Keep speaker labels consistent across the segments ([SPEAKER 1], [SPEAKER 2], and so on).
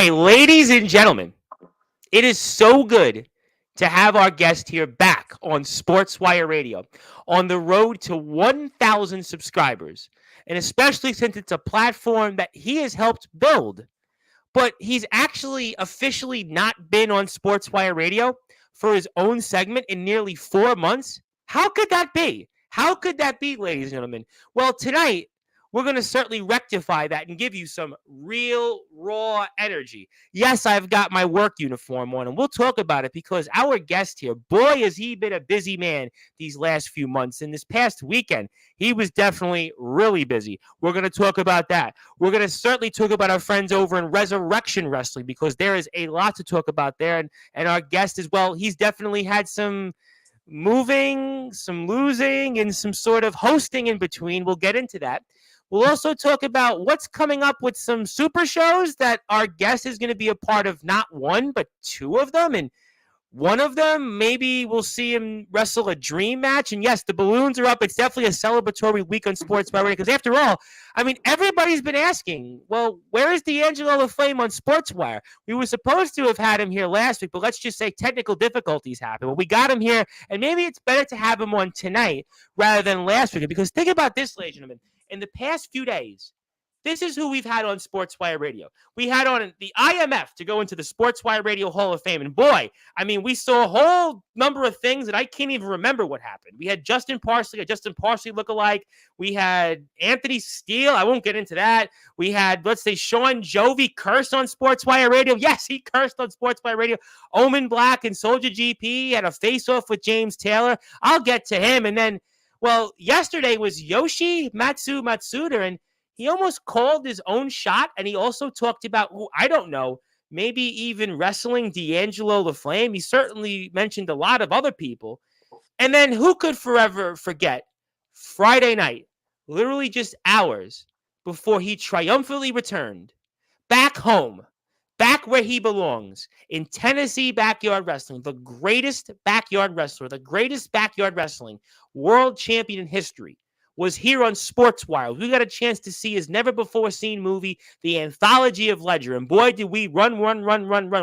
[SPEAKER 1] Okay, ladies and gentlemen, it is so good to have our guest here back on Sportswire Radio on the road to 1,000 subscribers, and especially since it's a platform that he has helped build. But he's actually officially not been on Sportswire Radio for his own segment in nearly 4 months. How could that be? How could that be, ladies and gentlemen? Well, tonight, we're going to certainly rectify that and give you some real, raw energy. Yes, I've got my work uniform on, and we'll talk about it because our guest here, boy, has he been a busy man these last few months. And this past weekend, he was definitely really busy. We're going to talk about that. We're going to certainly talk about our friends over in Resurrection Wrestling because there is a lot to talk about there. And our guest as well, he's definitely had some moving, some losing, and some sort of hosting in between. We'll get into that. We'll also talk about what's coming up with some super shows that our guest is going to be a part of, not one, but two of them. And one of them, maybe we'll see him wrestle a dream match. And yes, the balloons are up. It's definitely a celebratory week on Sportswire because after all, I mean, everybody's been asking, well, where is Dangelo LeFlame on Sportswire? We were supposed to have had him here last week, but let's just say technical difficulties happened. Well, we got him here, and maybe it's better to have him on tonight rather than last week. Because think about this, ladies and gentlemen. In the past few days, this is who we've had on Sportswire Radio. We had on the IMF to go into the Sportswire Radio Hall of Fame. And boy, I mean, we saw a whole number of things that I can't even remember what happened. We had Justin Parsley, a Justin Parsley lookalike. We had Anthony Steele. I won't get into that. We had, let's say, Sean Jovi cursed on Sportswire Radio. Yes, he cursed on Sportswire Radio. Omen Black and Soldier GP had a face-off with James Taylor. I'll get to him. And then, well, yesterday was Yoshi Matsuda, and he almost called his own shot, and he also talked about, I don't know, maybe even wrestling Dangelo LeFlame. He certainly mentioned a lot of other people. And then who could forever forget Friday night, literally just hours before he triumphantly returned back home, back where he belongs, in Tennessee Backyard Wrestling, the greatest backyard wrestler, the greatest backyard wrestling world champion in history, was here on Sportswire. We got a chance to see his never-before-seen movie, The Anthology of Ledger. And boy, did we run.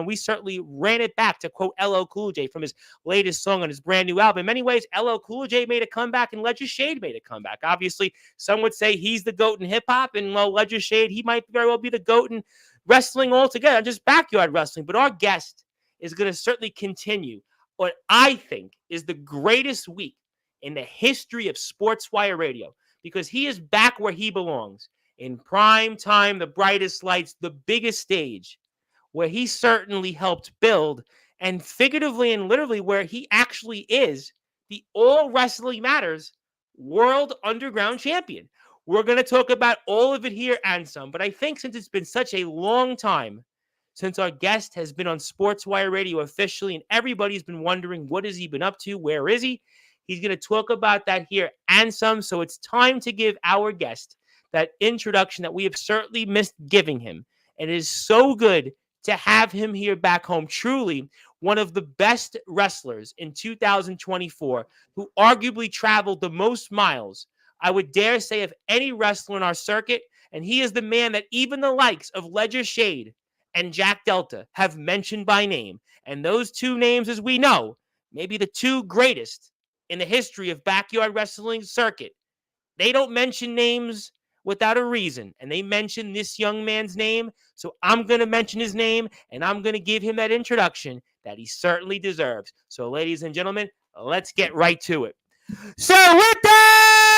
[SPEAKER 1] We certainly ran it back, to quote LL Cool J from his latest song on his brand new album. In many ways, LL Cool J made a comeback, and Ledger Shade made a comeback. Obviously, some would say he's the GOAT in hip-hop, and well, Ledger Shade, he might very well be the GOAT in wrestling altogether, just backyard wrestling. But our guest is going to certainly continue what I think is the greatest week in the history of Sportswire Radio, because he is back where he belongs, in prime time, the brightest lights, the biggest stage, where he certainly helped build, and figuratively and literally where he actually is the All Wrestling Matters World Underground Champion. We're going to talk about all of it here and some, but I think since it's been such a long time since our guest has been on Sportswire Radio officially, and everybody's been wondering, what has he been up to? Where is he? He's going to talk about that here and some. So it's time to give our guest that introduction that we have certainly missed giving him. And it is so good to have him here back home. Truly one of the best wrestlers in 2024, who arguably traveled the most miles, I would dare say, of any wrestler in our circuit. And he is the man that even the likes of Ledger Shade and Jack Delta have mentioned by name. And those two names, as we know, maybe the two greatest in the history of backyard wrestling circuit. They don't mention names without a reason, and they mention this young man's name, so I'm going to mention his name, and I'm going to give him that introduction that he certainly deserves. So, ladies and gentlemen, let's get right to it. So, with that,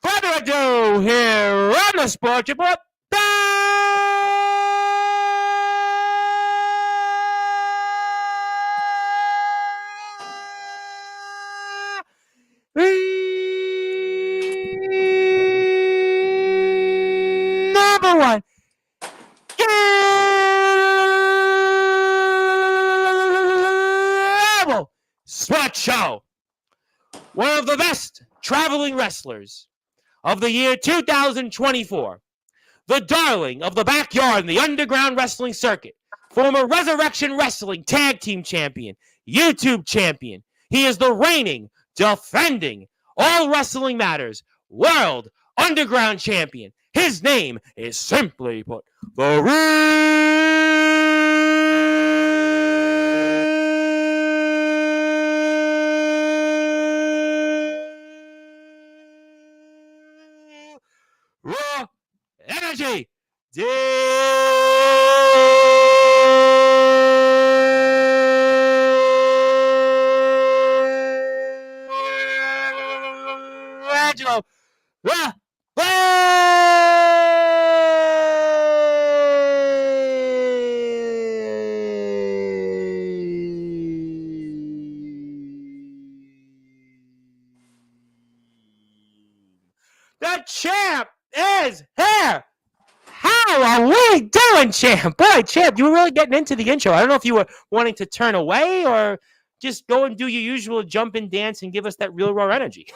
[SPEAKER 1] further ado, here on the Sports Report, the best traveling wrestlers of the year 2024, the darling of the backyard in the underground wrestling circuit, former Resurrection Wrestling Tag Team Champion, YouTube Champion. He is the reigning, defending, All Wrestling Matters World Underground Champion. His name is simply put, the Raw Energy. Dangelo. The champ is here. How are we doing, champ? Boy, champ, you were really getting into the intro. I don't know if you were wanting to turn away or just go and do your usual jump and dance and give us that real raw energy.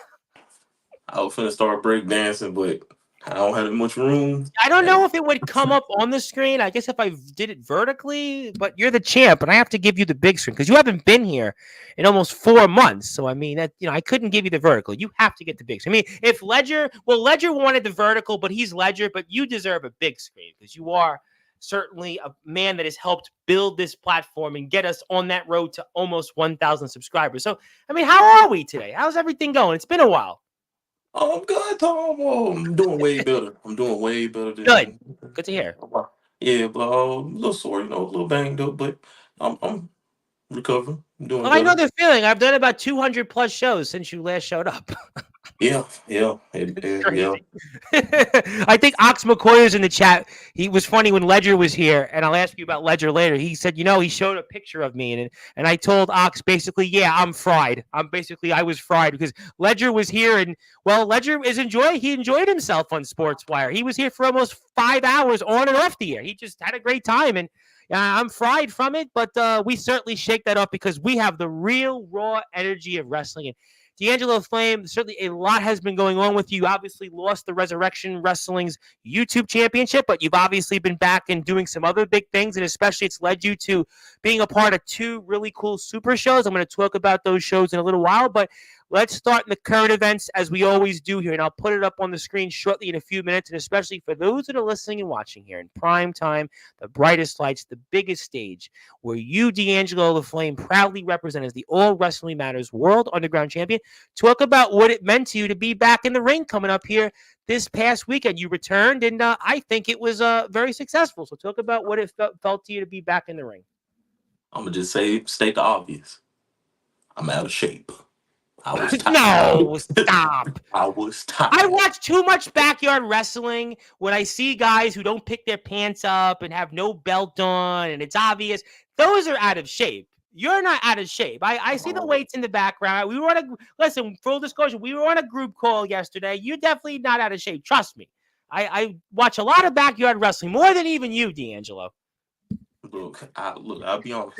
[SPEAKER 2] I was finna start break dancing, but I don't have much room.
[SPEAKER 1] I don't know if it would come up on the screen. I guess if I did it vertically, but you're the champ, and I have to give you the big screen because you haven't been here in almost 4 months. So I mean, that I couldn't give you the vertical. You have to get the big screen. I mean, if Ledger wanted the vertical, but he's Ledger, but you deserve a big screen because you are certainly a man that has helped build this platform and get us on that road to almost 1,000 subscribers. So I mean, how are we today? How's everything going? It's been a while.
[SPEAKER 2] Oh, I'm good, Tom. Oh, I'm doing way better. I'm doing way better
[SPEAKER 1] Good. Good to hear.
[SPEAKER 2] Yeah, but a little sore, a little banged up, but I'm recovering. I'm doing
[SPEAKER 1] Well, I know
[SPEAKER 2] better.
[SPEAKER 1] the feeling. I've done about 200 plus shows since you last showed up.
[SPEAKER 2] Yeah.
[SPEAKER 1] Crazy. I think Ox McCoy is in the chat. He was funny when Ledger was here, and I'll ask you about Ledger later. He said, he showed a picture of me, and I told Ox basically, yeah, I'm fried. I was fried because Ledger was here, and Ledger he enjoyed himself on Sportswire. He was here for almost 5 hours on and off the air. He just had a great time, and I'm fried from it, but we certainly shake that up because we have the real raw energy of wrestling. And Dangelo Flame, certainly a lot has been going on with you. You obviously lost the Resurrection Wrestling's YouTube championship, but you've obviously been back and doing some other big things, and especially it's led you to being a part of 2 really cool super shows. I'm going to talk about those shows in a little while, but let's start in the current events as we always do here, and I'll put it up on the screen shortly in a few minutes, and especially for those that are listening and watching here in prime time, the brightest lights, the biggest stage, where you, Dangelo LeFlame, proudly represent as the All Wrestling Matters World Underground Champion. Talk about what it meant to you to be back in the ring coming up here this past weekend. You returned, and I think it was very successful. So talk about what it felt to you to be back in the ring.
[SPEAKER 2] I'm gonna just state the obvious. I'm out of shape. I was tired.
[SPEAKER 1] No, stop.
[SPEAKER 2] I was tired.
[SPEAKER 1] I watch too much backyard wrestling when I see guys who don't pick their pants up and have no belt on, and it's obvious. Those are out of shape. You're not out of shape. I see the weights in the background. We were listen, full disclosure, we were on a group call yesterday. You're definitely not out of shape. Trust me. I watch a lot of backyard wrestling, more than even you, Dangelo.
[SPEAKER 2] Look, I'll be honest.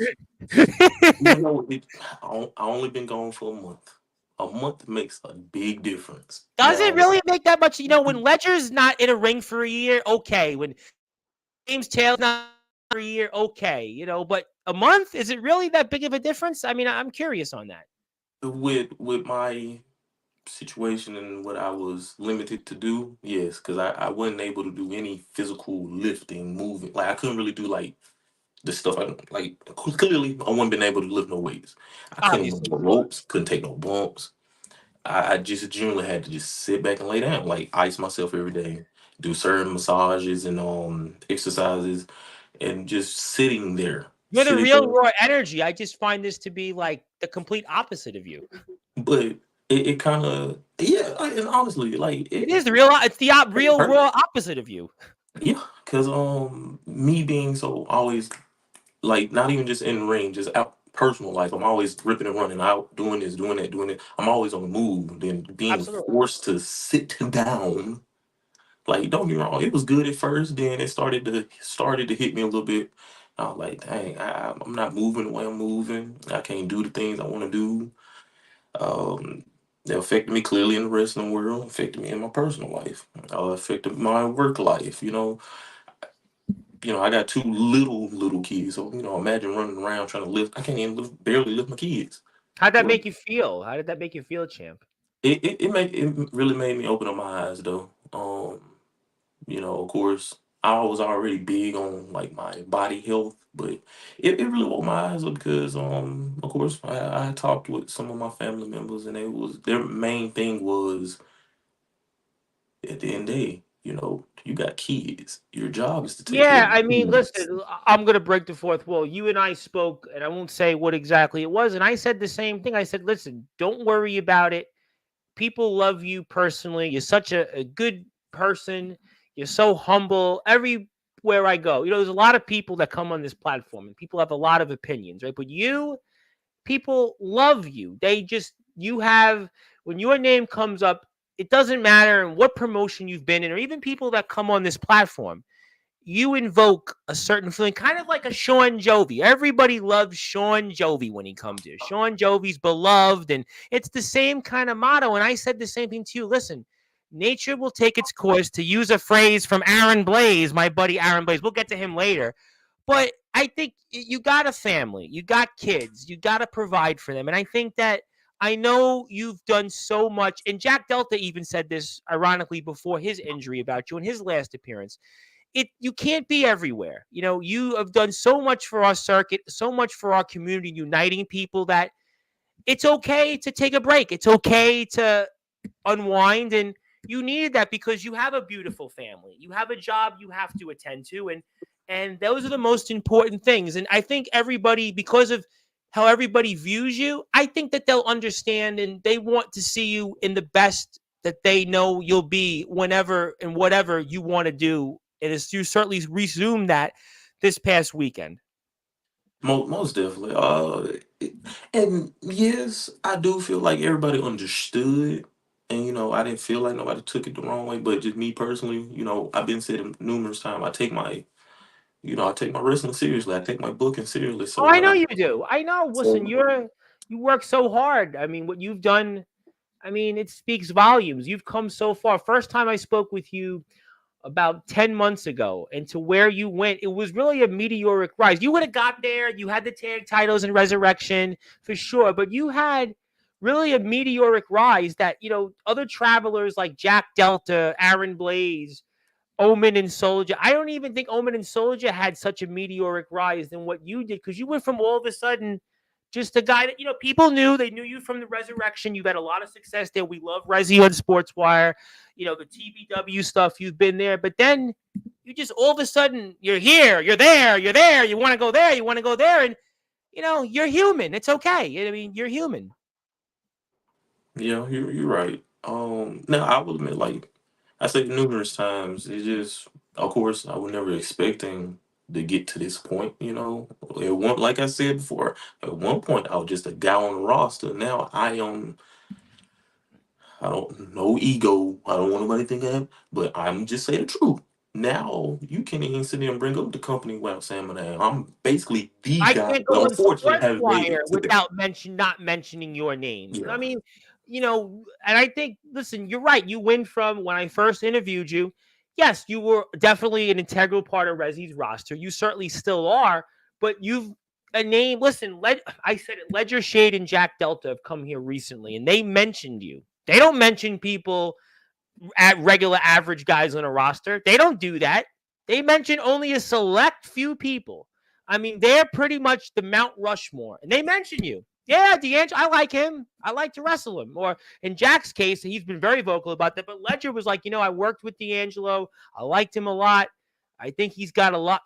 [SPEAKER 2] I only been gone for a month. A month makes a big difference.
[SPEAKER 1] Does it really make that much? When Ledger's not in a ring for a year, okay. When James Taylor's not for a year, okay. But a month, is it really that big of a difference? I mean, I'm curious on that.
[SPEAKER 2] With my situation and what I was limited to do, yes, because I wasn't able to do any physical lifting, moving. Like I couldn't really do like the stuff clearly I wouldn't been able to lift no weights. I couldn't move no ropes, couldn't take no bumps. I just generally had to just sit back and lay down, like ice myself every day, do certain massages and exercises, and just sitting there.
[SPEAKER 1] You're the real raw energy. I just find this to be like the complete opposite of you.
[SPEAKER 2] But it kind of and honestly, like
[SPEAKER 1] it is the real. It's the real raw opposite of you.
[SPEAKER 2] Yeah, because me being so always like not even just in the ring, just out personal life. I'm always ripping and running out, doing this, doing that, doing it. I'm always on the move. Then being forced to sit down. Like, don't be wrong, it was good at first. Then it started to hit me a little bit. I was like, dang, I'm not moving the way I'm moving. I can't do the things I want to do. It affected me clearly in the wrestling world, affected me in my personal life, affected my work life. I got two little kids, so imagine running around trying to lift. I can't even barely lift my kids.
[SPEAKER 1] How'd that
[SPEAKER 2] Well,
[SPEAKER 1] make you feel? How did that make you feel, champ?
[SPEAKER 2] it really made me open up my eyes though. Of course, I was already big on like my body health, but it really woke my eyes up because of course I talked with some of my family members and their main thing was at the end of the day, you got kids. Your job is to take care of
[SPEAKER 1] Yeah,
[SPEAKER 2] your
[SPEAKER 1] I mean,
[SPEAKER 2] kids.
[SPEAKER 1] listen, I'm gonna break the fourth wall. You and I spoke, and I won't say what exactly it was, and I said the same thing. I said, listen, don't worry about it. People love you personally. You're such a good person. You're so humble. Everywhere I go, there's a lot of people that come on this platform, and people have a lot of opinions, right? But people love you. You have, when your name comes up, it doesn't matter what promotion you've been in, or even people that come on this platform, you invoke a certain feeling, kind of like a Sean Jovi. Everybody loves Sean Jovi when he comes here. Sean Jovi's beloved, and it's the same kind of motto. And I said the same thing to you. Listen, nature will take its course, to use a phrase from Aaron Blaze, my buddy Aaron Blaze. We'll get to him later. But I think you got a family, you got kids, you got to provide for them. And I think that, I know you've done so much. And Jack Delta even said this, ironically, before his injury about you in his last appearance. You can't be everywhere. You have done so much for our circuit, so much for our community, uniting people, that it's okay to take a break. It's okay to unwind, and you needed that because you have a beautiful family. You have a job you have to attend to, and those are the most important things. And I think everybody, because of how everybody views you, I think that they'll understand, and they want to see you in the best that they know you'll be whenever and whatever you want to do. And as you certainly resumed that this past weekend.
[SPEAKER 2] Most definitely. And yes, I do feel like everybody understood, and I didn't feel like nobody took it the wrong way. But just me personally, I've been said it numerous times. I take my wrestling seriously. I take my booking seriously.
[SPEAKER 1] Oh,
[SPEAKER 2] So
[SPEAKER 1] I
[SPEAKER 2] when
[SPEAKER 1] know
[SPEAKER 2] I
[SPEAKER 1] you do. I know. Listen,
[SPEAKER 2] so
[SPEAKER 1] you work so hard. I mean, what you've done, I mean, it speaks volumes. You've come so far. First time I spoke with you about 10 months ago, and to where you went, it was really a meteoric rise. You would have got there. You had the tag titles and Resurrection for sure, but you had really a meteoric rise that, other travelers like Jack Delta, Aaron Blaze, Omen and Soldier. I don't even think Omen and Soldier had such a meteoric rise than what you did, because you went from all of a sudden just a guy that, people knew. They knew you from the Resurrection. You've had a lot of success there. We love Resi on Sportswire, the TBW stuff. You've been there, but then you just all of a sudden you're here, you're there, you're there. You want to go there, you want to go there, and you're human. It's okay. I mean, you're human.
[SPEAKER 2] yeah, you're right. Now I will admit, like I said numerous times, it just, of course, I was never expecting to get to this point. Like I said before, at one point I was just a guy on the roster. Now I don't, no ego. I don't want nobody to think I am, but I'm just saying the truth. Now you can't even sit there and bring up the company without saying my name. I'm basically the
[SPEAKER 1] I
[SPEAKER 2] guy,
[SPEAKER 1] can't
[SPEAKER 2] but
[SPEAKER 1] go on
[SPEAKER 2] unfortunately haven't made
[SPEAKER 1] Sportswire
[SPEAKER 2] it to the.
[SPEAKER 1] without not mentioning your name. I
[SPEAKER 2] Yeah,
[SPEAKER 1] mean, and I think, listen, you're right. You win from when I first interviewed you. Yes, you were definitely an integral part of Resi's roster. You certainly still are, but you've a name. Listen, I said it. Ledger Shade and Jack Delta have come here recently, and they mentioned you. They don't mention people at regular average guys on a roster. They don't do that. They mention only a select few people. I mean, they're pretty much the Mount Rushmore, and they mention you. Yeah, D'Angelo, I like him. I like to wrestle him. Or in Jack's case, he's been very vocal about that. But Ledger was like, I worked with D'Angelo. I liked him a lot. I think he's got a lot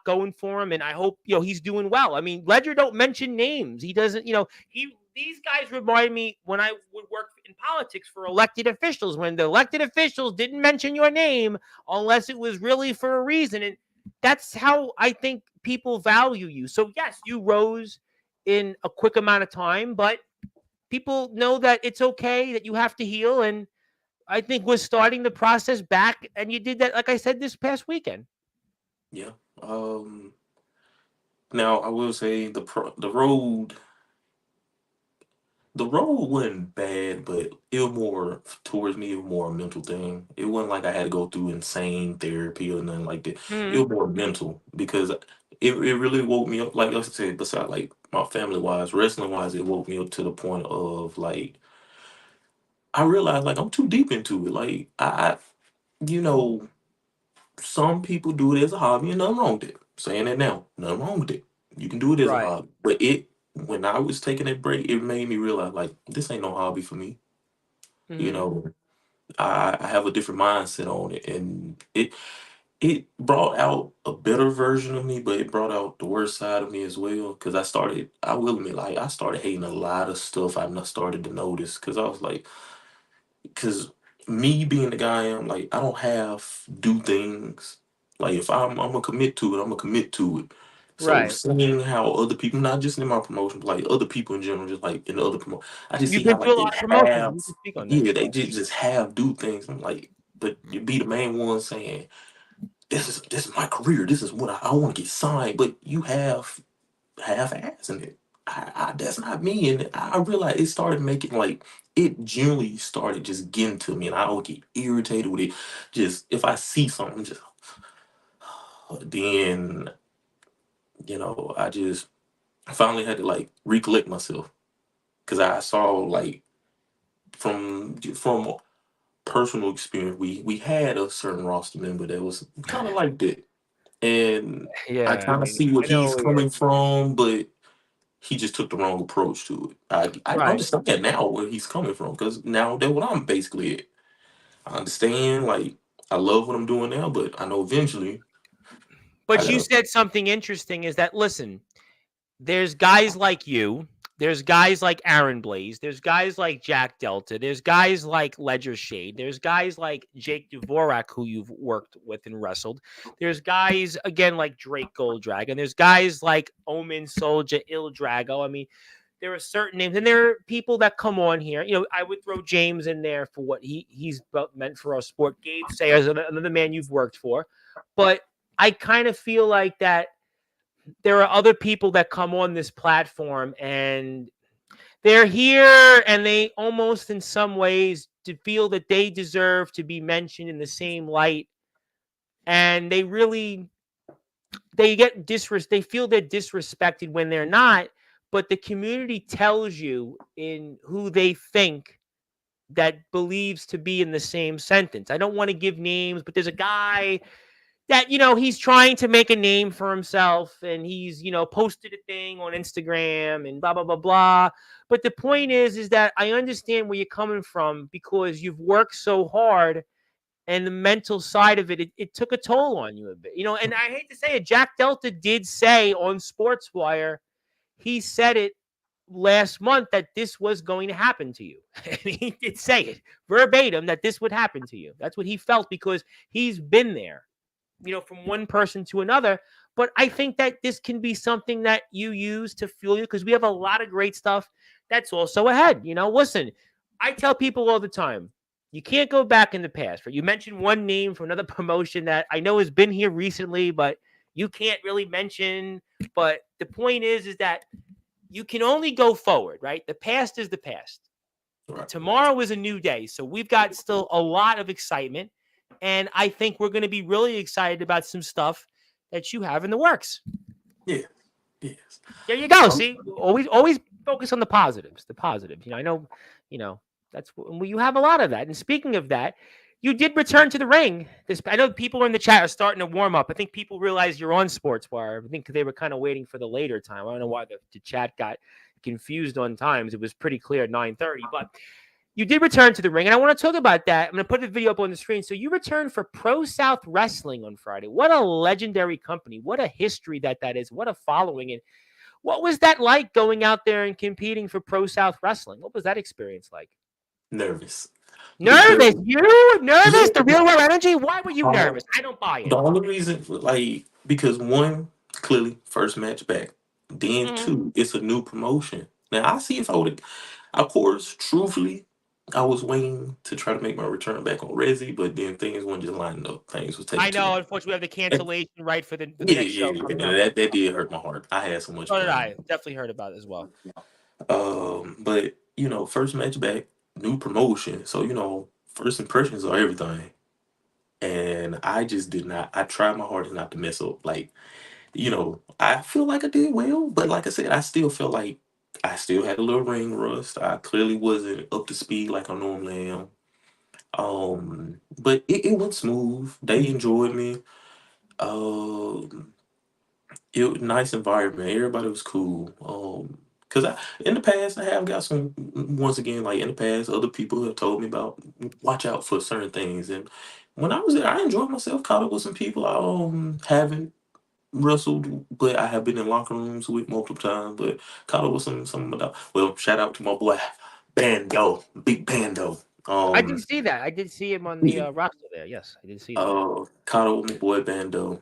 [SPEAKER 1] going for him, and I hope he's doing well. I mean, Ledger don't mention names. He doesn't. He These guys remind me when I would work in politics for elected officials, when the elected officials didn't mention your name unless it was really for a reason. And that's how I think people value you. So, yes, you rose in a quick amount of time, but people know that it's okay, that you have to heal. And I think we're starting the process back. And you did that, like I said, this past weekend.
[SPEAKER 2] yeah. Now I will say the road The role wasn't bad, but it was more towards me. It was more a mental thing. It wasn't like I had to go through insane therapy or nothing like that. It
[SPEAKER 1] Mhm.
[SPEAKER 2] was more mental because it really woke me up. Like I said, besides like my family wise, wrestling wise, it woke me up to the point of like I realized like I'm too deep into it. Like you know, some people do it as a hobby and nothing wrong with it. Saying that now, nothing wrong with it. You can do it as a
[SPEAKER 1] Right.
[SPEAKER 2] hobby, but it when I was taking that break, it made me realize like this ain't no hobby for me. You
[SPEAKER 1] Mhm.
[SPEAKER 2] know, I have a different mindset on it, and it brought out a better version of me, but it brought out the worst side of me as well. Because I will admit, like I started hating a lot of stuff I not started to notice. Because I was like, because me being the guy I am, like I don't have do things. Like if I'm gonna commit to it, I'm gonna commit to it. So
[SPEAKER 1] Right.
[SPEAKER 2] seeing how other people, not just in my promotion, but like other people in general, just like in the other promotion, I just see
[SPEAKER 1] You've been
[SPEAKER 2] how
[SPEAKER 1] through
[SPEAKER 2] like
[SPEAKER 1] a
[SPEAKER 2] they
[SPEAKER 1] lot of promotions.
[SPEAKER 2] have,
[SPEAKER 1] You can speak on that.
[SPEAKER 2] yeah, they just have do things. I'm like, but you be the main one saying, this is my career. This is what I want to get signed. But you have half ass in it. That's not me. And I realized it started making like it generally started just getting to me, and I would get irritated with it. Just if I see something, just then I finally had to like recollect myself because I saw like from personal experience, we had a certain roster member that was kind of like that, and I
[SPEAKER 1] Yeah, I
[SPEAKER 2] kind of
[SPEAKER 1] mean,
[SPEAKER 2] see what
[SPEAKER 1] I know
[SPEAKER 2] he's
[SPEAKER 1] where you're
[SPEAKER 2] coming from, but he just took the wrong approach to it. I
[SPEAKER 1] right.
[SPEAKER 2] understand now where he's coming from because now that's what I'm basically at. I understand, like I love what I'm doing now, but I know eventually I
[SPEAKER 1] But you
[SPEAKER 2] gotta.
[SPEAKER 1] said something interesting is that listen, there's guys like you, there's guys like Aaron Blaze, there's guys like Jack Delta, there's guys like Ledger Shade, there's guys like Jake Dvorak who you've worked with and wrestled. There's guys again like Drake Golddragon. There's guys like Omen Soldier, Il Drago. I mean, there are certain names, and there are people that come on here. You know, I would throw James in there for what he's meant for our sport. Gabe Sayers, another man you've worked for, but I kind of feel like that there are other people that come on this platform and they're here and they almost in some ways to feel that they deserve to be mentioned in the same light, and they really they feel they're disrespected when they're not, but the community tells you in who they think that believes to be in the same sentence. I don't want to give names, but there's a guy that he's trying to make a name for himself and he's posted a thing on Instagram and blah blah blah blah. But the point is that I understand where you're coming from because you've worked so hard and the mental side of it took a toll on you a bit. And I hate to say it, Jack Delta did say on Sportswire, he said it last month that this was going to happen to you. And he did say it verbatim that this would happen to you. That's what he felt because he's been there, from one person to another. But I think that this can be something that you use to fuel you because we have a lot of great stuff that's also ahead. Listen, I tell people all the time, you can't go back in the past. Right? You mentioned one name from another promotion that I know has been here recently, but you can't really mention. But the point is that you can only go forward, right? The past is the past.
[SPEAKER 2] Right.
[SPEAKER 1] Tomorrow is a new day. So we've got still a lot of excitement. And I think we're going to be really excited about some stuff that you have in the works.
[SPEAKER 2] Yeah. Yes.
[SPEAKER 1] There you go.
[SPEAKER 2] Um,
[SPEAKER 1] See, always focus on the positives. The positives. I know, you know, you have a lot of that. And speaking of that, you did return to the ring. I know people in the chat are starting to warm up. I think people realize you're on Sportswire. I think they were kind of waiting for the later time. I don't know why the chat got confused on times. It was pretty clear at 9:30, but you did return to the ring, and I want to talk about that. I'm going to put the video up on the screen. So you returned for Pro South Wrestling on Friday. What a legendary company. What a history that is. What a following. And what was that like going out there and competing for Pro South Wrestling? What was that experience like?
[SPEAKER 2] Nervous
[SPEAKER 1] Nervous?
[SPEAKER 2] because
[SPEAKER 1] You nervous?
[SPEAKER 2] yeah,
[SPEAKER 1] The real world energy? Why were you
[SPEAKER 2] um,
[SPEAKER 1] nervous? I don't buy
[SPEAKER 2] the
[SPEAKER 1] it.
[SPEAKER 2] only reason like because one clearly first match back, then
[SPEAKER 1] Mhm.
[SPEAKER 2] two it's a new promotion. Now I see if I would, of course, truthfully, I was waiting to try to make my return back on Resi, but then things weren't just lining up. Things was taking
[SPEAKER 1] I
[SPEAKER 2] too
[SPEAKER 1] know.
[SPEAKER 2] long.
[SPEAKER 1] Unfortunately, we have the
[SPEAKER 2] And
[SPEAKER 1] cancellation right for the
[SPEAKER 2] yeah,
[SPEAKER 1] next show
[SPEAKER 2] yeah, yeah,
[SPEAKER 1] coming
[SPEAKER 2] and
[SPEAKER 1] up.
[SPEAKER 2] that did hurt my heart. I had so much
[SPEAKER 1] So did
[SPEAKER 2] planned.
[SPEAKER 1] I. Definitely heard about it as well.
[SPEAKER 2] But first match back, new promotion. So, first impressions are everything. And I just did not, I tried my hardest not to mess up. Like, I feel like I did well, but like I said, I still felt like I still had a little ring rust. I clearly wasn't up to speed like I normally am. But it went smooth. They enjoyed me. Um, it was a nice environment. Everybody was cool. Cause in the past I have got some. Once again, like in the past, other people have told me about watch out for certain things. And when I was there, I enjoyed myself. Caught up with some people I haven't wrestled, but I have been in locker rooms with multiple times. But caught up with some of the. Well, shout out to my boy Bando, Big Bando.
[SPEAKER 1] I did
[SPEAKER 2] Um,
[SPEAKER 1] see that. I did see him on the
[SPEAKER 2] yeah,
[SPEAKER 1] roster there. Yes, I did see that.
[SPEAKER 2] caught up with my boy Bando.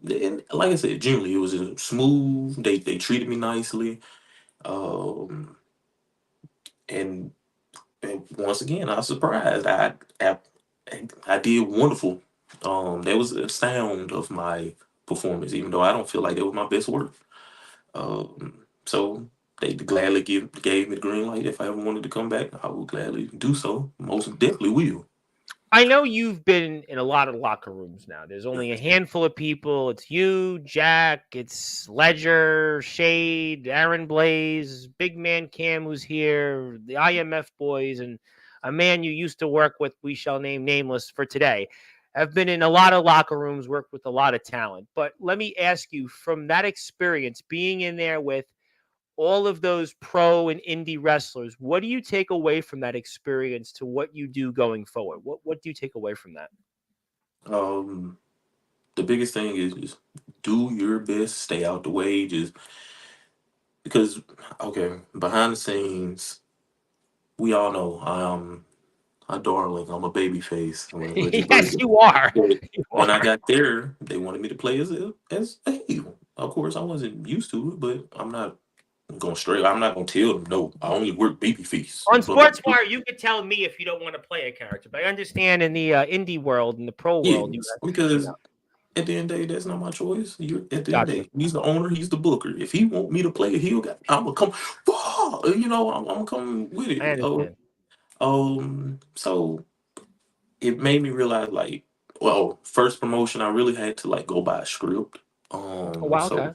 [SPEAKER 2] And like I said, generally it was smooth. They treated me nicely. Um, and, and once again, I was surprised. I did wonderful. That was the sound of my performance, even though I don't feel like it was my best work. So they gladly gave me the green light. If I ever wanted to come back, I would gladly do so. Most definitely will.
[SPEAKER 1] I know you've been in a lot of locker rooms now. There's only a handful of people. It's you, Jack, it's Ledger, Shade, Aaron Blaze, Big Man Cam, who's here, the IMF boys, and a man you used to work with, we shall name nameless for today. I've been in a lot of locker rooms, worked with a lot of talent. But let me ask you, from that experience, being in there with all of those pro and indie wrestlers, what do you take away from that experience to what you do going forward? What do you take away from that?
[SPEAKER 2] Um, the biggest thing is just do your best, stay out the way, just because okay, behind the scenes, we all know I'm darling, I'm a baby face. Let's just break
[SPEAKER 1] Yes,
[SPEAKER 2] it.
[SPEAKER 1] you are.
[SPEAKER 2] But
[SPEAKER 1] You
[SPEAKER 2] when I
[SPEAKER 1] are.
[SPEAKER 2] got there, they wanted me to play as a heel. Of course, I wasn't used to it, but I'm not going straight. I'm not gonna tell them no. I only work baby face.
[SPEAKER 1] On
[SPEAKER 2] But
[SPEAKER 1] Sportswire, you could tell me if you don't want to play a character, but I understand in the indie world and the pro world, you
[SPEAKER 2] yes,
[SPEAKER 1] have to speak
[SPEAKER 2] because
[SPEAKER 1] up.
[SPEAKER 2] at the end of the day, that's not my choice. You're at the end of the
[SPEAKER 1] Gotcha.
[SPEAKER 2] day, he's the owner, he's the booker. If he want me to play a heel guy, I'm gonna come. I'm gonna come with
[SPEAKER 1] I
[SPEAKER 2] it.
[SPEAKER 1] understand.
[SPEAKER 2] So it made me realize, like, well, first promotion, I really had to like go by a script.
[SPEAKER 1] Oh, wow.
[SPEAKER 2] So
[SPEAKER 1] Okay.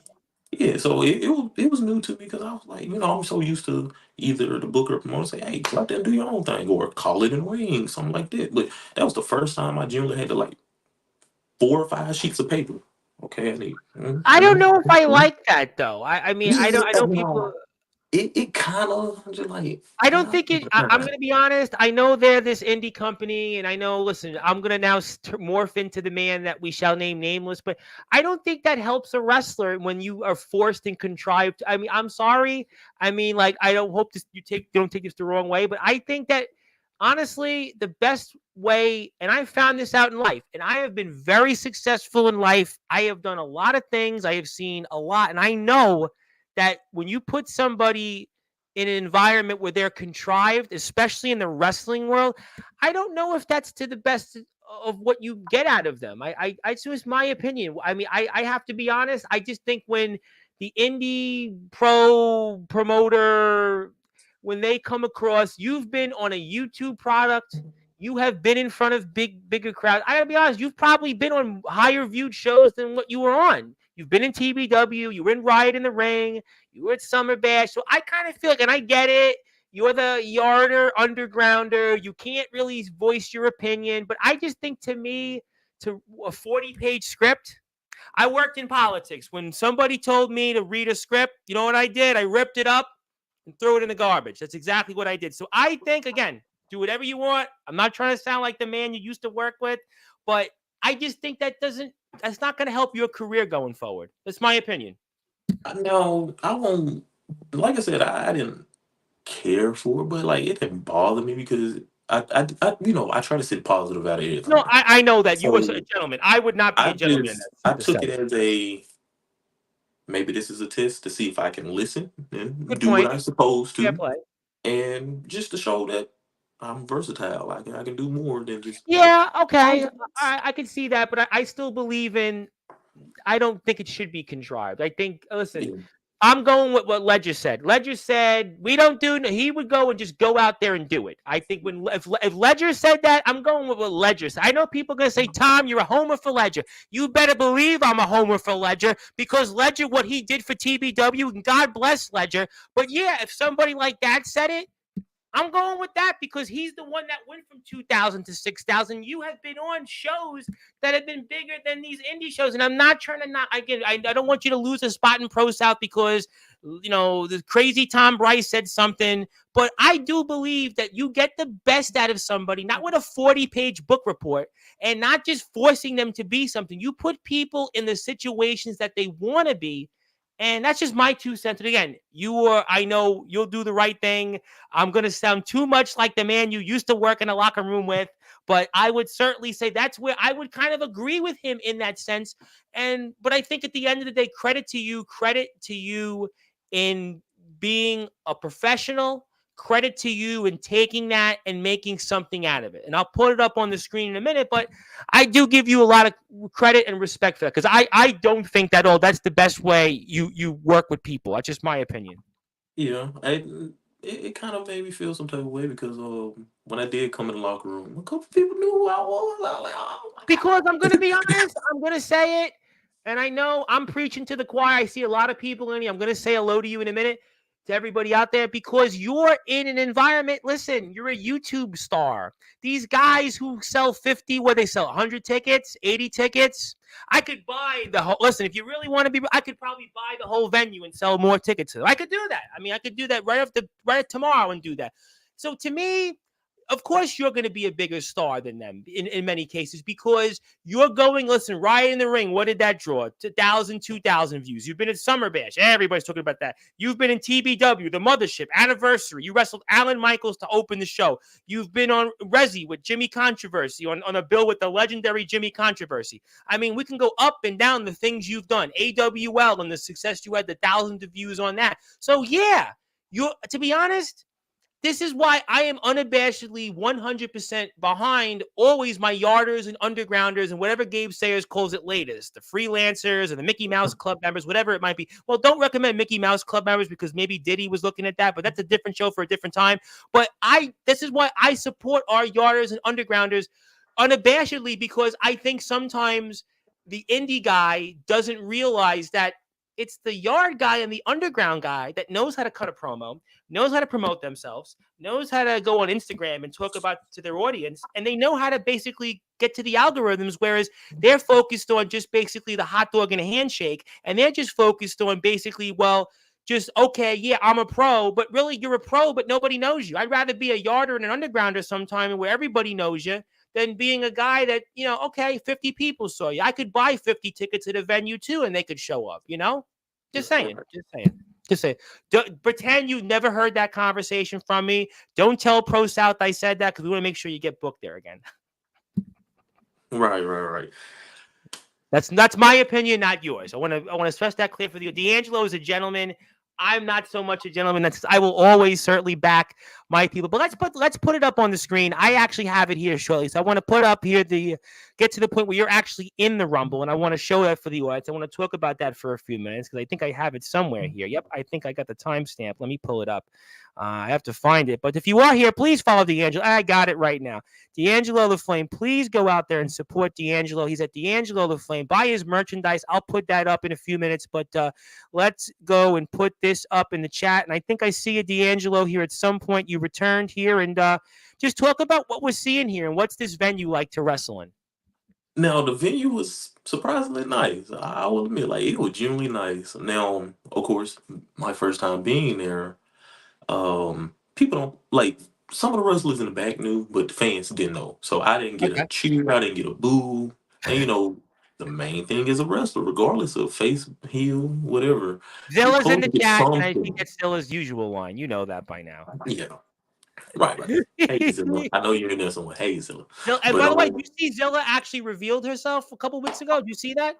[SPEAKER 2] yeah, so it was new to me because I was like, I'm so used to either the booker or promoter say, hey, go out there and do your own thing, or call it in ring, something like that. But that was the first time I generally had to like 4 or 5 sheets of paper. Okay, I need.
[SPEAKER 1] I don't know if I like that though. I mean, I
[SPEAKER 2] Yeah,
[SPEAKER 1] don't. I know people.
[SPEAKER 2] it kind of just like
[SPEAKER 1] I don't think it. I'm going to be honest. I know they're this indie company, and I know. Listen, I'm going to now morph into the man that we shall name nameless. But I don't think that helps a wrestler when you are forced and contrived. I mean, I'm sorry. I mean, like, I don't hope this you don't take this the wrong way, but I think that honestly, the best way, and I found this out in life, and I have been very successful in life. I have done a lot of things. I have seen a lot, and I know that when you put somebody in an environment where they're contrived, especially in the wrestling world, I don't know if that's to the best of what you get out of them. It's just my opinion. I mean, I have to be honest. I just think when the indie pro promoter, when they come across, you've been on a YouTube product. You have been in front of bigger crowds. I gotta be honest, you've probably been on higher viewed shows than what you were on. You've been in TBW, you were in Riot in the Ring, you were at Summer Bash. So I kind of feel like, and I get it, you're the yarder, undergrounder. You can't really voice your opinion. But I just think to me, to a 40-page script, I worked in politics. When somebody told me to read a script, you know what I did? I ripped it up and threw it in the garbage. That's exactly what I did. So I think, again, do whatever you want. I'm not trying to sound like the man you used to work with, but I just think that's not going to help your career going forward. That's my opinion.
[SPEAKER 2] no, I won't. Like I said, I didn't care for it, but like it didn't bother me because I try to sit positive out of
[SPEAKER 1] No,
[SPEAKER 2] everything.
[SPEAKER 1] I know that you were a
[SPEAKER 2] So
[SPEAKER 1] gentleman. I would not be a gentleman in
[SPEAKER 2] I
[SPEAKER 1] that
[SPEAKER 2] took it
[SPEAKER 1] sense.
[SPEAKER 2] as a maybe this is a test to see if I can listen and
[SPEAKER 1] Good
[SPEAKER 2] do what
[SPEAKER 1] point.
[SPEAKER 2] I'm supposed
[SPEAKER 1] Fair
[SPEAKER 2] to,
[SPEAKER 1] play.
[SPEAKER 2] and just to show that I'm versatile. I can do more than just.
[SPEAKER 1] Yeah, okay. I can see that, but I still believe in. I don't think it should be contrived. I think. Listen,
[SPEAKER 2] Yeah.
[SPEAKER 1] I'm going with what Ledger said. Ledger said we don't do. He would go and just go out there and do it. I think if Ledger said that, I'm going with what Ledger said. I know people are gonna say, Tom, you're a homer for Ledger. You better believe I'm a homer for Ledger because Ledger, what he did for TBW, and God bless Ledger. But yeah, if somebody like that said it, I'm going with that because he's the one that went from 2,000 to 6,000. You have been on shows that have been bigger than these indie shows, and I'm not trying to not. I don't want you to lose a spot in Pro South because the crazy Tom Bryce said something, but I do believe that you get the best out of somebody, not with a 40-page book report, and not just forcing them to be something. You put people in the situations that they want to be. And that's just my 2 cents. And again, I know you'll do the right thing. I'm going to sound too much like the man you used to work in a locker room with, but I would certainly say that's where I would kind of agree with him in that sense. But I think at the end of the day, credit to you in being a professional, credit to you in taking that and making something out of it. And I'll put it up on the screen in a minute, but I do give you a lot of credit and respect for that because I don't think that's the best way you work with people. That's just my opinion.
[SPEAKER 2] Yeah, it kind of made me feel some type of way because when I did come in the locker room, a couple people knew who I was. I was like, oh my
[SPEAKER 1] Because I'm going
[SPEAKER 2] god.
[SPEAKER 1] to be honest, I'm going to say it. And I know I'm preaching to the choir. I see a lot of people in here. I'm going to say hello to you in a minute, to everybody out there, because you're in an environment. Listen, you're a YouTube star. These guys who sell 50, where they sell 100 tickets, 80 tickets. I could buy the whole. Listen, if you really want to be, I could probably buy the whole venue and sell more tickets. I could do that. I mean, I could do that right tomorrow and do that. So to me, of course you're going to be a bigger star than them in many cases because you're going, listen, right in the ring. What did that draw? 1,000, 2,000 views. You've been at Summer Bash. Everybody's talking about that. You've been in TBW, the Mothership, Anniversary. You wrestled Alan Michaels to open the show. You've been on Resi with Jimmy Controversy, on a bill with the legendary Jimmy Controversy. I mean, we can go up and down the things you've done. AWL and the success you had, the thousands of views on that. So yeah, to be honest, this is why I am unabashedly 100% behind always my yarders and undergrounders and whatever Gabe Sayers calls it latest, the freelancers and the Mickey Mouse Club members, whatever it might be. Well, don't recommend Mickey Mouse Club members because maybe Diddy was looking at that, but that's a different show for a different time. But this is why I support our yarders and undergrounders unabashedly because I think sometimes the indie guy doesn't realize that it's the yard guy and the underground guy that knows how to cut a promo, knows how to promote themselves, knows how to go on Instagram and talk about to their audience, and they know how to basically get to the algorithms, whereas they're focused on just basically the hot dog and a handshake, and they're just focused on basically, well, just, okay, yeah, I'm a pro, but really you're a pro, but nobody knows you. I'd rather be a yarder and an undergrounder sometime where everybody knows you than being a guy that, okay, 50 people saw you. I could buy 50 tickets at a venue too, and they could show up, Just saying. Just saying. Just say, pretend you never heard that conversation from me. Don't tell Pro South I said that because we want to make sure you get booked there again.
[SPEAKER 2] Right.
[SPEAKER 1] That's my opinion, not yours. I want to stress that clear for you. Dangelo is a gentleman. I'm not so much a gentleman. I will always certainly back my people. But let's put it up on the screen. I actually have it here shortly. So I want to put up here get to the point where you're actually in the Rumble, and I want to show that for the audience. I want to talk about that for a few minutes because I think I have it somewhere here. Yep, I think I got the timestamp. Let me pull it up. I have to find it. But if you are here, please follow Dangelo. I got it right now. Dangelo LeFlame, please go out there and support Dangelo. He's at Dangelo LeFlame. Buy his merchandise. I'll put that up in a few minutes. But let's go and put this up in the chat. And I think I see a Dangelo here at some point. You returned here and just talk about what we're seeing here and what's this venue like to wrestle in.
[SPEAKER 2] Now the venue was surprisingly nice. I will admit, like it was genuinely nice. Now, of course, my first time being there, people don't like some of the wrestlers in the back knew, but the fans didn't know. So I didn't get a
[SPEAKER 1] Okay.
[SPEAKER 2] cheer, I didn't get a boo. And the main thing is a wrestler, regardless of face, heel, whatever. You're
[SPEAKER 1] Zilla's in
[SPEAKER 2] supposed
[SPEAKER 1] the
[SPEAKER 2] to get
[SPEAKER 1] chat, and I think
[SPEAKER 2] something.
[SPEAKER 1] it's Zilla's usual line. You know that by now.
[SPEAKER 2] Yeah, right. Hey Zilla. I know you're in there somewhere. Hey Zilla.
[SPEAKER 1] And
[SPEAKER 2] But
[SPEAKER 1] by the way, did you see Zilla actually revealed herself a couple weeks ago? Did you see that?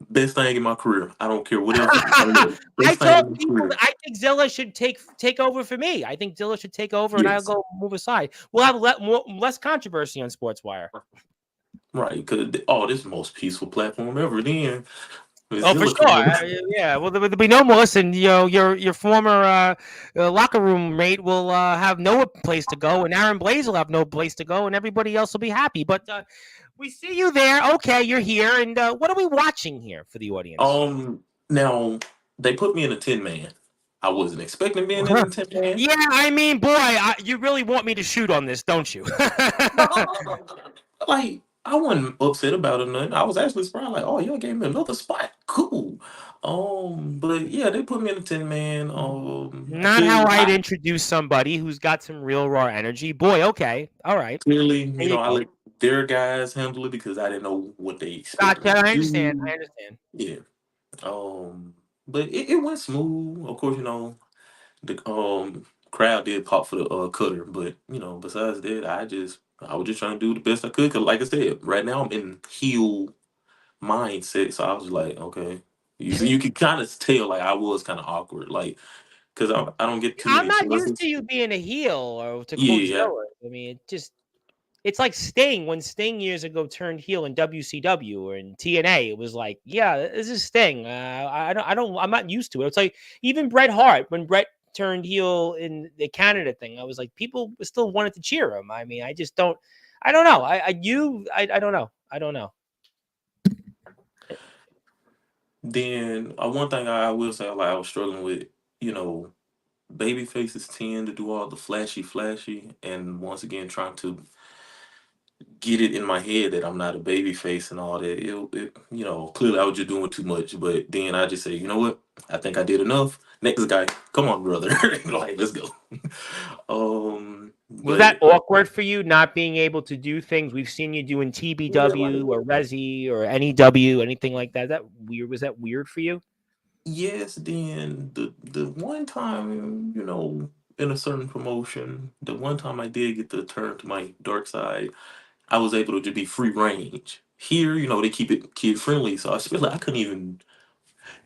[SPEAKER 2] best thing in my career. I don't care what else.
[SPEAKER 1] I
[SPEAKER 2] Best thing
[SPEAKER 1] told
[SPEAKER 2] in my
[SPEAKER 1] people that
[SPEAKER 2] career.
[SPEAKER 1] I think Zilla should take over for me. I think Zilla should take over, and I'll
[SPEAKER 2] Yes.
[SPEAKER 1] go move aside. We'll have less controversy on Sportswire.
[SPEAKER 2] Right. Because this is the most peaceful platform ever. Then Is
[SPEAKER 1] Oh, for
[SPEAKER 2] Zilla
[SPEAKER 1] sure.
[SPEAKER 2] coming?
[SPEAKER 1] Yeah. Well, there'll be no more. Listen, your former locker room mate will have no place to go, and Aaron Blaze will have no place to go, and everybody else will be happy. But we see you there. Okay, you're here. And what are we watching here for the audience?
[SPEAKER 2] Now they put me in a 10-man. I wasn't expecting being in a 10-man.
[SPEAKER 1] Yeah, I mean, boy, you really want me to shoot on this, don't you?
[SPEAKER 2] Like I wasn't upset about it. Nothing. I was actually surprised. Like, oh, y'all gave me another spot. Cool. But yeah, they put me in a 10-man.
[SPEAKER 1] Not how I'd introduce somebody who's got some real raw energy. Boy, okay, all right,
[SPEAKER 2] Clearly,
[SPEAKER 1] there you
[SPEAKER 2] I
[SPEAKER 1] go.
[SPEAKER 2] let their guys handle it because I didn't know what they expected
[SPEAKER 1] Gotcha.
[SPEAKER 2] me to
[SPEAKER 1] I understand. I
[SPEAKER 2] do.
[SPEAKER 1] understand.
[SPEAKER 2] Yeah. But it went smooth. Of course, the crowd did pop for the cutter, but besides that, I was just trying to do the best I could. Cause like I said, right now I'm in heel mindset, so I was like, okay, you can kind of tell like I was kind of awkward, like because I don't get too
[SPEAKER 1] I'm
[SPEAKER 2] many
[SPEAKER 1] not used to
[SPEAKER 2] chances.
[SPEAKER 1] you being a heel, or to quote
[SPEAKER 2] Yeah,
[SPEAKER 1] Zilla. I mean, it's like Sting when Sting years ago turned heel in WCW or in TNA. It was like, yeah, this is Sting. I'm not used to it. It's like even Bret Hart when Bret turned heel in the Canada thing. I was like, people still wanted to cheer him. I mean, I just don't. I don't know. I don't know. I don't know.
[SPEAKER 2] then one thing I will say, like I was struggling with, you know, baby faces tend to do all the flashy, and once again trying to get it in my head that I'm not a baby face and all that. Clearly I was just doing too much. But then I just say, you know what? I think I did enough. Next guy, come on, brother. Like, let's go.
[SPEAKER 1] Was that
[SPEAKER 2] But
[SPEAKER 1] awkward for you not being able to do things we've seen you do in
[SPEAKER 2] yeah, like
[SPEAKER 1] TBW or Resi or NEW, anything like that? That weird? Was that weird for you?
[SPEAKER 2] yes, then the one time, in a certain promotion, the one time I did get to turn to my dark side, I was able to just be free range. Here, they keep it kid friendly, so I feel like I couldn't even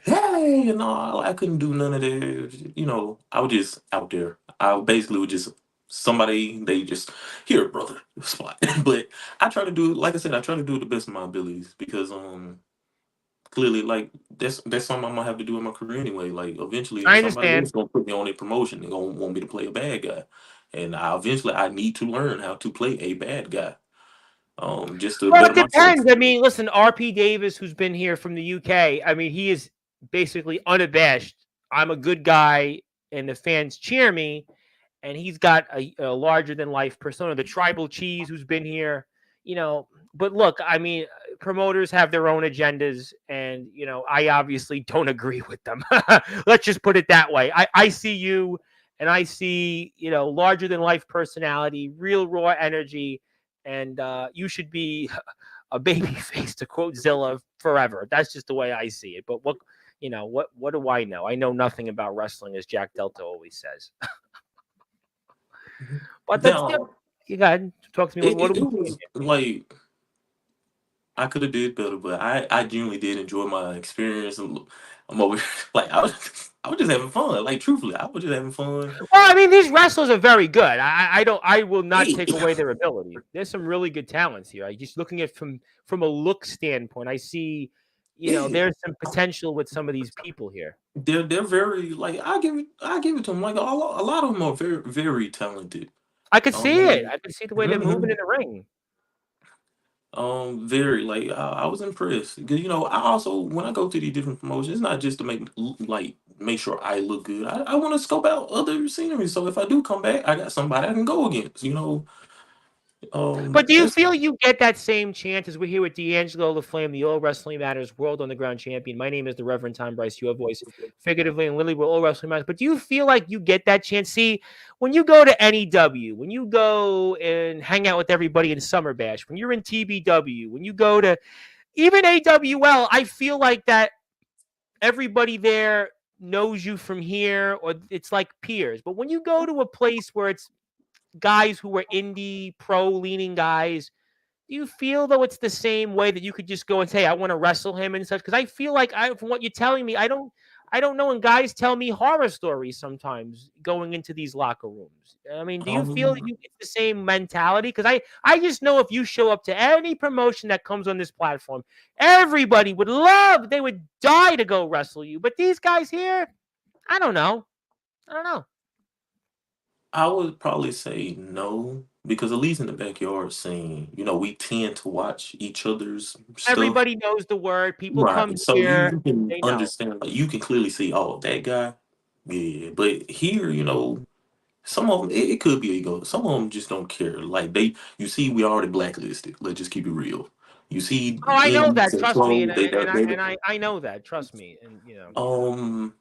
[SPEAKER 2] hey, and all. I couldn't do none of that. I was just out there. I basically was just somebody they just here, brother, spot. But I try to do, like I said, I try to do the best of my abilities because clearly like that's something I'm gonna have to do in my career anyway. Like eventually
[SPEAKER 1] I
[SPEAKER 2] somebody
[SPEAKER 1] understand.
[SPEAKER 2] else gonna put me on a promotion and gonna want me to play a bad guy. And I need to learn how to play a bad guy. Just to
[SPEAKER 1] Well,
[SPEAKER 2] better
[SPEAKER 1] it
[SPEAKER 2] myself.
[SPEAKER 1] depends. I mean, listen, RP Davis, who's been here from the UK, I mean, he is basically unabashed. I'm a good guy, and the fans cheer me. And he's got a larger than life persona. The Tribal Cheese, who's been here, you know. But look, I mean, promoters have their own agendas, and I obviously don't agree with them. Let's just put it that way. I see you, and I see larger than life personality, real raw energy, and you should be a baby face, to quote Zilla, forever. That's just the way I see it. But what do I know? I know nothing about wrestling, as Jack Delta always says. But that's
[SPEAKER 2] Now
[SPEAKER 1] you got talk to me. What are
[SPEAKER 2] it
[SPEAKER 1] we seeing
[SPEAKER 2] was like I could have did better, but I genuinely did enjoy my experience. I'm over like I was just having fun. Like truthfully, I was just having fun.
[SPEAKER 1] here? Well, I mean, these wrestlers are very good. I will not
[SPEAKER 2] Hey,
[SPEAKER 1] take away their ability. There's some really good talents here. I just looking at from a look standpoint, I see,
[SPEAKER 2] yeah,
[SPEAKER 1] there's some potential with some of these people here.
[SPEAKER 2] they're very like I give it to them. Like a lot of them are very very talented.
[SPEAKER 1] I could see it.
[SPEAKER 2] Um,
[SPEAKER 1] I could see the way they're moving
[SPEAKER 2] mhm.
[SPEAKER 1] in the ring.
[SPEAKER 2] Very like I was impressed because I also when I go to these different promotions, it's not just to make sure I look good. I want to scope out other scenery. So if I do come back, I got somebody I can go against.
[SPEAKER 1] But do you
[SPEAKER 2] That's
[SPEAKER 1] feel you get that same chance as we're here with D'Angelo LeFlame, the All Wrestling Matters World Underground Champion? My name is the Reverend Tom Bryce, your voice, figuratively and literally, we're All Wrestling Matters. But do you feel like you get that chance? See, when you go to NEW, when you go and hang out with everybody in Summer Bash, when you're in TBW, when you go to even AWL, I feel like that everybody there knows you from here, or it's like peers. But when you go to a place where it's guys who are indie, pro leaning guys, do you feel though it's the same way that you could just go and say, I want to wrestle him and such? Because I feel like from what you're telling me, I don't know. And guys tell me horror stories sometimes going into these locker rooms. I mean, do you feel
[SPEAKER 2] Um,
[SPEAKER 1] you get the same mentality? Because I just know if you show up to any promotion that comes on this platform, everybody would love, they would die to go wrestle you. But these guys here, I don't know. I don't know.
[SPEAKER 2] I would probably say no because at least in the backyard scene, we tend to watch each other's stuff.
[SPEAKER 1] Everybody knows the word. People come
[SPEAKER 2] Right. So
[SPEAKER 1] here,
[SPEAKER 2] you can
[SPEAKER 1] they know.
[SPEAKER 2] understand, like you can clearly see, oh, that guy, yeah. But here, some of them it could be ego. Some of them just don't care. Like you see, we already blacklisted. Let's just keep it real. You see,
[SPEAKER 1] Oh, I know
[SPEAKER 2] in
[SPEAKER 1] that.
[SPEAKER 2] some
[SPEAKER 1] Trust me,
[SPEAKER 2] clothes,
[SPEAKER 1] I know that. Trust me, and
[SPEAKER 2] um,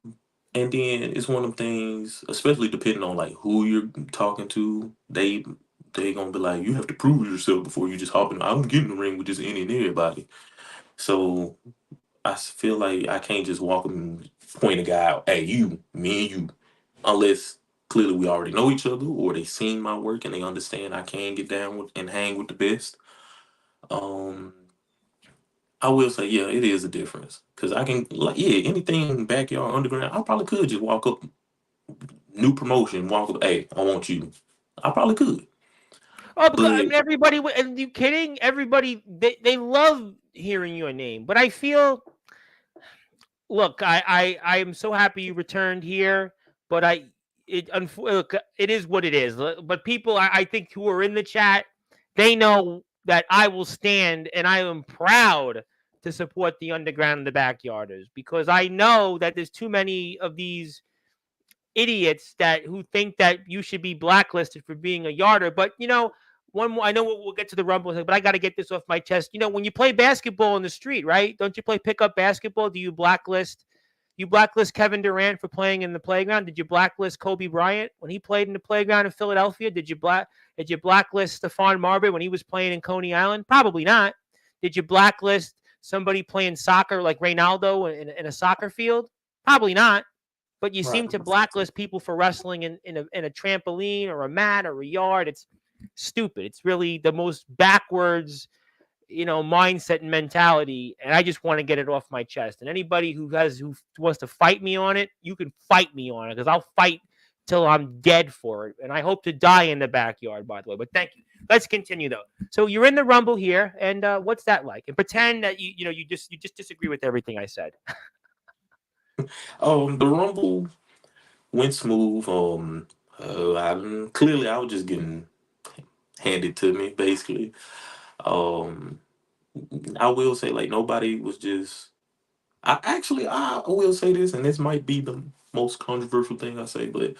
[SPEAKER 2] and then it's one of them things, especially depending on like who you're talking to. They gonna be like, you have to prove yourself before you just hop in. I don't get in the ring with just any and everybody. So feel like I can't just walk up and point a guy out, hey, you, me and you, unless clearly we already know each other or they seen my work and they understand I can get down with and hang with the best. Um, I will say, yeah, it is a difference because I can, like, yeah, anything backyard underground, I probably could just walk up, new promotion, walk up, hey, I want you. I probably could,
[SPEAKER 1] oh, because I
[SPEAKER 2] but
[SPEAKER 1] mean, everybody. And you kidding? Everybody, they love hearing your name. But I feel, look, I am so happy you returned here. But look, it is what it is. But people, I think who are in the chat, they know that I will stand, and I am proud to support the underground and the backyarders because I know that there's too many of these idiots that who think that you should be blacklisted for being a yarder. But one more. I know we'll get to the rumble, but I got to get this off my chest. When you play basketball in the street, right? Don't you play pickup basketball? Do you blacklist? You blacklist Kevin Durant for playing in the playground? Did you blacklist Kobe Bryant when he played in the playground in Philadelphia? Did you blacklist Stephon Marbury when he was playing in Coney Island? Probably not. Did you blacklist somebody playing soccer like Reynaldo in a soccer field? Probably not. But you
[SPEAKER 2] right.
[SPEAKER 1] seem to blacklist people for wrestling in a trampoline or a mat or a yard. It's stupid. It's really the most backwards, mindset and mentality. And I just want to get it off my chest. And anybody who wants to fight me on it, you can fight me on it because I'll fight till I'm dead for it. And I hope to die in the backyard, by the way. But thank you. Let's continue though. So you're in the rumble here, and what's that like? And pretend that you just disagree with everything I said.
[SPEAKER 2] The Rumble went smooth. Clearly I was just getting handed to me, basically. Um, I will say, like, nobody was just. I will say this, and this might be the most controversial thing I say, but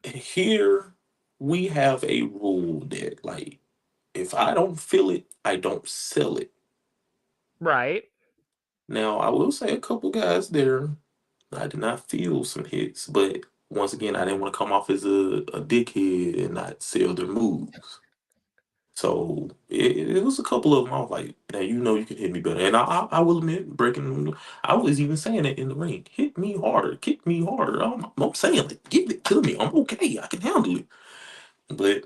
[SPEAKER 2] here we have a rule that, like, if I don't feel it, I don't sell it.
[SPEAKER 1] Right.
[SPEAKER 2] Now, I will say a couple guys there, I did not feel some hits, but once again, I didn't want to come off as a dickhead and not sell their moves. So it was a couple of them. I was like, now you can hit me better. And I will admit, I was even saying it in the ring. Hit me harder, kick me harder. I'm saying it. Give it to me. I'm okay. I can handle it. But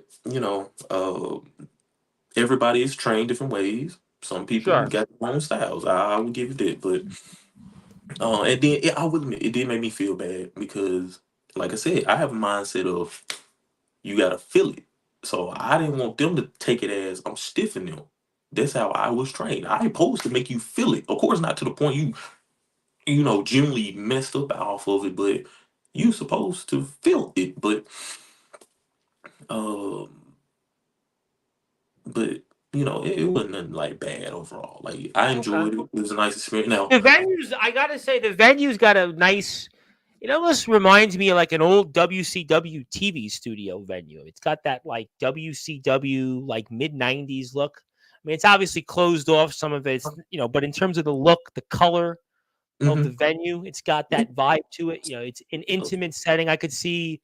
[SPEAKER 2] everybody is trained different ways. Some people
[SPEAKER 1] Sure.
[SPEAKER 2] got their own styles. I will give it that. But and then I will admit, it did make me feel bad because, like I said, I have a mindset of you gotta feel it. So I didn't want them to take it as I'm stiffing them. That's how I was trained. I ain't supposed to make you feel it. Of course, not to the point genuinely messed up off of it, but you supposed to feel it. Um, but it wasn't nothing like bad overall. Like I
[SPEAKER 1] Okay.
[SPEAKER 2] enjoyed it. It was a nice experience. Now,
[SPEAKER 1] The venues, I gotta say, the venue's got a nice. This reminds me of like an old WCW TV studio venue. It's got that like WCW like mid '90s look. I mean, it's obviously closed off some of it, but in terms of the look, the color of the
[SPEAKER 2] mhm.
[SPEAKER 1] venue, it's got that vibe to it. It's an intimate setting. I could see,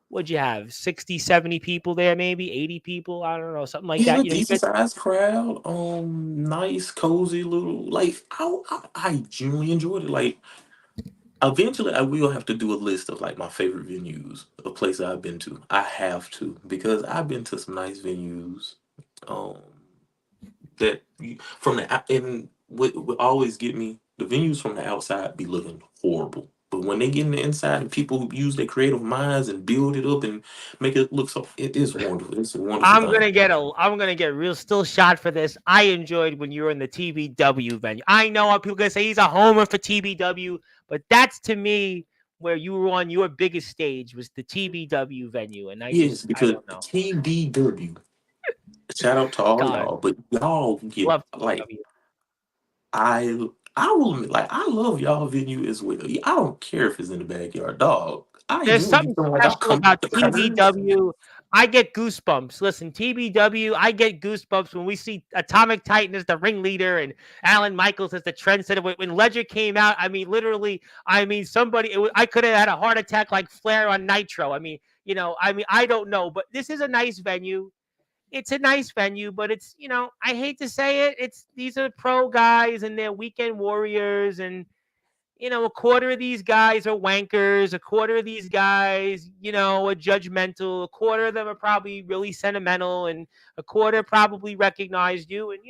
[SPEAKER 1] what'd you have, 60, 70 people there, maybe 80 people. I don't know, something like
[SPEAKER 2] Yeah,
[SPEAKER 1] that. You
[SPEAKER 2] decent
[SPEAKER 1] get
[SPEAKER 2] sized crowd. Nice, cozy little. Like I genuinely enjoyed it. Like eventually, I will have to do a list of like my favorite venues of places I've been to. I have to because I've been to some nice venues. Um, that from the and what always get me. the venues from the outside be looking horrible. But when they get in the inside and people use their creative minds and build it up and make it look so, it is wonderful. It's a wonderful thing.
[SPEAKER 1] I'm gonna get real still shot for this. I enjoyed when you were in the TBW venue. I know people gonna say he's a homer for TBW, but that's to me where you were on your biggest stage was the TBW venue, and
[SPEAKER 2] Yes,
[SPEAKER 1] I
[SPEAKER 2] because
[SPEAKER 1] don't know.
[SPEAKER 2] TDW, shout out to all
[SPEAKER 1] God,
[SPEAKER 2] y'all, but y'all get
[SPEAKER 1] love
[SPEAKER 2] like
[SPEAKER 1] TBW.
[SPEAKER 2] I will admit, like I love y'all venue as well. I don't care if it's in the backyard, dog. I
[SPEAKER 1] There's
[SPEAKER 2] enjoy you
[SPEAKER 1] something
[SPEAKER 2] feeling like I'm
[SPEAKER 1] special
[SPEAKER 2] coming
[SPEAKER 1] about
[SPEAKER 2] out the curtains.
[SPEAKER 1] TBW. I get goosebumps. Listen, TBW, I get goosebumps when we see Atomic Titan as the ringleader and Alan Michaels as the trendsetter. When Ledger came out, I mean, literally, I mean, I could have had a heart attack like Flair on Nitro. I mean, I don't know, but this is a nice venue. It's a nice venue, but I hate to say it. These are pro guys and they're weekend warriors, and a quarter of these guys are wankers. A quarter of these guys, are judgmental. A quarter of them are probably really sentimental, and a quarter probably recognized you. And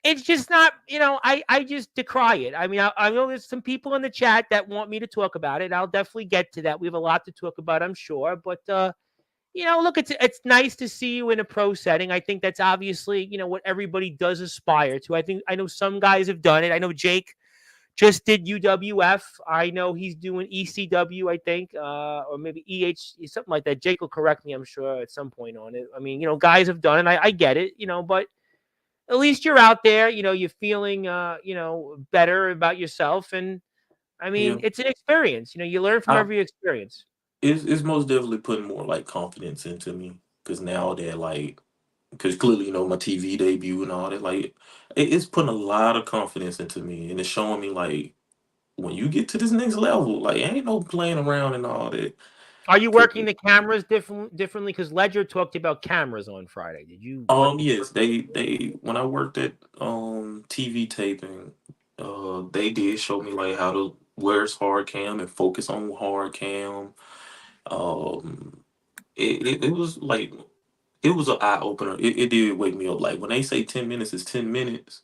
[SPEAKER 1] it's just not. I just decry it. I mean, I know there's some people in the chat that want me to talk about it. I'll definitely get to that. We have a lot to talk about, I'm sure. But look, it's nice to see you in a pro setting. I think that's obviously what everybody does aspire to. I know some guys have done it. I know Jake just did UWF. I know he's doing ECW, I think, or maybe something like that. Jake will correct me, I'm sure, at some point on it. I mean, guys have done it. I get it, but at least you're out there. You're feeling, better about yourself. And I mean,
[SPEAKER 2] Yeah,
[SPEAKER 1] it's an experience. You learn from
[SPEAKER 2] I,
[SPEAKER 1] every experience.
[SPEAKER 2] it's most definitely putting more like confidence into me because now that like because clearly my TV debut and all that like it's putting a lot of confidence into me and it's showing me like when you get to this next level like ain't no playing around and all that.
[SPEAKER 1] Are you
[SPEAKER 2] 'Cause,
[SPEAKER 1] working the cameras differently? Because Ledger talked about cameras on Friday. Did you work the
[SPEAKER 2] yes, they when I worked at TV taping, they did show me like how to where's hard cam and focus on hard cam. Um, it was like it was an eye opener. It did wake me up. Like when they say 10 minutes is 10 minutes,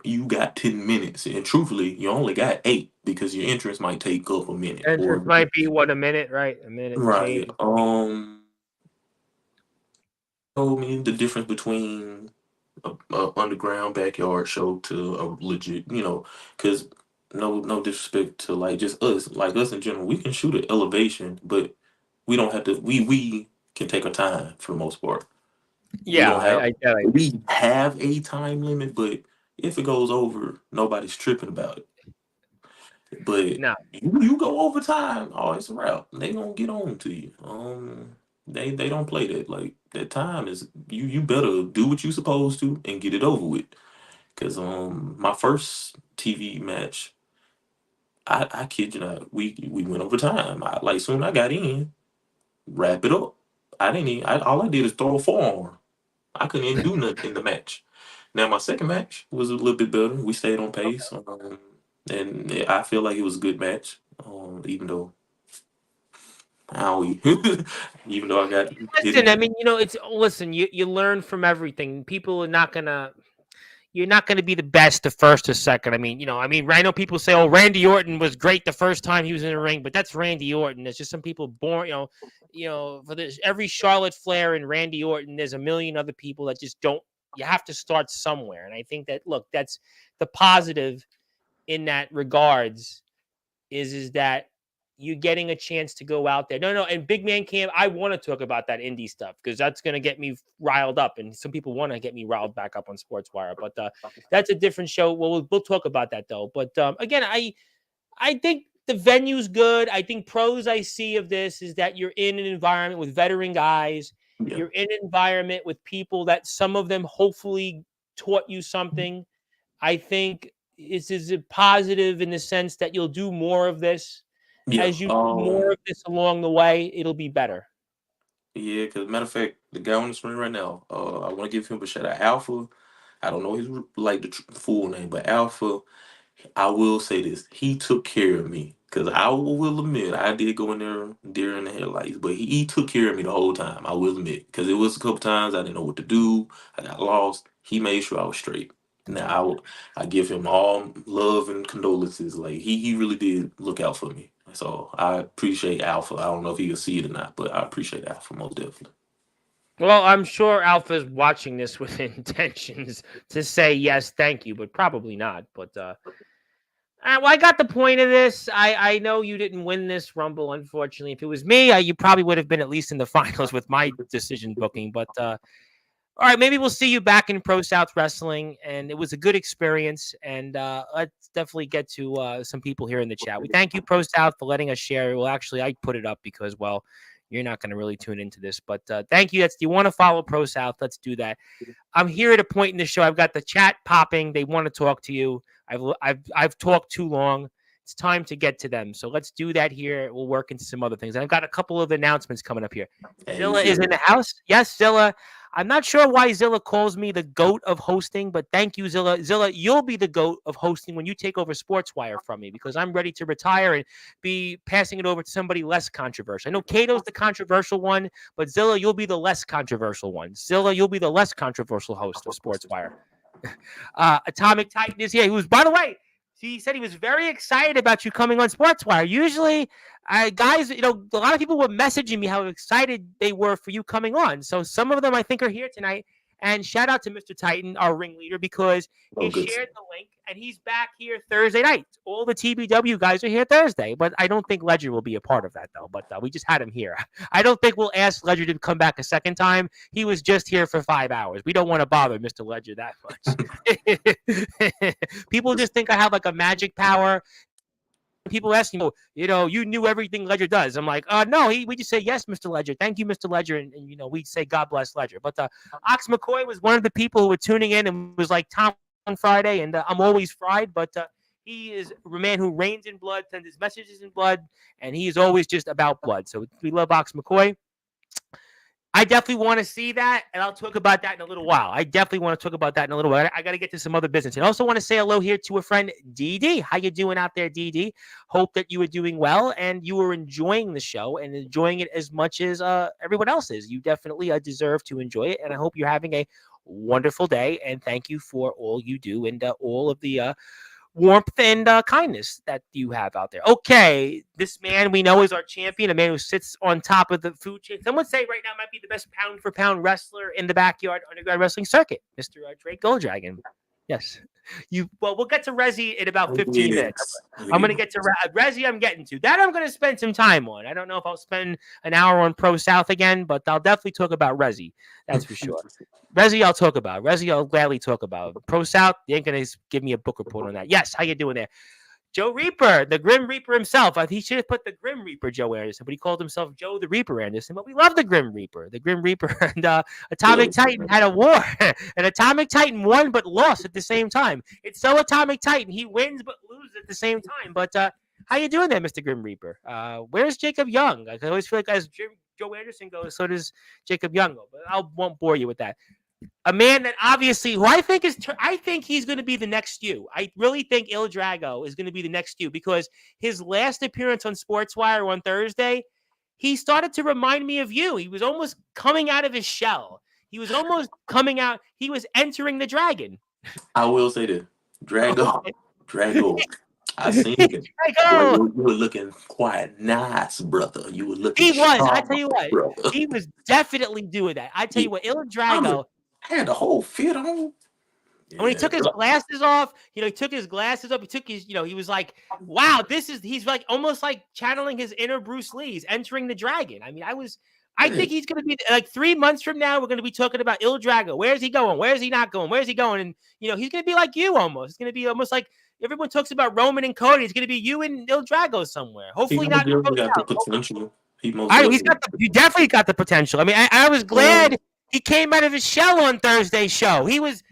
[SPEAKER 2] you got 10 minutes, and truthfully, you only got eight because your entrance might take up a minute
[SPEAKER 1] entrance
[SPEAKER 2] or
[SPEAKER 1] might be what, a minute, right? A minute and
[SPEAKER 2] right.
[SPEAKER 1] change.
[SPEAKER 2] Told me the difference between a underground backyard show to a legit, because no disrespect to like just us, like us in general, we can shoot at elevation, but we don't have to. We can take our time for the most part. We
[SPEAKER 1] Yeah,
[SPEAKER 2] don't have
[SPEAKER 1] I get it.
[SPEAKER 2] we have a time limit, but if it goes over, nobody's tripping about it. But
[SPEAKER 1] No,
[SPEAKER 2] you go over time, oh, it's a wrap. They gonna get on to you. They don't play that. Like that time is you better do what you supposed to and get it over with. Cause my first TV match, I kid you not, we went over time. Like soon I got in, wrap it up. I didn't even all I did is throw a forearm. I couldn't even do nothing in the match. Now my second match was a little bit better. We stayed on pace, and I feel like it was a good match. Even though owie, even though I got hit
[SPEAKER 1] listen. I
[SPEAKER 2] again.
[SPEAKER 1] mean, it's listen. You learn from everything. People are not gonna. You're not going to be the best the first or second. I mean, I know people say, "Oh, Randy Orton was great the first time he was in the ring," but that's Randy Orton. There's just some people born, for this every Charlotte Flair and Randy Orton, there's a million other people that just don't. You have to start somewhere, and I think that that's the positive in that regards is that you getting a chance to go out there. No, and Big Man Camp, I want to talk about that indie stuff because that's going to get me riled up, and some people want to get me riled back up on Sportswire. But that's a different show. We'll talk about that though. But again, I think the venue's good. I think pros I see of this is that you're in an environment with veteran guys.
[SPEAKER 2] Yeah,
[SPEAKER 1] You're in an environment with people that some of them hopefully taught you something. I think this is a positive in the sense that you'll do more of this.
[SPEAKER 2] yeah,
[SPEAKER 1] As you do more of this along the way, it'll be better.
[SPEAKER 2] yeah. Cause matter of fact, the guy on the screen right now, I want to give him a shout out. Alpha. I don't know his like the full name, but Alpha. I will say this: he took care of me. Cause I will admit I did go in there during the headlights, but he took care of me the whole time. I will admit, cause it was a couple times I didn't know what to do. I got lost. He made sure I was straight. Now I give him all love and condolences. Like he really did look out for me. So I appreciate Alpha. I don't know if he can see it or not, but I appreciate Alpha most definitely.
[SPEAKER 1] Well, I'm sure Alpha's watching this with intentions to say yes, thank you, but probably not. But well, I got the point of this. I know you didn't win this Rumble, unfortunately. If it was me, you probably would have been at least in the finals with my decision booking. But all right, maybe we'll see you back in Pro South Wrestling, and it was a good experience. And let's definitely get to some people here in the chat. We thank you, Pro South, for letting us share. Well, actually, I put it up because, well, you're not going to really tune into this, but thank you. Do you want to follow Pro South? Let's do that. I'm here at a point in the show. I've got the chat popping. They want to talk to you. I've talked too long. It's time to get to them. So let's do that here. We'll work into some other things. And I've got a couple of announcements coming up here. Zilla is in the house. Yes, Zilla. I'm not sure why Zilla calls me the GOAT of hosting, but thank you, Zilla. Zilla, you'll be the GOAT of hosting when you take over Sportswire from me because I'm ready to retire and be passing it over to somebody less controversial. I know Kato's the controversial one, but Zilla, you'll be the less controversial one. Zilla, you'll be the less controversial host of Sportswire. Atomic Titan is here. He was, by the way, he said he was very excited about you coming on Sportswire. Usually, guys, a lot of people were messaging me how excited they were for you coming on. So some of them I think are here tonight. And shout out to Mr. Titan, our ringleader, because he shared the link and he's back here Thursday night. All the TBW guys are here Thursday, but I don't think Ledger will be a part of that, though. But we just had him here. I don't think we'll ask Ledger to come back a second time. He was just here for 5 hours. We don't want to bother Mr. Ledger that much. People just think I have like a magic power. People ask me, you knew everything Ledger does. I'm like, no, we just say, yes, Mr. Ledger. Thank you, Mr. Ledger. And we say, God bless Ledger. But Ox McCoy was one of the people who were tuning in and was like, Tom on Friday, and I'm always fried. But he is a man who reigns in blood, sends his messages in blood, and he is always just about blood. So we love Ox McCoy. I definitely want to see that, and I'll talk about that in a little while. I definitely want to talk about that in a little while. I got to get to some other business. And I also want to say hello here to a friend, DD. How you doing out there, DD? Hope that you are doing well and you are enjoying the show and enjoying it as much as everyone else is. You definitely deserve to enjoy it, and I hope you're having a wonderful day, and thank you for all you do and all of the warmth and kindness that you have out there. Okay, this man we know is our champion, a man who sits on top of the food chain. Some would say right now might be the best pound-for-pound wrestler in the backyard underground wrestling circuit, Mr. Drake Golddragon. Yes. We'll get to Rezi in about 15 minutes. I'm going to get to Rezi. I'm getting to that. I'm going to spend some time on. I don't know if I'll spend an hour on Pro South again, but I'll definitely talk about Rezi. That's for sure. Rezi, I'll talk about. Rezi, I'll gladly talk about. Pro South, you ain't going to give me a book report on that. Yes, how you doing there? Joe Reaper, the Grim Reaper himself. He should have put the Grim Reaper Joe Anderson, but he called himself Joe the Reaper Anderson. But we love the Grim Reaper. The Grim Reaper and Atomic Titan had a war. And Atomic Titan won but lost at the same time. It's so Atomic Titan. He wins but loses at the same time. But how you doing there, Mr. Grim Reaper? Where's Jacob Young? I always feel like as Joe Anderson goes, so does Jacob Young go. But I won't bore you with that. A man that obviously, who I think he's going to be the next you. I really think Il Drago is going to be the next you because his last appearance on Sportswire on Thursday, he started to remind me of you. He was almost coming out of his shell. He was almost coming out. He was entering the dragon.
[SPEAKER 2] I will say this. Drago. I seen it. You were looking quite nice, brother. You were looking.
[SPEAKER 1] He was. I tell you what. Brother. He was definitely doing that. I tell you what. Il Drago
[SPEAKER 2] had the whole fit on.
[SPEAKER 1] When he took his glasses off, he took his glasses up. He took his, he was like, wow, he's like almost like channeling his inner Bruce Lee. He's entering the dragon. I mean, I think he's going to be like 3 months from now, we're going to be talking about Il Drago. Where's he going? Where's he not going? Where's he going? And, he's going to be like you almost. It's going to be almost like everyone talks about Roman and Cody. It's going to be you and Il Drago somewhere. Hopefully not.
[SPEAKER 2] He got the potential.
[SPEAKER 1] You definitely got the potential. I mean, I was glad he came out of his shell on Thursday's show. He was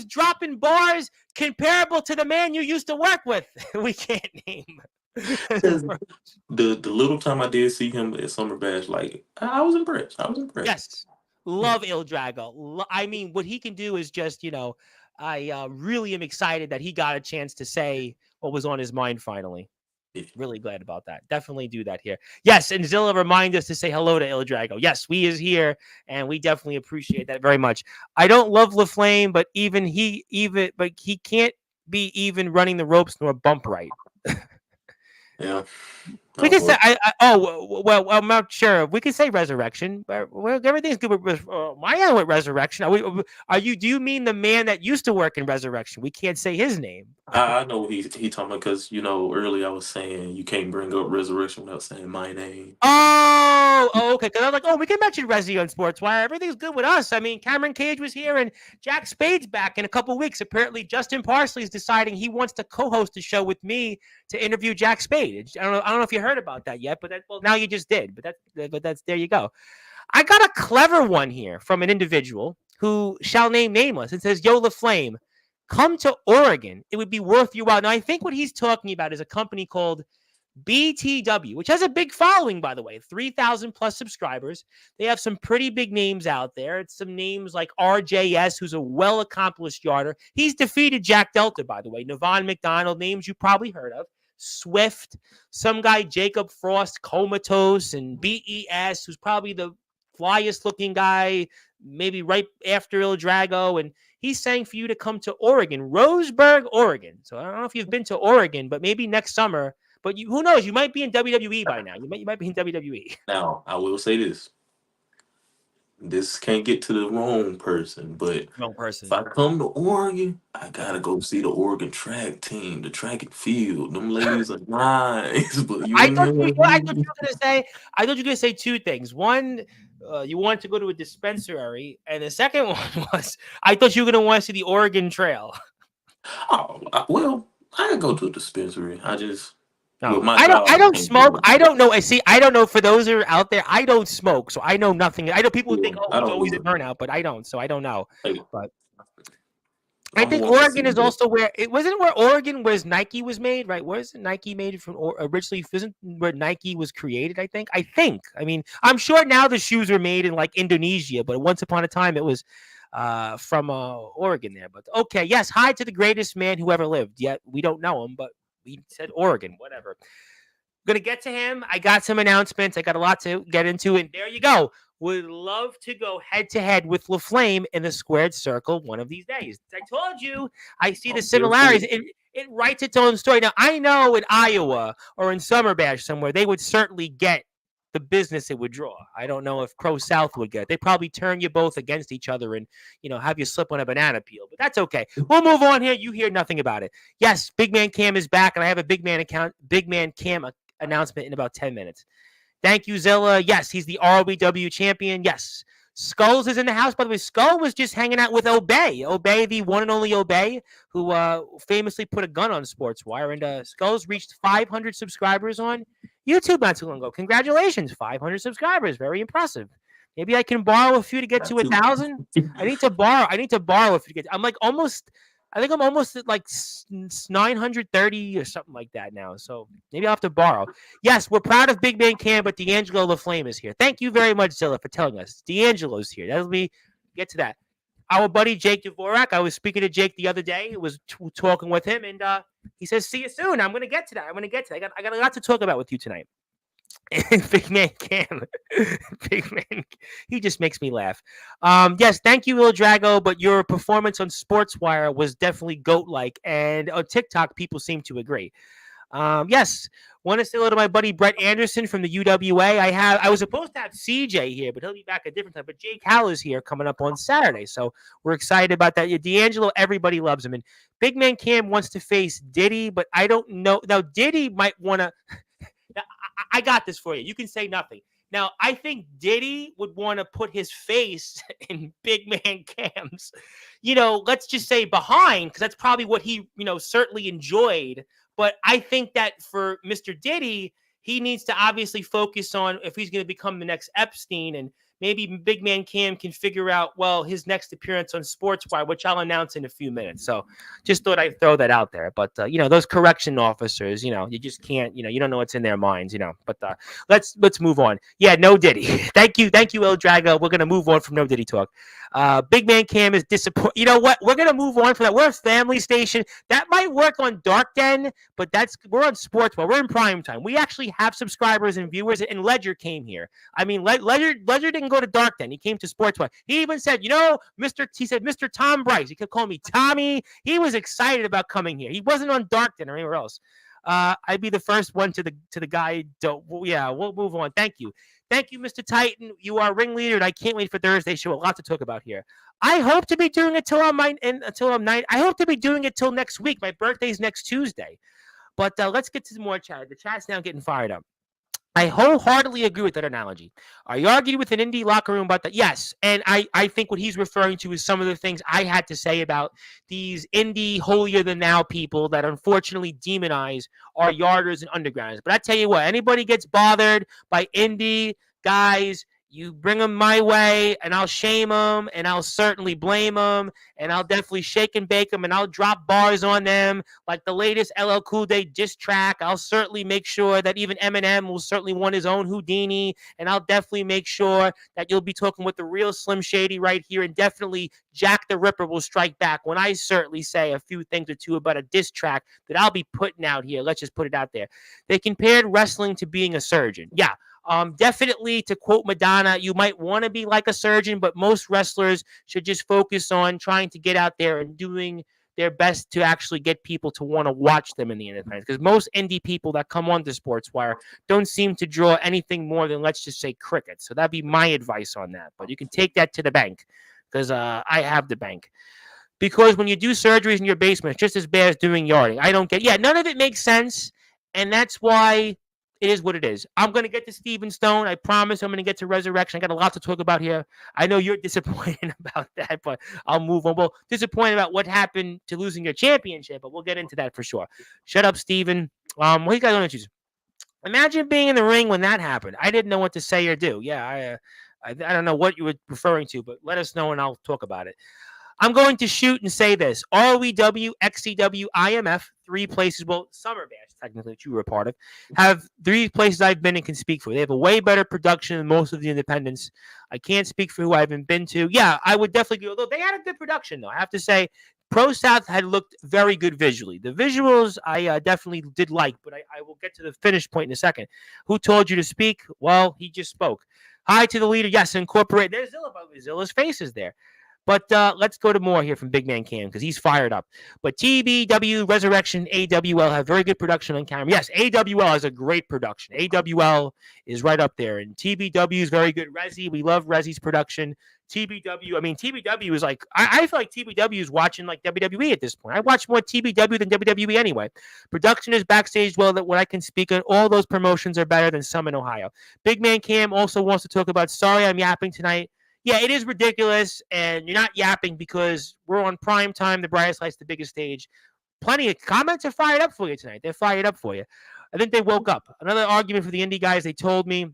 [SPEAKER 1] dropping bars comparable to the man you used to work with. We can't name.
[SPEAKER 2] The little time I did see him at Summer Bash, like I was impressed.
[SPEAKER 1] Yes, love Il Drago. I mean, what he can do is just, I really am excited that he got a chance to say what was on his mind finally.
[SPEAKER 2] Yeah.
[SPEAKER 1] Really glad about that. Definitely do that here. Yes, and Zilla remind us to say hello to Il Drago. Yes, we is here, and we definitely appreciate that very much. I don't love LeFlame, but he can't be even running the ropes nor bump right.
[SPEAKER 2] Yeah.
[SPEAKER 1] We
[SPEAKER 2] Oh,
[SPEAKER 1] could say,
[SPEAKER 2] well.
[SPEAKER 1] well, I'm not sure. We could say resurrection, but well, everything's good with my end with resurrection. Are you? Do you mean the man that used to work in resurrection? We can't say his name.
[SPEAKER 2] I know what he talking about because earlier I was saying you can't bring up resurrection without saying my name.
[SPEAKER 1] Okay. Because I was like, we can mention Resi on Sportswire. Everything's good with us. I mean, Cameron Cage was here, and Jack Spade's back in a couple weeks. Apparently, Justin Parsley is deciding he wants to co-host a show with me to interview Jack Spade. I don't know if you heard about that yet, but now you just did. But that's there you go. I got a clever one here from an individual who shall name nameless. It says, "Yo, LeFlame, come to Oregon. It would be worth your while." Now, I think what he's talking about is a company called BTW, which has a big following, by the way, 3,000 plus subscribers. They have some pretty big names out there. It's some names like RJS, who's a well accomplished yarder. He's defeated Jack Delta, by the way. Navon McDonald, names you probably heard of. Swift, some guy, Jacob Frost, Comatose, and BES, who's probably the flyest looking guy, maybe right after Il Drago. And he's saying for you to come to Oregon, Roseburg, Oregon. So I don't know if you've been to Oregon, but maybe next summer. But who knows? You might be in WWE by now. You might be in WWE.
[SPEAKER 2] Now I will say this: this can't get to the wrong person, but
[SPEAKER 1] Wrong
[SPEAKER 2] if
[SPEAKER 1] person.
[SPEAKER 2] I come to Oregon, I gotta go see the Oregon track team, the track and field. Them ladies are nice, but you
[SPEAKER 1] I
[SPEAKER 2] ain't
[SPEAKER 1] thought you.
[SPEAKER 2] heard
[SPEAKER 1] I thought you
[SPEAKER 2] me.
[SPEAKER 1] were gonna say. I thought you were gonna say two things. One, you wanted to go to a dispensary, and the second one was I thought you were gonna want to see the Oregon Trail.
[SPEAKER 2] Oh, well, I can go to a dispensary. I just
[SPEAKER 1] No,
[SPEAKER 2] with my
[SPEAKER 1] I don't. I
[SPEAKER 2] job, I
[SPEAKER 1] don't
[SPEAKER 2] can't do
[SPEAKER 1] smoke.
[SPEAKER 2] it.
[SPEAKER 1] I don't know. I see. I don't know. For those who are out there, I don't smoke, so I know nothing. I know people who think,
[SPEAKER 2] Yeah,
[SPEAKER 1] "Oh,
[SPEAKER 2] I
[SPEAKER 1] he's
[SPEAKER 2] don't
[SPEAKER 1] always a
[SPEAKER 2] either.
[SPEAKER 1] burnout," but I don't. So I don't know.
[SPEAKER 2] Like,
[SPEAKER 1] But I
[SPEAKER 2] I'm
[SPEAKER 1] think
[SPEAKER 2] more into
[SPEAKER 1] Oregon is
[SPEAKER 2] that.
[SPEAKER 1] also where it wasn't where Oregon was Nike was made, right? Where's Nike made from originally? Isn't where Nike was created? I think. I think. I mean, I'm sure now the shoes are made in like Indonesia, but once upon a time it was from Oregon there. But okay, yes. Hi to the greatest man who ever lived. Yet we don't know him, but we said Oregon. Whatever. Gonna get to him. I got some announcements. I got a lot to get into, and there you go. Would love to go head to head with LeFlame in the squared circle one of these days. I told you, I see the
[SPEAKER 2] I'm here for
[SPEAKER 1] similarities.
[SPEAKER 2] it.
[SPEAKER 1] It writes its own story. Now I know in Iowa or in Summer Bash somewhere they would certainly get the business it would draw. I don't know if Crow South would get it. They probably turn you both against each other and have you slip on a banana peel. But that's okay. We'll move on here. You hear nothing about it. Yes, Big Man Cam is back, and I have a Big Man Cam announcement in about 10 minutes. Thank you, Zilla. Yes, he's the RBW champion. Yes. Skulls is in the house. By the way, Skull was just hanging out with Obey. Obey, the one and only Obey, who famously put a gun on Sportswire. And Skulls reached 500 subscribers on YouTube not too long ago. Congratulations, 500 subscribers. Very impressive. Maybe I can borrow a few to get
[SPEAKER 2] Got
[SPEAKER 1] to
[SPEAKER 2] to.
[SPEAKER 1] 1,000. I need to borrow a few to get. I'm like almost. I think I'm almost at like 930 or something like that now. So maybe I'll have to borrow. Yes, we're proud of Big Man Cam, but D'Angelo LaFlame is here. Thank you very much, Zilla, for telling us. D'Angelo's here. That'll be get to that. Our buddy Jake Dvorak. I was speaking to Jake the other day. Was talking with him, and he says, "See you soon." I'm going to get to that. I got a lot to talk about with you tonight. Big Man Cam. Big Man. He just makes me laugh. Yes, thank you, Il Drago, but your performance on Sportswire was definitely GOAT-like, and on TikTok, people seem to agree. Yes, want to say hello to my buddy Brett Anderson from the UWA. I was supposed to have CJ here, but he'll be back a different time. But Jake Howell is here coming up on Saturday, so we're excited about that. D'Angelo, everybody loves him, and Big Man Cam wants to face Diddy, but I don't know. Now Diddy might want to. I got this for you. You can say nothing. Now, I think Diddy would want to put his face in Big Man Cam's, let's just say behind, because that's probably what he, certainly enjoyed. But I think that for Mr. Diddy, he needs to obviously focus on if he's going to become the next Epstein, and maybe Big Man Cam can figure out, his next appearance on Sportswire, which I'll announce in a few minutes. So just thought I'd throw that out there. But, those correction officers, you just can't, you don't know what's in their minds, But let's move on. Yeah, no Diddy. Thank you, El Drago. We're going to move on from no Diddy talk. Big Man Cam is disappointed. You know what? We're gonna move on from that. We're a family station. That might work on Dark Den, but we're on Sports. Well, we're in prime time. We actually have subscribers and viewers. And Ledger came here. I mean, Ledger didn't go to Dark Den. He came to Sportswire. He even said, He said, Mr. Tom Bryce. He kept calling me Tommy. He was excited about coming here. He wasn't on Dark Den or anywhere else. I'd be the first one to the guy. Yeah, we'll move on. Thank you. Thank you, Mr. Titan. You are ringleader, and I can't wait for Thursday's show. A lot to talk about here. I hope to be doing it till I'm 9. I hope to be doing it till next week. My birthday's next Tuesday. But let's get to some more chat. The chat's now getting fired up. I wholeheartedly agree with that analogy. I argued with an indie locker room about that. Yes, and I think what he's referring to is some of the things I had to say about these indie holier-than-thou people that unfortunately demonize our yarders and undergrounders. But I tell you what, anybody gets bothered by indie guys, you bring them my way, and I'll shame them, and I'll certainly blame them, and I'll definitely shake and bake them, and I'll drop bars on them, like the latest LL Cool J diss track. I'll certainly make sure that even Eminem will certainly want his own Houdini, and I'll definitely make sure that you'll be talking with the real Slim Shady right here, and definitely Jack the Ripper will strike back when I certainly say a few things or two about a diss track that I'll be putting out here. Let's just put it out there. They compared wrestling to being a surgeon. Yeah. Definitely, to quote Madonna, you might want to be like a surgeon, but most wrestlers should just focus on trying to get out there and doing their best to actually get people to want to watch them in the independents. Because most indie people that come onto Sportswire don't seem to draw anything more than, let's just say, cricket. So that'd be my advice on that. But you can take that to the bank because I have the bank. Because when you do surgeries in your basement, it's just as bad as doing yarding. I don't get, none of it makes sense. And that's why it is what it is. I'm going to get to Steven Stone. I promise I'm going to get to Resurrection. I got a lot to talk about here. I know you're disappointed about that, but I'll move on. Well, disappointed about what happened to losing your championship, but we'll get into that for sure. Shut up, Steven. What you guys want to choose? Imagine being in the ring when that happened. I didn't know what to say or do. Yeah, I don't know what you were referring to, but let us know and I'll talk about it. I'm going to shoot and say this. ROEW, XCW, IMF, 3 places, well, Summer Bash, technically, that you were a part of, have 3 places I've been and can speak for. They have a way better production than most of the independents. I can't speak for who I haven't been to. Yeah, I would definitely go, although they had a good production, though. I have to say, Pro South had looked very good visually. The visuals I definitely did like, but I will get to the finish point in a second. Who told you to speak? Well, he just spoke. Hi to the leader. Yes, incorporate. There's Zilla, but Zilla's face is there. But let's go to more here from Big Man Cam because he's fired up. But TBW, Resurrection, AWL have very good production on camera. Yes, AWL has a great production. AWL is right up there. And TBW is very good. Resi, we love Resi's production. TBW is like, I feel like TBW is watching like WWE at this point. I watch more TBW than WWE anyway. Production is backstage well that what I can speak on. All those promotions are better than some in Ohio. Big Man Cam also wants to talk about, sorry I'm yapping tonight. Yeah, it is ridiculous, and you're not yapping because we're on prime time, the brightest lights, the biggest stage. Plenty of comments are fired up for you tonight. They're fired up for you. I think they woke up. Another argument for the indie guys, they told me,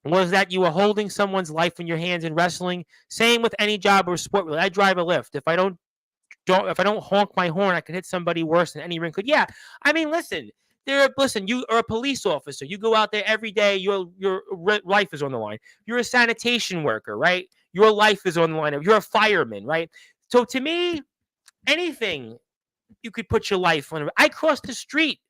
[SPEAKER 1] was that you were holding someone's life in your hands in wrestling. Same with any job or sport. Really. I drive a lift. If I don't honk my horn, I can hit somebody worse than any ring could. Yeah, I mean, listen, you are a police officer. You go out there every day. Your life is on the line. You're a sanitation worker, right? Your life is on the line. You're a fireman, right? So to me, anything you could put your life on. I crossed the street.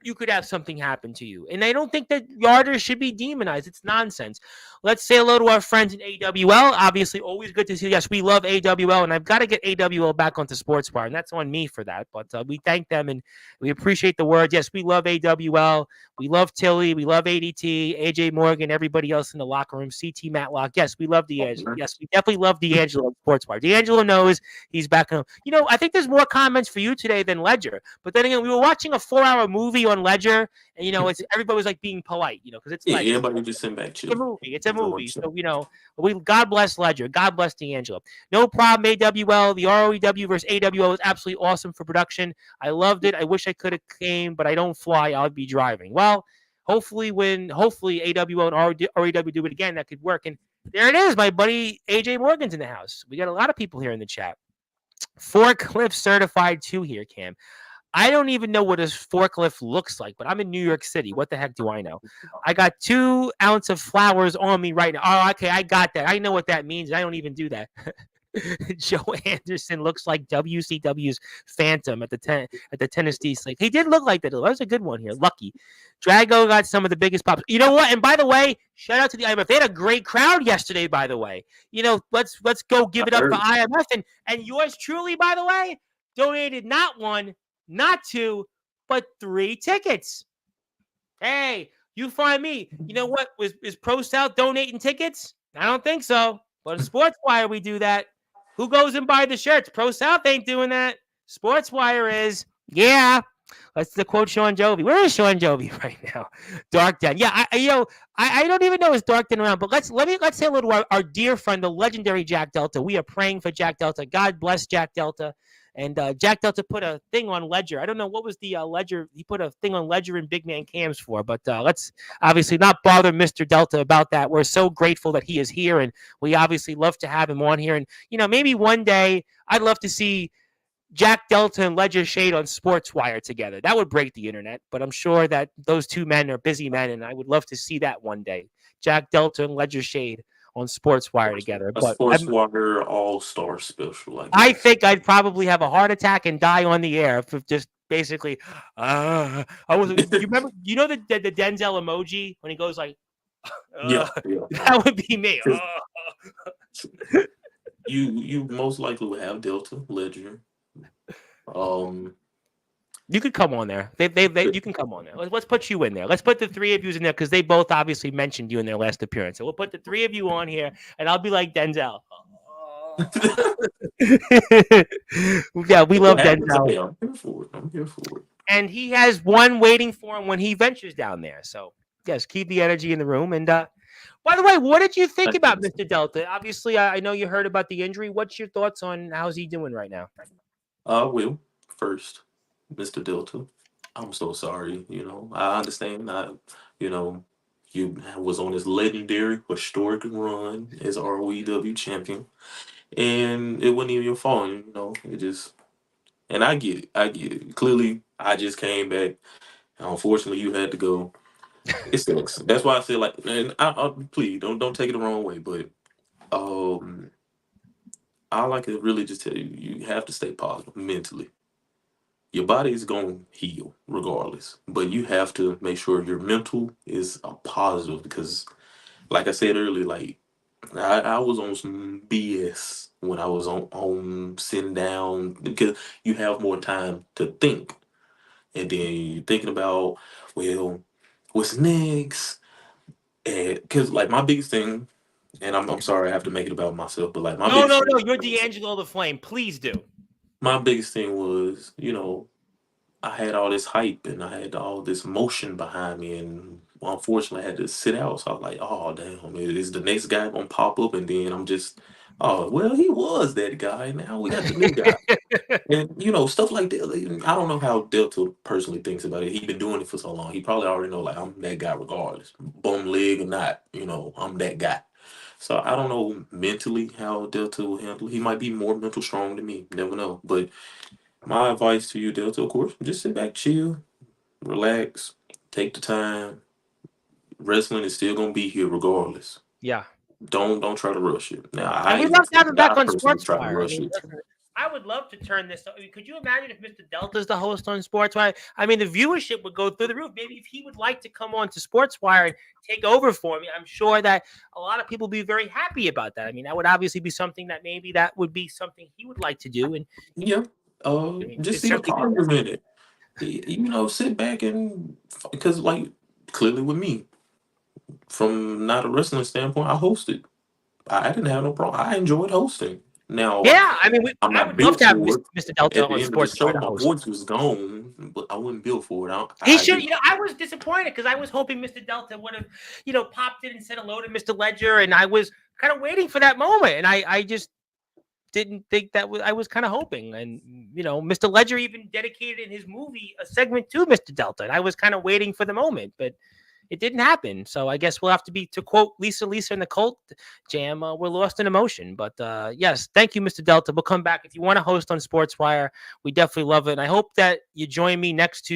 [SPEAKER 1] You could have something happen to you. And I don't think that yarders should be demonized. It's nonsense. Let's say hello to our friends in AWL. Obviously, always good to see. Yes, we love AWL, and I've got to get AWL back onto Sportswire, and that's on me for that. But we thank them, and we appreciate the words. Yes, we love AWL. We love Tilly. We love ADT, AJ Morgan, everybody else in the locker room, CT Matlock. Yes, we love D'Angelo. Yes, we definitely love D'Angelo on Sportswire. D'Angelo knows he's back home. I think there's more comments for you today than Ledger. But then again, we were watching a 4-hour movie on Ledger, and it's everybody was like being polite, because it's Ledger.
[SPEAKER 2] Everybody just sitting back chill.
[SPEAKER 1] It's a movie. So God bless Ledger, God bless D'Angelo. No problem. AWL, the ROEW versus AWL was absolutely awesome for production. I loved it. I wish I could have came, but I don't fly. I'll be driving. Well, hopefully AWL and ROEW do it again, that could work. And there it is. My buddy AJ Morgan's in the house. We got a lot of people here in the chat. Forklift certified 2 here, Cam. I don't even know what a forklift looks like, but I'm in New York City. What the heck do I know? I got 2 ounces of flowers on me right now. Oh, okay, I got that. I know what that means. I don't even do that. Joe Anderson looks like WCW's Phantom at the Tennessee Slate. He did look like that. That was a good one here. Lucky. Drago got some of the biggest pops. You know what? And by the way, shout out to the IMF. They had a great crowd yesterday, by the way. Let's go give
[SPEAKER 2] I
[SPEAKER 1] it up for
[SPEAKER 2] heard.
[SPEAKER 1] IMF. And yours truly, by the way, donated not one, not two, but 3 tickets. Hey, you find me. You know what? Is Pro South donating tickets? I don't think so. But in Sportswire, we do that. Who goes and buy the shirts? Pro South ain't doing that. Sportswire is. Yeah. Let's the quote Sean Jovi. Where is Sean Jovi right now? Dark Den. Yeah, I don't even know is Dark Den around. But let's say a little our dear friend, the legendary Jack Delta. We are praying for Jack Delta. God bless Jack Delta. And Jack Delta put a thing on Ledger. I don't know what was the Ledger. He put a thing on Ledger and Big Man Cams for. But let's obviously not bother Mr. Delta about that. We're so grateful that he is here, and we obviously love to have him on here. And maybe one day I'd love to see Jack Delta and Ledger Shade on Sportswire together. That would break the internet, but I'm sure that those two men are busy men, and I would love to see that one day. Jack Delta and Ledger Shade on Sportswire together.
[SPEAKER 2] A
[SPEAKER 1] But
[SPEAKER 2] Sportswire All-Star special, I
[SPEAKER 1] I
[SPEAKER 2] guess.
[SPEAKER 1] think I'd probably have a heart attack and die on the air if just basically. I was. You remember? You know the Denzel emoji when he goes like.
[SPEAKER 2] Yeah.
[SPEAKER 1] That would be me.
[SPEAKER 2] You most likely would have Delta, Ledger.
[SPEAKER 1] You could come on there. You can come on there. Let's put you in there. Let's put the 3 of you in there because they both obviously mentioned you in their last appearance. So we'll put the 3 of you on here, and I'll be like Denzel. Yeah, we love Denzel.
[SPEAKER 2] I'm here for it.
[SPEAKER 1] And he has one waiting for him when he ventures down there. So yes, keep the energy in the room. And by the way, what did you think about Mr. Delta? Obviously, I know you heard about the injury. What's your thoughts on how's he doing right now?
[SPEAKER 2] Well, first, Mr. Delta, I'm so sorry. I understand. You was on his legendary, historic run as ROEW champion, and it wasn't even your fault. It just, and I get it. I get it. Clearly, I just came back. Unfortunately, you had to go. It sucks. That's why I say like, and I please don't take it the wrong way, but um, I like to really just tell you, you have to stay positive mentally. Your body is going to heal regardless, but you have to make sure your mental is a positive because, like I said earlier, like I was on some BS when I was on home sitting down because you have more time to think, and then you're thinking about, well, what's next? And because like my biggest thing, and I'm sorry I have to make it about myself, but like my
[SPEAKER 1] No,
[SPEAKER 2] biggest
[SPEAKER 1] you're Dangelo LeFlame. Please do.
[SPEAKER 2] my biggest thing was, I had all this hype and I had all this motion behind me, and unfortunately, I had to sit out. So I was like, "Oh damn, is the next guy gonna pop up?" And then I'm just, "Oh well, he was that guy. Now we got the new guy." And stuff like that. I don't know how Delta personally thinks about it. He been doing it for so long. He probably already know like I'm that guy regardless, bum leg or not. I'm that guy. So I don't know mentally how Delta will handle it. He might be more mental strong than me. Never know. But my advice to you, Delta, of course, just sit back, chill, relax, take the time. Wrestling is still gonna be here regardless.
[SPEAKER 1] Yeah.
[SPEAKER 2] Don't try to rush it. Now
[SPEAKER 1] And we'd love to have him back on
[SPEAKER 2] personally try to
[SPEAKER 1] Sportswire.
[SPEAKER 2] rush it.
[SPEAKER 1] I would love to turn this. Could you imagine if Mr. Delta's the host on Sportswire? I mean, the viewership would go through the roof. Maybe if he would like to come on to Sportswire and take over for me, I'm sure that a lot of people would be very happy about that. I mean, that would obviously be something that maybe that would be something he would like to do. And
[SPEAKER 2] Yeah. Just see the positive in it. Sit back and because like clearly with me, from not a wrestling standpoint, I hosted. I didn't have no problem. I enjoyed hosting. Now,
[SPEAKER 1] yeah, I mean,
[SPEAKER 2] I'm
[SPEAKER 1] I
[SPEAKER 2] not
[SPEAKER 1] would love
[SPEAKER 2] built
[SPEAKER 1] to have
[SPEAKER 2] for it.
[SPEAKER 1] Mr. Delta
[SPEAKER 2] At the
[SPEAKER 1] on
[SPEAKER 2] end of the show,
[SPEAKER 1] Sportswire to
[SPEAKER 2] my
[SPEAKER 1] host.
[SPEAKER 2] voice was gone, but I wasn't built for it.
[SPEAKER 1] He should, I was disappointed because I was hoping Mr. Delta would have, popped in and said hello to Mr. Ledger, and I was kind of waiting for that moment, and I just didn't think that was. I was kind of hoping, and Mr. Ledger even dedicated in his movie a segment to Mr. Delta, and I was kind of waiting for the moment, but it didn't happen. So I guess we'll have to be, to quote Lisa in the Cult Jam, we're lost in emotion. But yes, thank you, Mr. Delta. We'll come back if you want to host on Sportswire. We definitely love it, and I hope that you join me next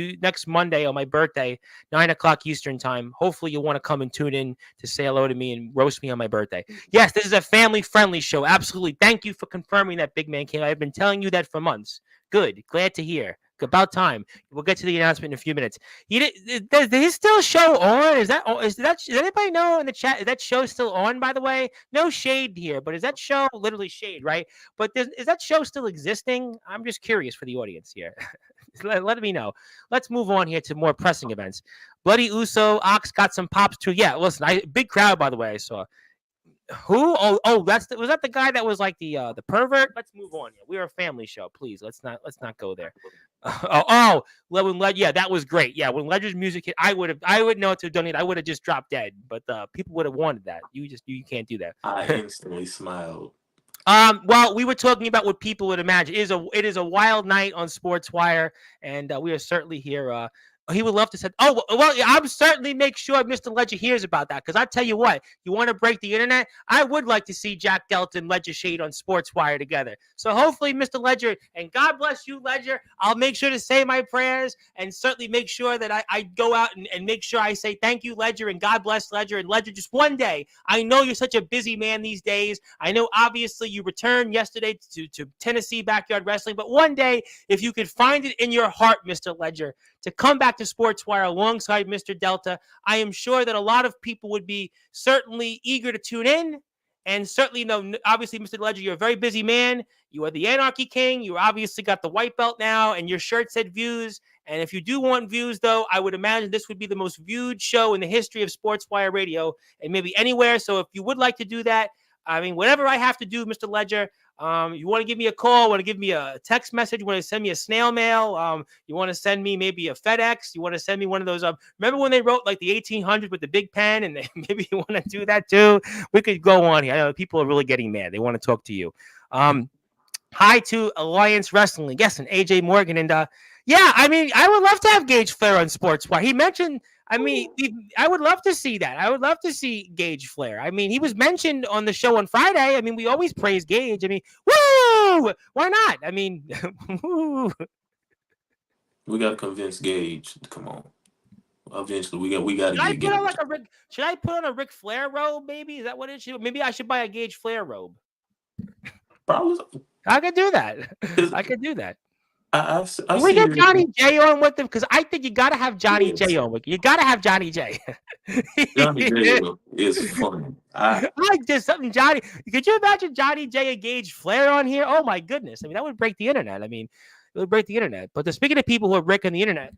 [SPEAKER 1] Monday on my birthday, 9 o'clock Eastern time. Hopefully, you'll want to come and tune in to say hello to me and roast me on my birthday. Yes, this is a family-friendly show. Absolutely. Thank you for confirming that, Big Man King. I've been telling you that for months. Good. Glad to hear. About time. We'll get to the announcement in a few minutes. Does his still show on? Does anybody know in the chat? Is that show still on, by the way? No shade here, but is that show literally shade, right? But is that show still existing? I'm just curious for the audience here. Let me know. Let's move on here to more pressing events. Bloody Uso, Ox got some pops too. Yeah, listen, big crowd, by the way, I saw. Who? Was that the guy that was like the pervert? Let's move on here. We're a family show, please. Let's not go there. Yeah, that was great. Yeah, when Ledger's music hit, I would know to donate. I would have just dropped dead, but people would have wanted that. You can't do that.
[SPEAKER 2] I instantly smiled.
[SPEAKER 1] Well, we were talking about what people would imagine. It is a wild night on Sportswire, and we are certainly here. He would love to say, oh, well, I'm certainly make sure Mr. Ledger hears about that. Because I tell you what, you want to break the internet? I would like to see Jack Delta and Ledger Shade on Sportswire together. So hopefully, Mr. Ledger, and God bless you, Ledger, I'll make sure to say my prayers and certainly make sure that I go out and make sure I say thank you, Ledger, and God bless Ledger. And Ledger, just one day, I know you're such a busy man these days. I know, obviously, you returned yesterday to Tennessee Backyard Wrestling. But one day, if you could find it in your heart, Mr. Ledger, to come back to Sportswire alongside Mr. Delta, I am sure that a lot of people would be certainly eager to tune in. And certainly, obviously, Mr. Ledger, you're a very busy man. You are the Anarchy King. You obviously got the white belt now, and your shirt said views. And if you do want views, though, I would imagine this would be the most viewed show in the history of Sportswire Radio and maybe anywhere. So if you would like to do that, I mean, whatever I have to do, Mr. Ledger, you want to give me a call, want to give me a text message, you want to send me a snail mail, you want to send me maybe a FedEx, you want to send me one of those, remember when they wrote like the 1800s with the big pen, and maybe you want to do that too? We could go on here. I know people are really getting mad. They want to talk to you. Hi to Alliance Wrestling. Yes, and AJ Morgan. And yeah, I mean, I would love to have Gage Flair on Sportswire. He mentioned, I mean, I would love to see that. I would love to see Gage Flair. I mean, he was mentioned on the show on Friday. I mean, we always praise Gage. I mean, woo! Why not? I mean, woo.
[SPEAKER 2] We got to convince Gage. Come on. Eventually, we got to get Gage.
[SPEAKER 1] Should I put on a Ric Flair robe, maybe? Is that what it should? Maybe I should buy a Gage Flair robe.
[SPEAKER 2] Probably.
[SPEAKER 1] I could do that. I could do that.
[SPEAKER 2] I
[SPEAKER 1] we get Johnny J on with them, because I think you got to have Johnny J on with you. You got to have Johnny J.
[SPEAKER 2] Johnny J is fun.
[SPEAKER 1] I just something Johnny. Could you imagine Johnny J and Gage Flair on here? Oh my goodness! I mean, that would break the internet. I mean, it would break the internet. But speaking of people who are breaking the internet,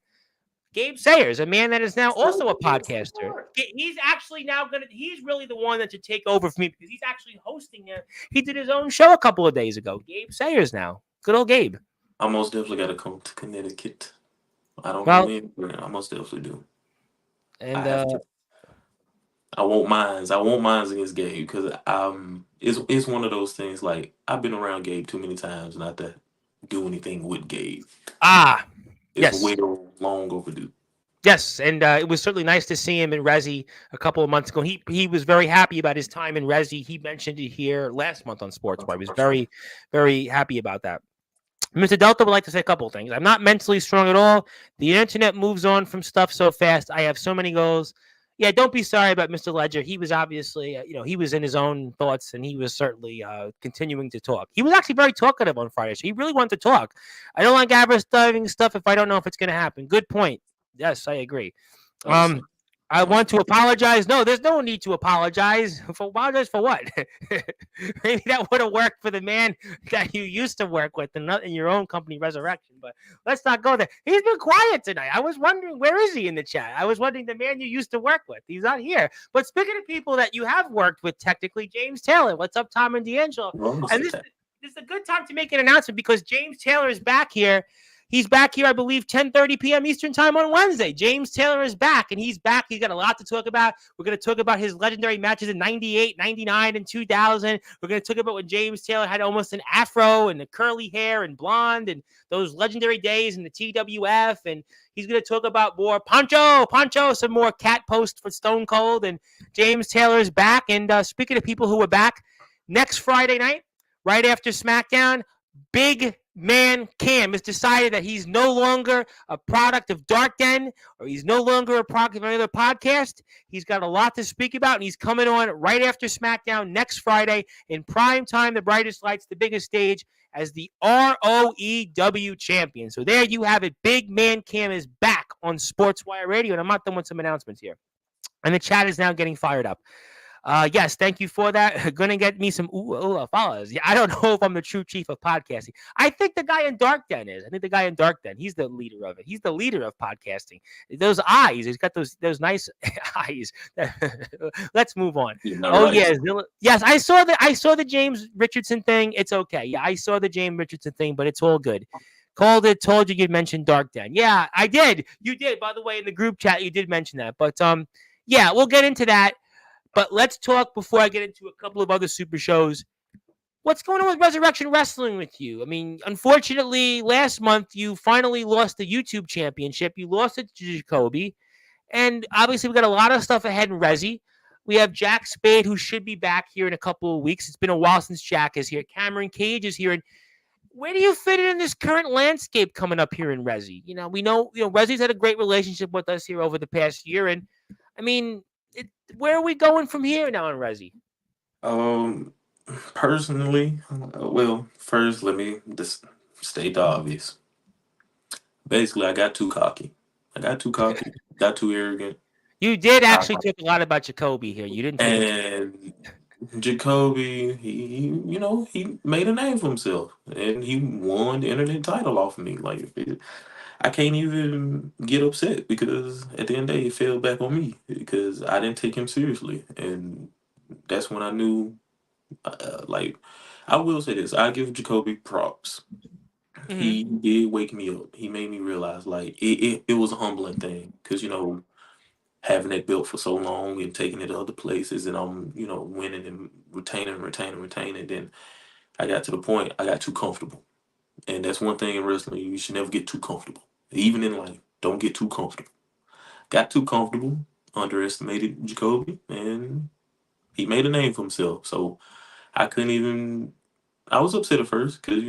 [SPEAKER 1] Gabe Sayers, a man that is now also a podcaster. He's actually now he's really the one that should take over for me, because he's actually hosting it. He did his own show a couple of days ago. Gabe Sayers now. Good old Gabe.
[SPEAKER 2] I most definitely got to come to Connecticut. I don't know when, but I most definitely do.
[SPEAKER 1] And
[SPEAKER 2] I won't minds. I won't minds against Gabe, because it's one of those things, like, I've been around Gabe too many times not to do anything with Gabe. It's way long overdue.
[SPEAKER 1] Yes, and it was certainly nice to see him in Resi a couple of months ago. He was very happy about his time in Resi. He mentioned it here last month on Sportswire. He was very, very happy about that. Mr. Delta would like to say a couple of things. I'm not mentally strong at all. The internet moves on from stuff so fast. I have so many goals. Yeah, don't be sorry about Mr. Ledger. He was obviously, he was in his own thoughts, and he was certainly continuing to talk. He was actually very talkative on Friday, so he really wanted to talk. I don't like advertising stuff if I don't know if it's going to happen. Good point. Yes, I agree. I want to apologize. No, there's no need to apologize. Apologize for what? Maybe that would have worked for the man that you used to work with and not in your own company, Resurrection. But let's not go there. He's been quiet tonight. I was wondering, where is he in the chat? I was wondering the man you used to work with. He's not here. But speaking of people that you have worked with, technically, James Taylor. What's up, Tom and D'Angelo? And this is a good time to make an announcement, because James Taylor is back here. He's back here, I believe, 10:30 p.m. Eastern time on Wednesday. James Taylor is back, and he's back. He's got a lot to talk about. We're going to talk about his legendary matches in 98, 99, and 2000. We're going to talk about when James Taylor had almost an afro and the curly hair and blonde and those legendary days in the TWF. And he's going to talk about more Pancho, some more cat posts for Stone Cold. And James Taylor is back. And speaking of people who are back, next Friday night, right after SmackDown, Big Man Cam has decided that he's no longer a product of Dark Den, or he's no longer a product of another podcast. He's got a lot to speak about, and he's coming on right after SmackDown next Friday in prime time, the brightest lights, the biggest stage, as the ROEW champion. So there you have it. Big Man Cam is back on Sportswire Radio, and I'm not done with some announcements here. And the chat is now getting fired up. Yes, thank you for that. Going to get me some followers. Yeah, I don't know if I'm the true chief of podcasting. I think the guy in Dark Den is. I think the guy in Dark Den, he's the leader of it. He's the leader of podcasting. Those eyes, he's got those nice eyes. Let's move on.
[SPEAKER 2] Right.
[SPEAKER 1] Yeah, yes, I saw the James Richardson thing. It's okay. Yeah, I saw the James Richardson thing, but it's all good. Called it, told you you'd mention Dark Den. Yeah, I did. You did, by the way, in the group chat, you did mention that. But yeah, we'll get into that. But let's talk before I get into a couple of other super shows. What's going on with Resurrection Wrestling with you? I mean, unfortunately, last month you finally lost the YouTube championship. You lost it to Jacoby. And obviously, we got a lot of stuff ahead in Resi. We have Jack Spade, who should be back here in a couple of weeks. It's been a while since Jack is here. Cameron Cage is here. And where do you fit in this current landscape coming up here in Resi? We know, Resi's had a great relationship with us here over the past year. And, I mean, where are we going from here now in Resi?
[SPEAKER 2] Personally, well, first let me just state the obvious. Basically, I got too cocky. Got too arrogant.
[SPEAKER 1] You did actually talk a lot about Jacoby here. You didn't.
[SPEAKER 2] And Jacoby, he made a name for himself, and he won the internet title off of me. Like, I can't even get upset because at the end of the day, it fell back on me because I didn't take him seriously. And that's when I knew, I will say this, I give Jacoby props. Mm-hmm. He did wake me up. He made me realize, like, it was a humbling thing because, having that belt for so long and taking it to other places and I'm, winning and retaining. Then I got to the point, I got too comfortable. And that's one thing in wrestling, you should never get too comfortable. Even in life, don't get too comfortable. Got too comfortable, underestimated Jacoby, and he made a name for himself. So I was upset at first because,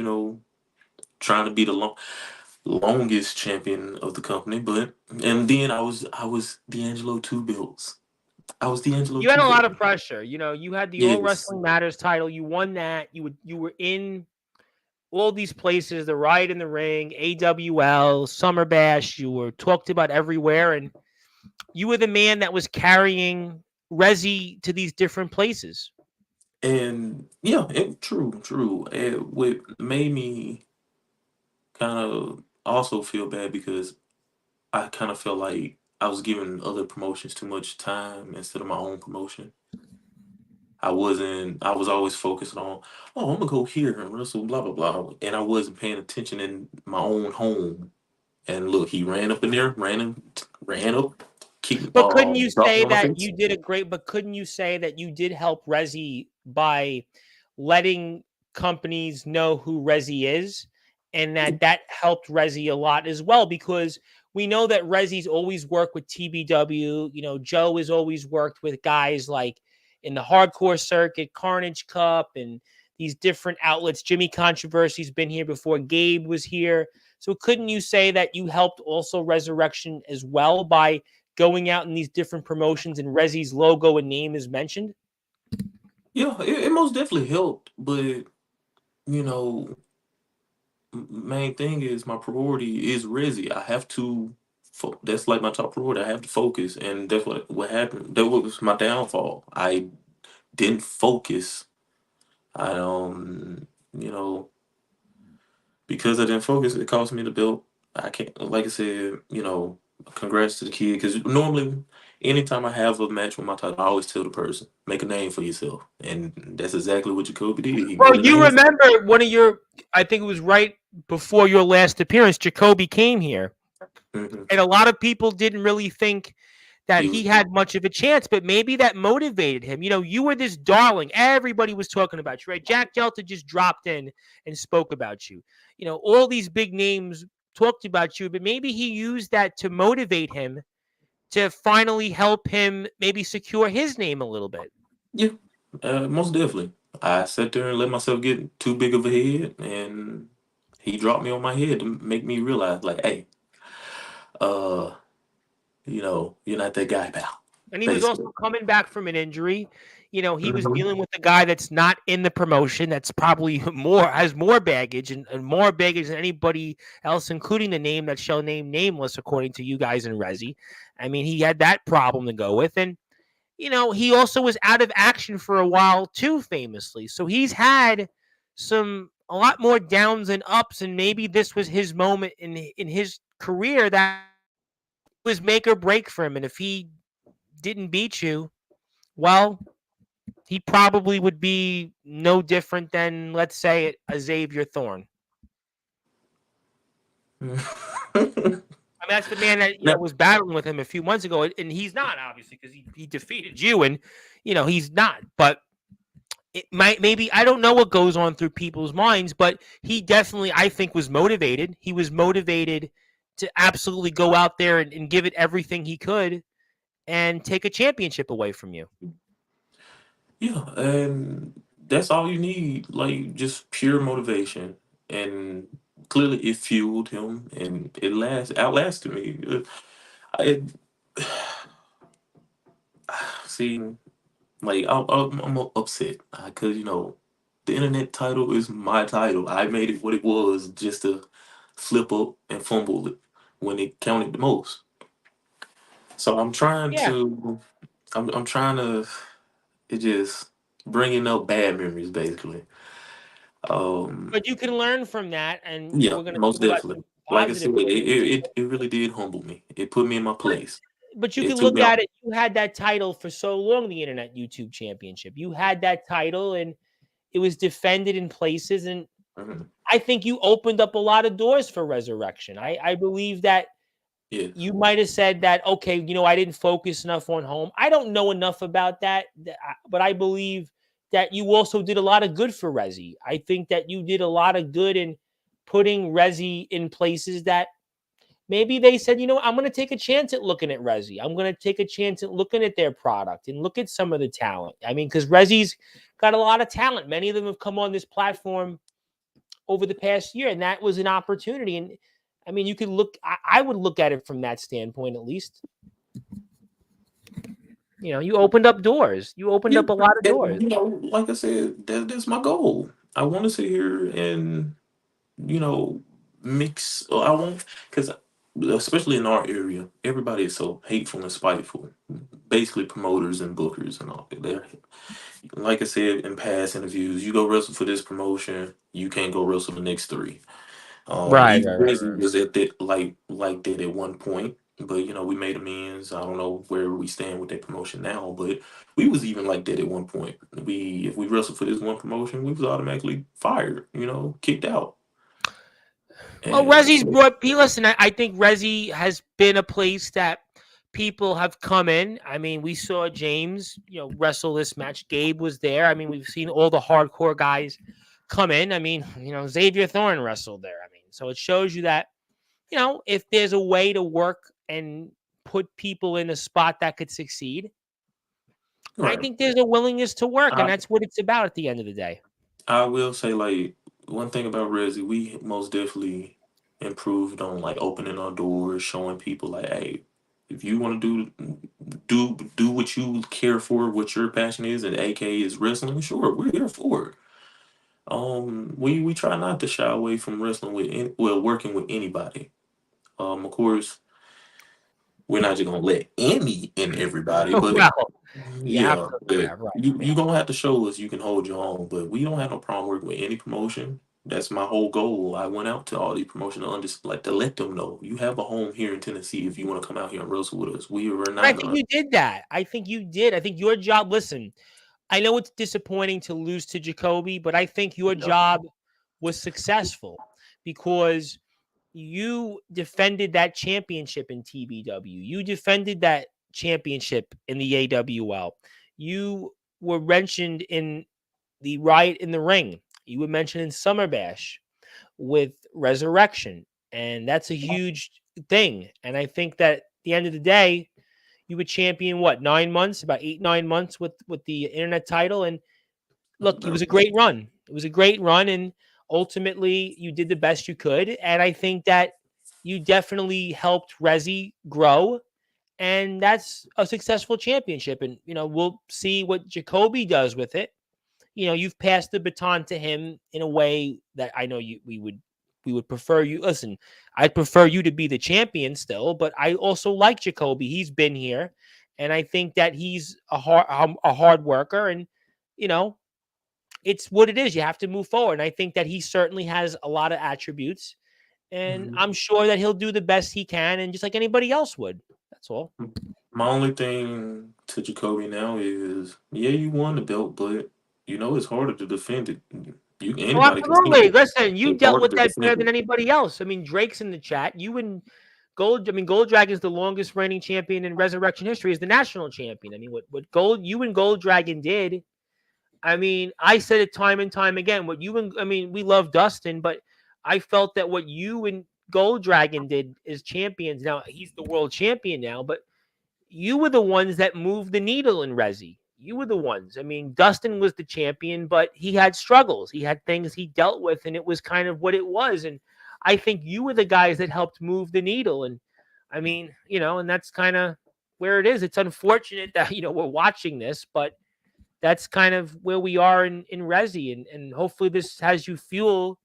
[SPEAKER 2] trying to be the longest champion of the company, and then I was Dangelo 2 belts. I was Dangelo.
[SPEAKER 1] You had a lot of pressure. You had the All Wrestling Matters title. You won that. You were in all these places, the Riot in the Ring, AWL, Summer Bash. You were talked about everywhere, and you were the man that was carrying Resi to these different places.
[SPEAKER 2] And yeah, true. What made me kind of also feel bad because I kind of felt like I was giving other promotions too much time instead of my own promotion. I was always focused on, I'm going to go here and wrestle, blah, blah, blah. And I wasn't paying attention in my own home. And look, he ran up in there, ran up.
[SPEAKER 1] But couldn't you say that you did couldn't you say that you did help Resi by letting companies know who Resi is? And that helped Resi a lot as well, because we know that Resi's always worked with TBW. Joe has always worked with guys like in the hardcore circuit, Carnage Cup, and these different outlets. Jimmy Controversy's been here before. Gabe was here. So couldn't you say that you helped also Resurrection as well by going out in these different promotions and Resi's logo and name is mentioned?
[SPEAKER 2] Yeah, it most definitely helped. But, main thing is my priority is Resi. I have to, that's like my top priority. I have to focus. And that's what happened. That was my downfall. I didn't focus. Because I didn't focus, it cost me the belt. I can't, like I said, congrats to the kid. Because normally, anytime I have a match with my title, I always tell the person, make a name for yourself. And that's exactly what Jacoby did.
[SPEAKER 1] Well, you remember one of your, I think it was right before your last appearance, Jacoby came here,
[SPEAKER 2] Mhm.
[SPEAKER 1] and a lot of people didn't really think that
[SPEAKER 2] He
[SPEAKER 1] he
[SPEAKER 2] was.
[SPEAKER 1] had much of a chance, but maybe that motivated him. You were this darling. Everybody was talking about you, right? Jack Delta just dropped in and spoke about you. All these big names talked about you, but maybe he used that to motivate him to finally help him maybe secure his name a little bit.
[SPEAKER 2] Yeah, most definitely. I sat there and let myself get too big of a head, and he dropped me on my head to make me realize, like, hey, uh, you're not that guy, pal.
[SPEAKER 1] And he was also
[SPEAKER 2] Basically.
[SPEAKER 1] coming back from an injury. He was
[SPEAKER 2] Hmm.
[SPEAKER 1] dealing with a guy that's not in the promotion, that's probably more baggage and more baggage than anybody else, including the name that shall name nameless, according to you guys in Resi. I mean, he had that problem to go with. And, he also was out of action for a while too, famously. So he's had a lot more downs and ups, and maybe this was his moment in his career that was make or break for him. And if he didn't beat you, well, he probably would be no different than, let's say, a Xavier Thorne. I mean, that's the man that
[SPEAKER 2] Now,
[SPEAKER 1] was battling with him a few months ago, and he's not, obviously, because he defeated you, and he's not. But it might, maybe, I don't know what goes on through people's minds, but he definitely, I think, was motivated. He was motivated to absolutely go out there and give it everything he could and take a championship away from you.
[SPEAKER 2] yeah, and that's all you need, like just pure motivation. And clearly, it fueled him, and outlasted me. I see. Like I'm upset because the internet title is my title. I made it what it was just to flip up and fumble it when it counted the most. So
[SPEAKER 1] Yeah,
[SPEAKER 2] I'm trying to it just bringing up bad memories basically. Um,
[SPEAKER 1] but you can learn from that, and
[SPEAKER 2] yeah,
[SPEAKER 1] we're going to
[SPEAKER 2] most
[SPEAKER 1] talk about
[SPEAKER 2] definitely.
[SPEAKER 1] some
[SPEAKER 2] Like I
[SPEAKER 1] positive
[SPEAKER 2] said, it,
[SPEAKER 1] memories.
[SPEAKER 2] it it it really did humble me. It put me in my
[SPEAKER 1] But
[SPEAKER 2] place.
[SPEAKER 1] but you
[SPEAKER 2] It
[SPEAKER 1] can
[SPEAKER 2] took
[SPEAKER 1] look
[SPEAKER 2] me out.
[SPEAKER 1] at it. You had that title for so long, the Internet YouTube Championship. You had that title, and it was defended in places. And
[SPEAKER 2] Mhm.
[SPEAKER 1] I think you opened up a lot of doors for Resurrection. I believe that
[SPEAKER 2] Yes,
[SPEAKER 1] you might have said that, okay, I didn't focus enough on home. I don't know enough about that, but I believe that you also did a lot of good for Resi. I think that you did a lot of good in putting Resi in places that maybe they said, I'm going to take a chance at looking at Resi. I'm going to take a chance at looking at their product and look at some of the talent. I mean, because Resi's got a lot of talent. Many of them have come on this platform over the past year, and that was an opportunity. And I mean, you could look, I would look at it from that standpoint, at least. You opened up doors. You opened
[SPEAKER 2] yeah,
[SPEAKER 1] up a lot of doors.
[SPEAKER 2] and like I said, that's my goal. I want to sit here and you know, mix. I won't, because especially in our area, everybody is so hateful and spiteful. Basically, promoters and bookers and all. They're like I said in past interviews, you go wrestle for this promotion, you can't go wrestle the next three.
[SPEAKER 1] Right,
[SPEAKER 2] Even
[SPEAKER 1] right, right.
[SPEAKER 2] Grizzly was at that like that at one point, but we made amends. I don't know where we stand with that promotion now, but we was even like that at one point. If we wrestled for this one promotion, we was automatically fired. Kicked out.
[SPEAKER 1] Well,
[SPEAKER 2] And
[SPEAKER 1] Resi's brought. Listen, I think Resi has been a place that people have come in. I mean, we saw James, wrestle this match. Gabe was there. I mean, we've seen all the hardcore guys come in. I mean, Xavier Thorne wrestled there. I mean, so it shows you that, if there's a way to work and put people in a spot that could succeed, I
[SPEAKER 2] right.
[SPEAKER 1] think there's a willingness to work, and
[SPEAKER 2] I
[SPEAKER 1] that's what it's about at the end of the day.
[SPEAKER 2] I will say like one thing about Resi, we most definitely improved on like opening our doors, showing people like, hey, if you want to do what you care for, what your passion is, and AK is wrestling, sure, we're here for it. We try not to shy away from wrestling working with anybody. Of course, we're not just gonna let any and everybody, but
[SPEAKER 1] Well, you have
[SPEAKER 2] yeah,
[SPEAKER 1] to.
[SPEAKER 2] but
[SPEAKER 1] Yeah, right.
[SPEAKER 2] you gonna have to show us you can hold your own. But we don't have no problem working with any promotion. That's my whole goal. I went out to all these promotions to like to let them know you have a home here in Tennessee. If you want to come out here and wrestle with us, we are
[SPEAKER 1] And I
[SPEAKER 2] not
[SPEAKER 1] think
[SPEAKER 2] gonna.
[SPEAKER 1] you did that. I think you did. I think your job. Listen, I know it's disappointing to lose to Jacoby, but I think your
[SPEAKER 2] No.
[SPEAKER 1] job was successful because you defended that championship in TBW. You defended that championship in the AWL. You were mentioned in the Riot in the Ring. You were mentioned in Summer Bash with Resurrection. And that's a huge thing. And I think that at the end of the day, you would champion what, 9 months, about 8, 9 months with the internet title. And look, it was a great run. It was a great run. And ultimately, you did the best you could. And I think that you definitely helped Resi grow. And that's a successful championship. And, we'll see what Jacoby does with it. You've passed the baton to him in a way that I know we would prefer you. Listen, I'd prefer you to be the champion still, but I also like Jacoby. He's been here, and I think that he's a hard worker, and you know it's what it is. You have to move forward, and I think that he certainly has a lot of attributes, and
[SPEAKER 2] Mhm.
[SPEAKER 1] I'm sure that he'll do the best he can, and just like anybody else would. That's all.
[SPEAKER 2] My only thing to Jacoby now is, yeah, you won the belt, but it's harder to defend it.
[SPEAKER 1] Oh,
[SPEAKER 2] Anybody can see
[SPEAKER 1] absolutely.
[SPEAKER 2] it.
[SPEAKER 1] Listen, you
[SPEAKER 2] It's
[SPEAKER 1] dealt
[SPEAKER 2] harder
[SPEAKER 1] with
[SPEAKER 2] to
[SPEAKER 1] that better
[SPEAKER 2] defend
[SPEAKER 1] than
[SPEAKER 2] it.
[SPEAKER 1] anybody else. I mean, Drake's in the chat. You and Gold Dragon's the longest reigning champion in Resurrection history, is the national champion. I mean, you and Gold Dragon did. I mean, I said it time and time again. We love Dustin, but I felt that what you and Gold Dragon did as champions. Now he's the world champion now, but you were the ones that moved the needle in Resi. You were the ones. I mean, Dustin was the champion, but he had struggles. He had things he dealt with, and it was kind of what it was. And I think you were the guys that helped move the needle. And I mean, and that's kind of where it is. It's unfortunate that, we're watching this, but that's kind of where we are in Resi. And hopefully this has you fuel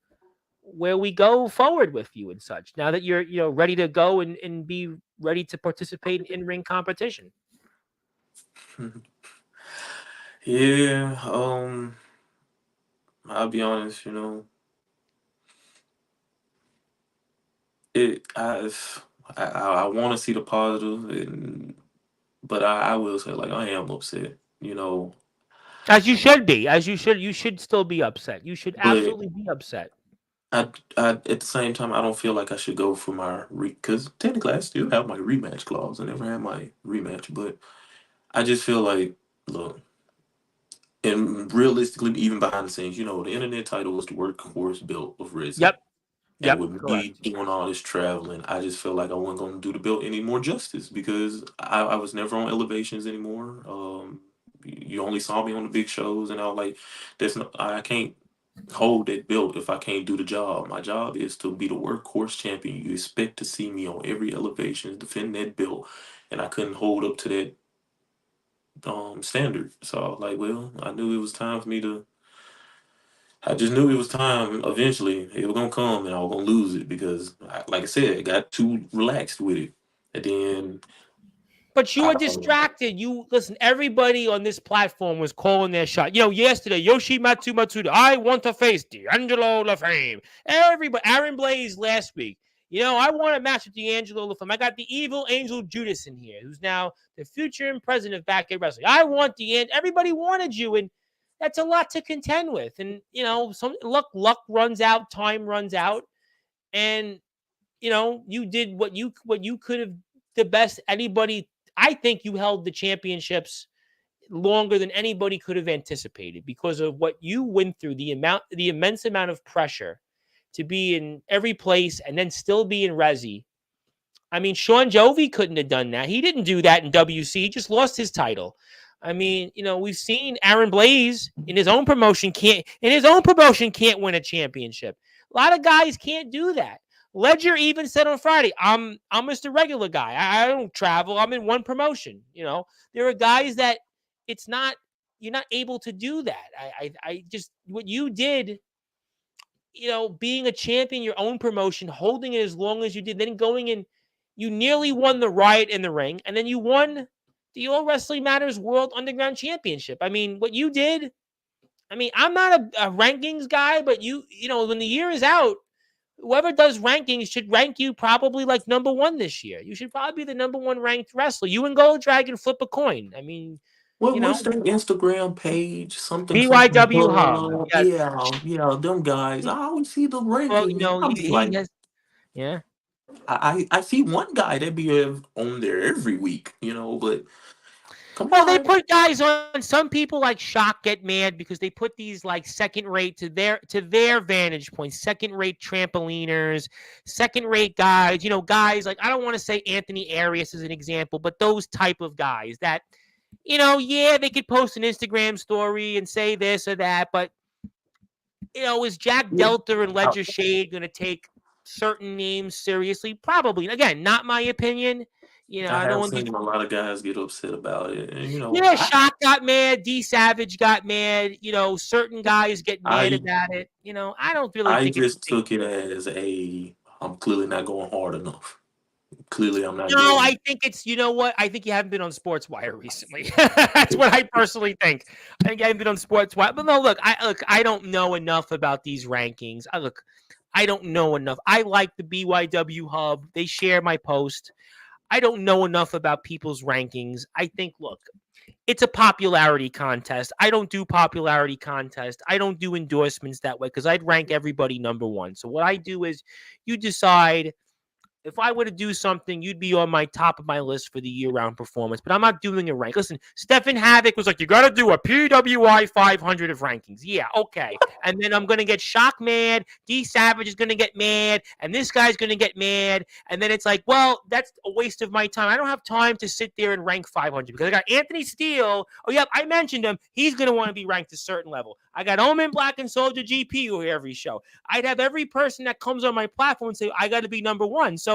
[SPEAKER 1] where we go forward with you and such. Now that you're, ready to go and be ready to participate in ring competition.
[SPEAKER 2] Yeah, I'll be honest, it I want to see the positive, but I will say, like, I am upset,
[SPEAKER 1] As you should be. You should still be upset. You should
[SPEAKER 2] but
[SPEAKER 1] absolutely be upset.
[SPEAKER 2] at the same time, I don't feel like I should go for my because technically I still have my rematch clause. I never had my rematch, but I just feel like, look, and realistically, even behind the scenes, the internet title was the workhorse belt of Resi.
[SPEAKER 1] Yep.
[SPEAKER 2] And
[SPEAKER 1] Yep.
[SPEAKER 2] with me
[SPEAKER 1] Correct.
[SPEAKER 2] doing all this traveling, I just felt like I wasn't going to do the belt any more justice because I was never on elevations anymore. You only saw me on the big shows, and I was like, I can't hold that belt if I can't do the job. My job is to be the workhorse champion. You expect to see me on every elevation defend that belt, and I couldn't hold up to that standard. So I was like, well, I knew it was time for me to. I just knew it was time. Eventually, it was gonna come, and I was gonna lose it because, like I said, I got too relaxed with it, and then
[SPEAKER 1] But you
[SPEAKER 2] I,
[SPEAKER 1] were distracted. You listen. Everybody on this platform was calling their shot. Yesterday, Yoshi Matsuda. I want to face Dangelo LeFlame. Everybody. Aaron Blaze last week. I want a match with D'Angelo LeFlame. I got the evil Angel Judas in here, who's now the future and president of Backyard Wrestling. I want D'Angelo. Everybody wanted you, and that's a lot to contend with. And some luck runs out, time runs out, and you did what you could have the best anybody. I think you held the championships longer than anybody could have anticipated because of what you went through, the immense amount of pressure to be in every place and then still be in Resi. I mean, Sean Jovi couldn't have done that. He didn't do that in WC. He just lost his title. I mean, we've seen Aaron Blaze in his own promotion can't win a championship. A lot of guys can't do that. Ledger even said on Friday, I'm just a regular guy. I don't travel. I'm in one promotion. There are guys that it's not you're not able to do that. I just what you did, being a champion, your own promotion, holding it as long as you did, then going in, you nearly won the Riot in the Ring, and then you won the All Wrestling Matters World Underground Championship. I mean, what you did. I mean, I'm not a rankings guy, but when the year is out, whoever does rankings should rank you probably like number one this year. You should probably be the number one ranked wrestler. You and Gold Dragon flip a coin. I mean,
[SPEAKER 2] What
[SPEAKER 1] You know,
[SPEAKER 2] what's their Instagram page? Something
[SPEAKER 1] BYW Hub.
[SPEAKER 2] Hub.
[SPEAKER 1] Yes.
[SPEAKER 2] Yeah, them guys. I always see the
[SPEAKER 1] Well, you
[SPEAKER 2] rankings.
[SPEAKER 1] know,
[SPEAKER 2] I'm just
[SPEAKER 1] he
[SPEAKER 2] like,
[SPEAKER 1] has. Yeah.
[SPEAKER 2] I see one guy that be on there every week, but come
[SPEAKER 1] Well, they
[SPEAKER 2] on.
[SPEAKER 1] put guys on. Some people like Shock get mad because they put these like second rate to their vantage point, second rate trampoliners, second rate guys. Guys like I don't want to say Anthony Arias as an example, but those type of guys that, yeah, they could post an Instagram story and say this or that, but is Jack
[SPEAKER 2] Yeah.
[SPEAKER 1] Delta and
[SPEAKER 2] I,
[SPEAKER 1] Ledger Shade going to take certain names seriously? Probably. Again, not my opinion.
[SPEAKER 2] I
[SPEAKER 1] I don't
[SPEAKER 2] have
[SPEAKER 1] want to
[SPEAKER 2] seen a lot of guys get upset about it. And
[SPEAKER 1] Yeah, Shock got mad. D Savage got mad. Certain guys get mad
[SPEAKER 2] I
[SPEAKER 1] about it. I don't really
[SPEAKER 2] I
[SPEAKER 1] think it's a
[SPEAKER 2] just
[SPEAKER 1] big
[SPEAKER 2] took it
[SPEAKER 1] deal.
[SPEAKER 2] as I'm clearly not going hard enough. Clearly I'm not
[SPEAKER 1] No,
[SPEAKER 2] getting
[SPEAKER 1] I think it's, you know what? I think you haven't been on Sportswire recently. That's what I personally think. I think you haven't been on Sportswire. But no, I don't know enough about these rankings. I don't know enough. I like the BYW Hub. They share my post. I don't know enough about people's rankings. I think, look, it's a popularity contest. I don't do popularity contests. I don't do endorsements that way because I'd rank everybody number one. So what I do is you decide if I were to do something, you'd be on my top of my list for the year-round performance. But I'm not doing a rank. Listen, Stefan Havoc was like, you got to do a PWI 500 of rankings. Yeah, okay. And then I'm going to get Shock mad. D Savage is going to get mad. And this guy's going to get mad. And then it's like, well, that's a waste of my time. I don't have time to sit there and rank 500 because I got Anthony Steele. Oh, yep, I mentioned him. He's going to want to be ranked a certain level. I got Omen Black and Soldier GP who hear every show. I'd have every person that comes on my platform say, I got to be number one. So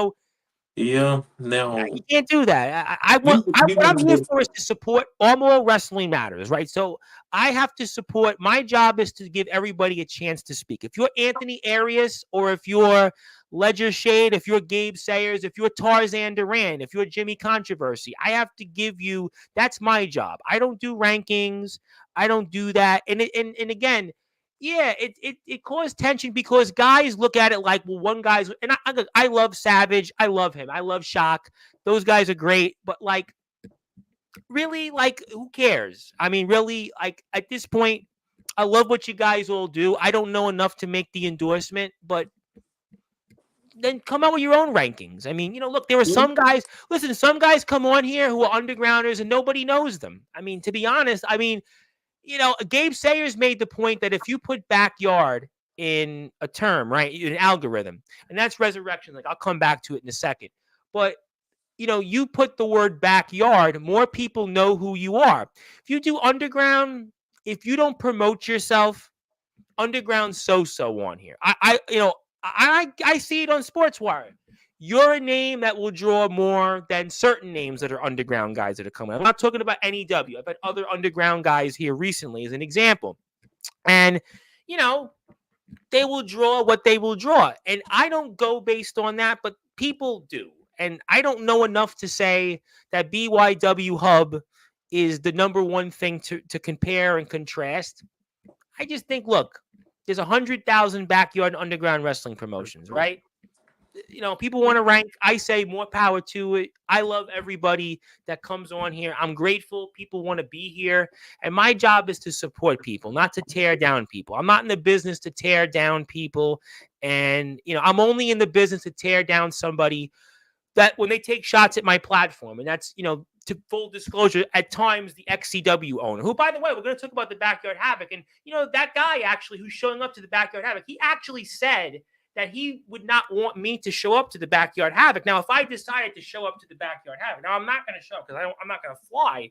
[SPEAKER 2] Yeah. Now
[SPEAKER 1] you can't do that.
[SPEAKER 2] you
[SPEAKER 1] What I'm here
[SPEAKER 2] can
[SPEAKER 1] for is to support All Wrestling Matters, right? So I have to support. My job is to give everybody a chance to speak. If you're Anthony Arias, or if you're Ledger Shade, if you're Gabe Sayers, if you're Tarzan Duran, if you're Jimmy Controversy, I have to give you. That's my job. I don't do rankings. I don't do that. And again, yeah, it caused tension because guys look at it like, well, one guy's and I love Savage, I love him, I love Shock. Those guys are great, but like, really, like, who cares? I mean, really, like at this point, I love what you guys all do. I don't know enough to make the endorsement, but then come out with your own rankings. I mean, look, there are some guys. Listen, some guys come on here who are undergrounders and nobody knows them. I mean, to be honest, Gabe Sayers made the point that if you put backyard in a term, right, an algorithm, and that's resurrection. Like, I'll come back to it in a second. But, you put the word backyard, more people know who you are. If you do underground, if you don't promote yourself, underground so on here. I see it on Sportswire. You're a name that will draw more than certain names that are underground guys that are coming. I'm not talking about NEW. I've had other underground guys here recently as an example. And, they will draw what they will draw. And I don't go based on that, but people do. And I don't know enough to say that BYW Hub is the number one thing to compare and contrast. I just think, look, there's 100,000 backyard underground wrestling promotions, right? People want to rank. I say more power to it. I love everybody that comes on here. I'm grateful people want to be here. And my job is to support people, not to tear down people. I'm not in the business to tear down people. And, I'm only in the business to tear down somebody that when they take shots at my platform. And that's, to full disclosure, at times the XCW owner, who, by the way, we're going to talk about the Backyard Havoc. And, that guy actually who's showing up to the Backyard Havoc, he actually said that he would not want me to show up to the Backyard Havoc. Now, if I decided to show up to the Backyard Havoc, now I'm not going to show up because I'm not going to fly.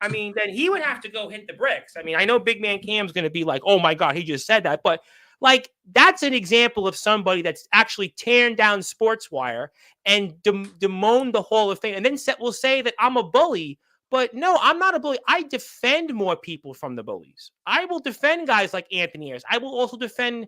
[SPEAKER 1] I mean, then he would have to go hit the bricks. I mean, I know Big Man Cam's going to be like, oh my God, he just said that. But like, that's an example of somebody that's actually tearing down Sportswire and demoan the Hall of Fame. And then will say that I'm a bully. But no, I'm not a bully. I defend more people from the bullies. I will defend guys like Anthony Ayers. I will also defend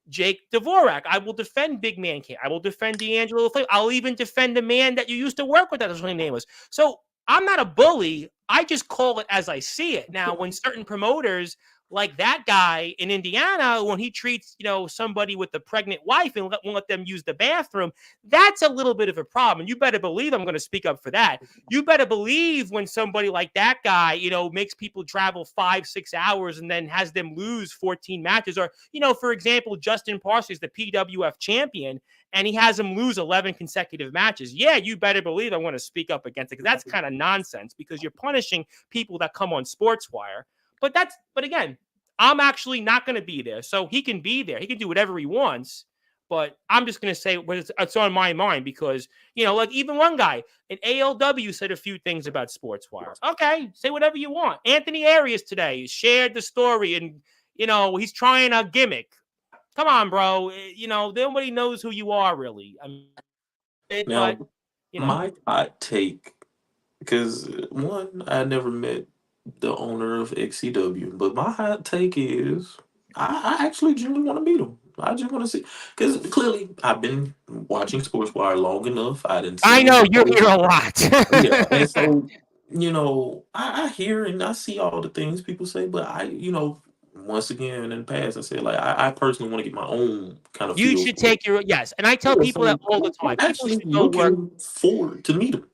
[SPEAKER 1] Jake Dvorak. I will defend Big Man Cam. I will defend Dangelo LeFlame. I'll even defend the man that you used to work with. That his name was. So I'm not a bully. I just call it as I see it. Now, when certain promoters like that guy in Indiana, when he treats, somebody with a pregnant wife and won't let them use the bathroom, that's a little bit of a problem. And you better believe I'm going to speak up for that. You better believe when somebody like that guy, makes people travel 5-6 hours and then has them lose 14 matches. Or, for example, Justin Parsons is the PWF champion and he has him lose 11 consecutive matches. Yeah, you better believe I want to speak up against it, because that's kind of nonsense, because you're punishing people that come on Sportswire. But again, I'm actually not going to be there. So he can be there. He can do whatever he wants. But I'm just going to say it's on my mind, because, like even one guy in ALW said a few things about Sportswire. Okay, say whatever you want. Anthony Arias today shared the story and, he's trying a gimmick. Come on, bro. Nobody knows who you are, really. I mean,
[SPEAKER 2] Now,
[SPEAKER 1] but,
[SPEAKER 2] my hot take, because one, I never met the owner of XCW, but my hot take is I actually genuinely want to meet him. I just want to see, because clearly I've been watching SportsWire long enough. I didn't
[SPEAKER 1] I
[SPEAKER 2] see
[SPEAKER 1] know
[SPEAKER 2] him.
[SPEAKER 1] you're here a lot.
[SPEAKER 2] Yeah, and so I hear and I see all the things people say, but once again in the past, I said like I personally want to get my own kind of
[SPEAKER 1] You
[SPEAKER 2] feel
[SPEAKER 1] should
[SPEAKER 2] for it.
[SPEAKER 1] take yes. And I tell
[SPEAKER 2] Yeah,
[SPEAKER 1] people that
[SPEAKER 2] so
[SPEAKER 1] all the
[SPEAKER 2] I'm
[SPEAKER 1] time. People
[SPEAKER 2] actually
[SPEAKER 1] should go work.
[SPEAKER 2] looking forward to meet him.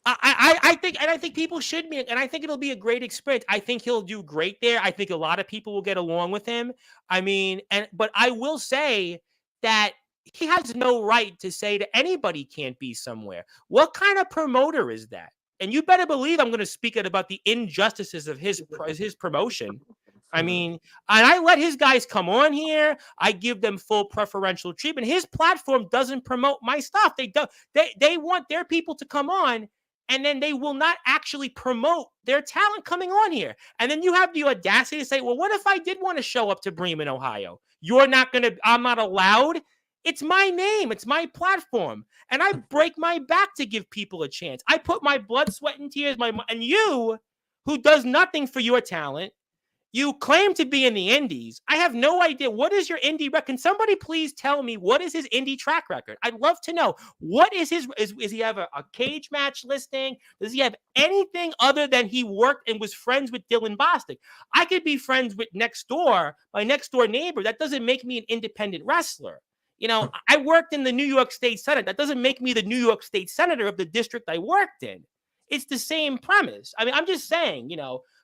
[SPEAKER 1] I think people should be, and I think it'll be a great experience. I think he'll do great there. I think a lot of people will get along with him. I mean, but I will say that he has no right to say to anybody can't be somewhere. What kind of promoter is that? And you better believe I'm going to speak it about the injustices of his promotion. I mean, and I let his guys come on here. I give them full preferential treatment. His platform doesn't promote my stuff. They do. They want their people to come on, and then they will not actually promote their talent coming on here. And then you have the audacity to say, well, what if I did want to show up to Bremen, Ohio? You're not going to, I'm not allowed. It's my name. It's my platform. And I break my back to give people a chance. I put my blood, sweat, and tears, and you, who does nothing for your talent, you claim to be in the indies. I have no idea. What is your indie record? Can somebody please tell me what is his indie track record? I'd love to know. What is his, is he have a cage match listing? Does he have anything other than he worked and was friends with Dylan Bostic? I could be friends with my next door neighbor. That doesn't make me an independent wrestler. I worked in the New York State Senate. That doesn't make me the New York State Senator of the district I worked in. It's the same premise. I mean, I'm just saying,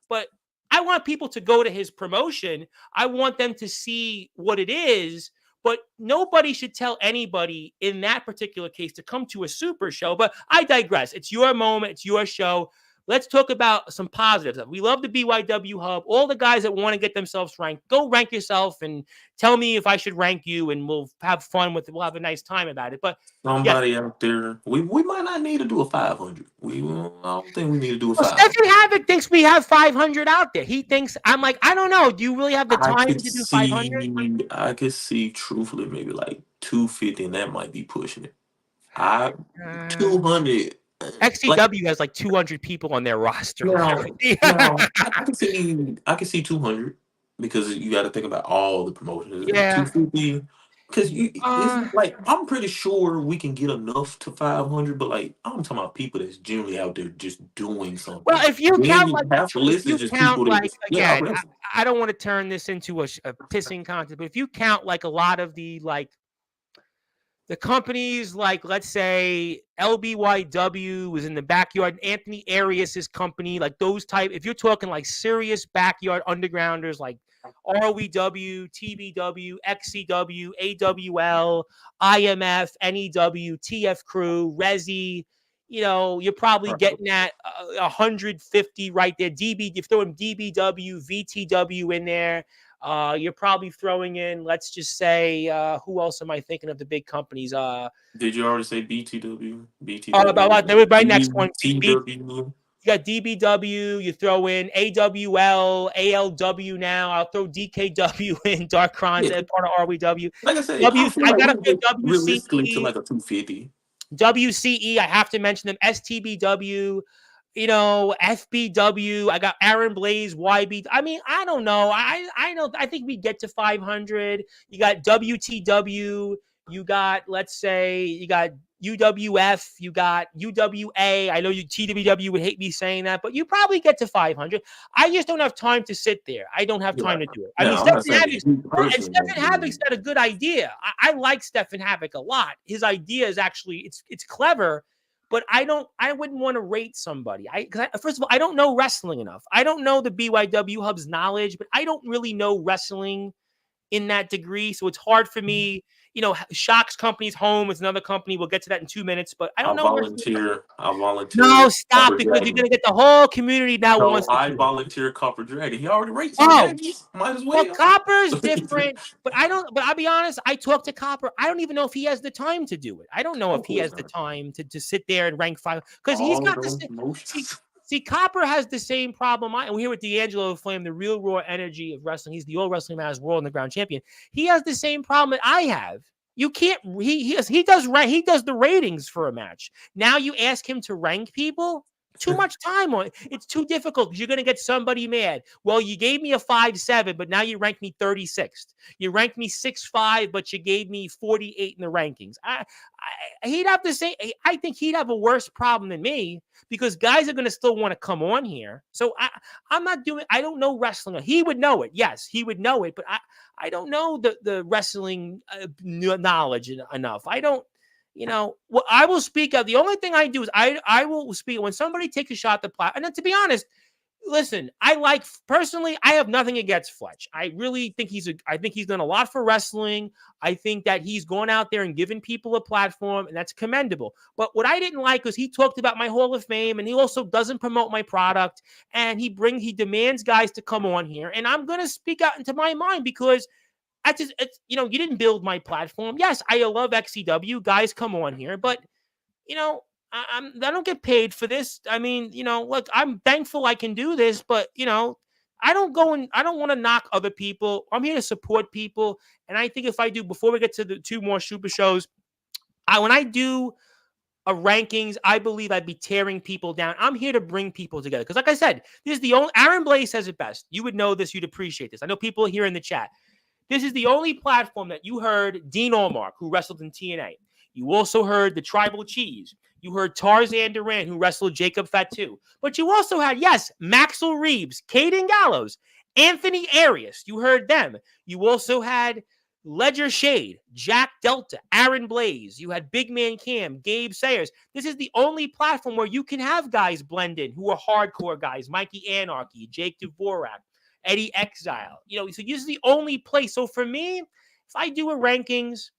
[SPEAKER 1] but I want people to go to his promotion. I want them to see what it is, but nobody should tell anybody in that particular case to come to a super show. But I digress. It's your moment. It's your show. Let's talk about some positives. We love the BYW Hub. All the guys that want to get themselves ranked, go rank yourself and tell me if I should rank you, and we'll have fun with it. We'll have a nice time about it. But
[SPEAKER 2] Somebody out there, we might not need to do a 500. I don't think we need to do a
[SPEAKER 1] well,
[SPEAKER 2] 500.
[SPEAKER 1] Stephanie Havoc thinks we have 500 out there. He thinks, I'm like, I don't know. Do you really have the
[SPEAKER 2] I
[SPEAKER 1] time
[SPEAKER 2] could
[SPEAKER 1] to do 500?
[SPEAKER 2] see truthfully maybe like 250, and that might be pushing it. I
[SPEAKER 1] Uh,
[SPEAKER 2] 200. Like
[SPEAKER 1] XCW has like 200 people on their roster
[SPEAKER 2] now,
[SPEAKER 1] already.
[SPEAKER 2] I can see 200 because you got to think about all the promotions.
[SPEAKER 1] Yeah.
[SPEAKER 2] 250 because it's
[SPEAKER 1] Uh,
[SPEAKER 2] like I'm pretty sure we can get enough to 500, but like I'm talking about people that's generally out there just doing
[SPEAKER 1] well,
[SPEAKER 2] something.
[SPEAKER 1] if you count
[SPEAKER 2] Then
[SPEAKER 1] like,
[SPEAKER 2] half the
[SPEAKER 1] if
[SPEAKER 2] list is
[SPEAKER 1] you
[SPEAKER 2] just
[SPEAKER 1] count
[SPEAKER 2] people that
[SPEAKER 1] like,
[SPEAKER 2] just
[SPEAKER 1] again,
[SPEAKER 2] wrestle.
[SPEAKER 1] I don't want to turn this into a pissing contest, but if you count like a lot of the companies, like let's say LBYW was in the backyard, Anthony Arias's company, like those type. If you're talking like serious backyard undergrounders, like ROEW, TBW, XCW, AWL, IMF, NEW, TF Crew, Resi, you're probably getting at 150 right there. If throwing DBW, VTW in there, you're probably throwing in, let's just say, who else am I thinking of, the big companies?
[SPEAKER 2] Did you already say BTW?
[SPEAKER 1] That was my next one.
[SPEAKER 2] BTW.
[SPEAKER 1] You got DBW, you throw in AWL, ALW now. I'll throw DKW in, Dark Crons,
[SPEAKER 2] Yeah,
[SPEAKER 1] as part of RWW.
[SPEAKER 2] like I said, I feel
[SPEAKER 1] I
[SPEAKER 2] like
[SPEAKER 1] got to
[SPEAKER 2] we
[SPEAKER 1] throw
[SPEAKER 2] get realistically to like a 250.
[SPEAKER 1] WCE, I have to mention them. STBW, FBW. I got Aaron Blaze, YB. I mean, I don't know. I know. I think we get to 500. You got WTW. You got, let's say, you got UWF, you got UWA. I know you TWW would hate me saying that, but you probably get to 500. I just don't have time to sit there. I don't have
[SPEAKER 2] Yeah.
[SPEAKER 1] time to do it. I mean,
[SPEAKER 2] Now, I'm not
[SPEAKER 1] Stephen
[SPEAKER 2] saying
[SPEAKER 1] Havoc's
[SPEAKER 2] that you
[SPEAKER 1] and
[SPEAKER 2] personally don't
[SPEAKER 1] Stephen
[SPEAKER 2] do
[SPEAKER 1] Havoc's got a good idea. I like Stephen Havoc a lot. His idea is actually it's clever, but I wouldn't want to rate somebody. First of all, I don't know wrestling enough. I don't know the BYW Hub's knowledge, but I don't really know wrestling in that degree. So it's hard for
[SPEAKER 2] it.
[SPEAKER 1] me. Shock's company's home is another company. We'll get to that in 2 minutes, but I
[SPEAKER 2] I
[SPEAKER 1] don't know where.
[SPEAKER 2] volunteer. I volunteer
[SPEAKER 1] No, stop
[SPEAKER 2] Copper
[SPEAKER 1] because you're
[SPEAKER 2] Dragon.
[SPEAKER 1] gonna get the whole community now
[SPEAKER 2] No,
[SPEAKER 1] wants to
[SPEAKER 2] I
[SPEAKER 1] do it.
[SPEAKER 2] volunteer Copper Dragon. He already rates our
[SPEAKER 1] Oh,
[SPEAKER 2] games. Might as
[SPEAKER 1] well,
[SPEAKER 2] well.
[SPEAKER 1] Copper's different, but I don't. But I'll be honest. I talked to Copper. I don't even know if he has the time to do it. I don't know
[SPEAKER 2] Of
[SPEAKER 1] if he
[SPEAKER 2] course
[SPEAKER 1] has the
[SPEAKER 2] not.
[SPEAKER 1] time to sit there and rank five because he's
[SPEAKER 2] All
[SPEAKER 1] got the
[SPEAKER 2] those
[SPEAKER 1] see.
[SPEAKER 2] emotions.
[SPEAKER 1] See, Copper has the same problem. We're here with Dangelo LeFlame, the real raw energy of wrestling. He's the old Wrestling Matters World Underground champion. He has the same problem that I have. You can't. He does right. He does the ratings for a match. Now you ask him to rank people. Too much time on it. It's too difficult because you're going to get somebody mad. Well, you gave me a 5.7, but now you ranked me 36th. You ranked me 6.5, but you gave me 48 in the rankings. He'd have to say. I think he'd have a worse problem than me because guys are going to still want to come on here. So I'm not doing. I don't know wrestling. He would know it. Yes, he would know it, but I don't know the wrestling knowledge enough. I don't. What I will speak of. The only thing I do is I will speak when somebody takes a shot at the platform. And then, to be honest, listen, personally, I have nothing against Fletch. I really think I think he's done a lot for wrestling. I think that he's gone out there and given people a platform, and that's commendable. But what I didn't like was he talked about my Hall of Fame, and he also doesn't promote my product, and he demands guys to come on here, and I'm gonna speak out into my mind because you didn't build my platform. Yes, I love XCW. Guys, come on here, but I don't get paid for this. I mean, look, I'm thankful I can do this, but I don't want to knock other people. I'm here to support people, and I think if I do, before we get to the two more super shows, when I do a rankings, I believe I'd be tearing people down. I'm here to bring people together because, like I said, this is the only. Aaron Blaze says it best. You would know this. You'd appreciate this. I know people here in the chat. This is the only platform that you heard Dean Allmark, who wrestled in TNA. You also heard the Tribal Cheese. You heard Tarzan Duran, who wrestled Jacob Fatu. But you also had, yes, Maxwell Reeves, Caden Gallows, Anthony Arias. You heard them. You also had Ledger Shade, Jack Delta, Aaron Blaze. You had Big Man Cam, Gabe Sayers. This is the only platform where you can have guys blend in who are hardcore guys. Mikey Anarchy, Jake Dvorak, Eddie Exile. So this is the only place. So for me, if I do a rankings,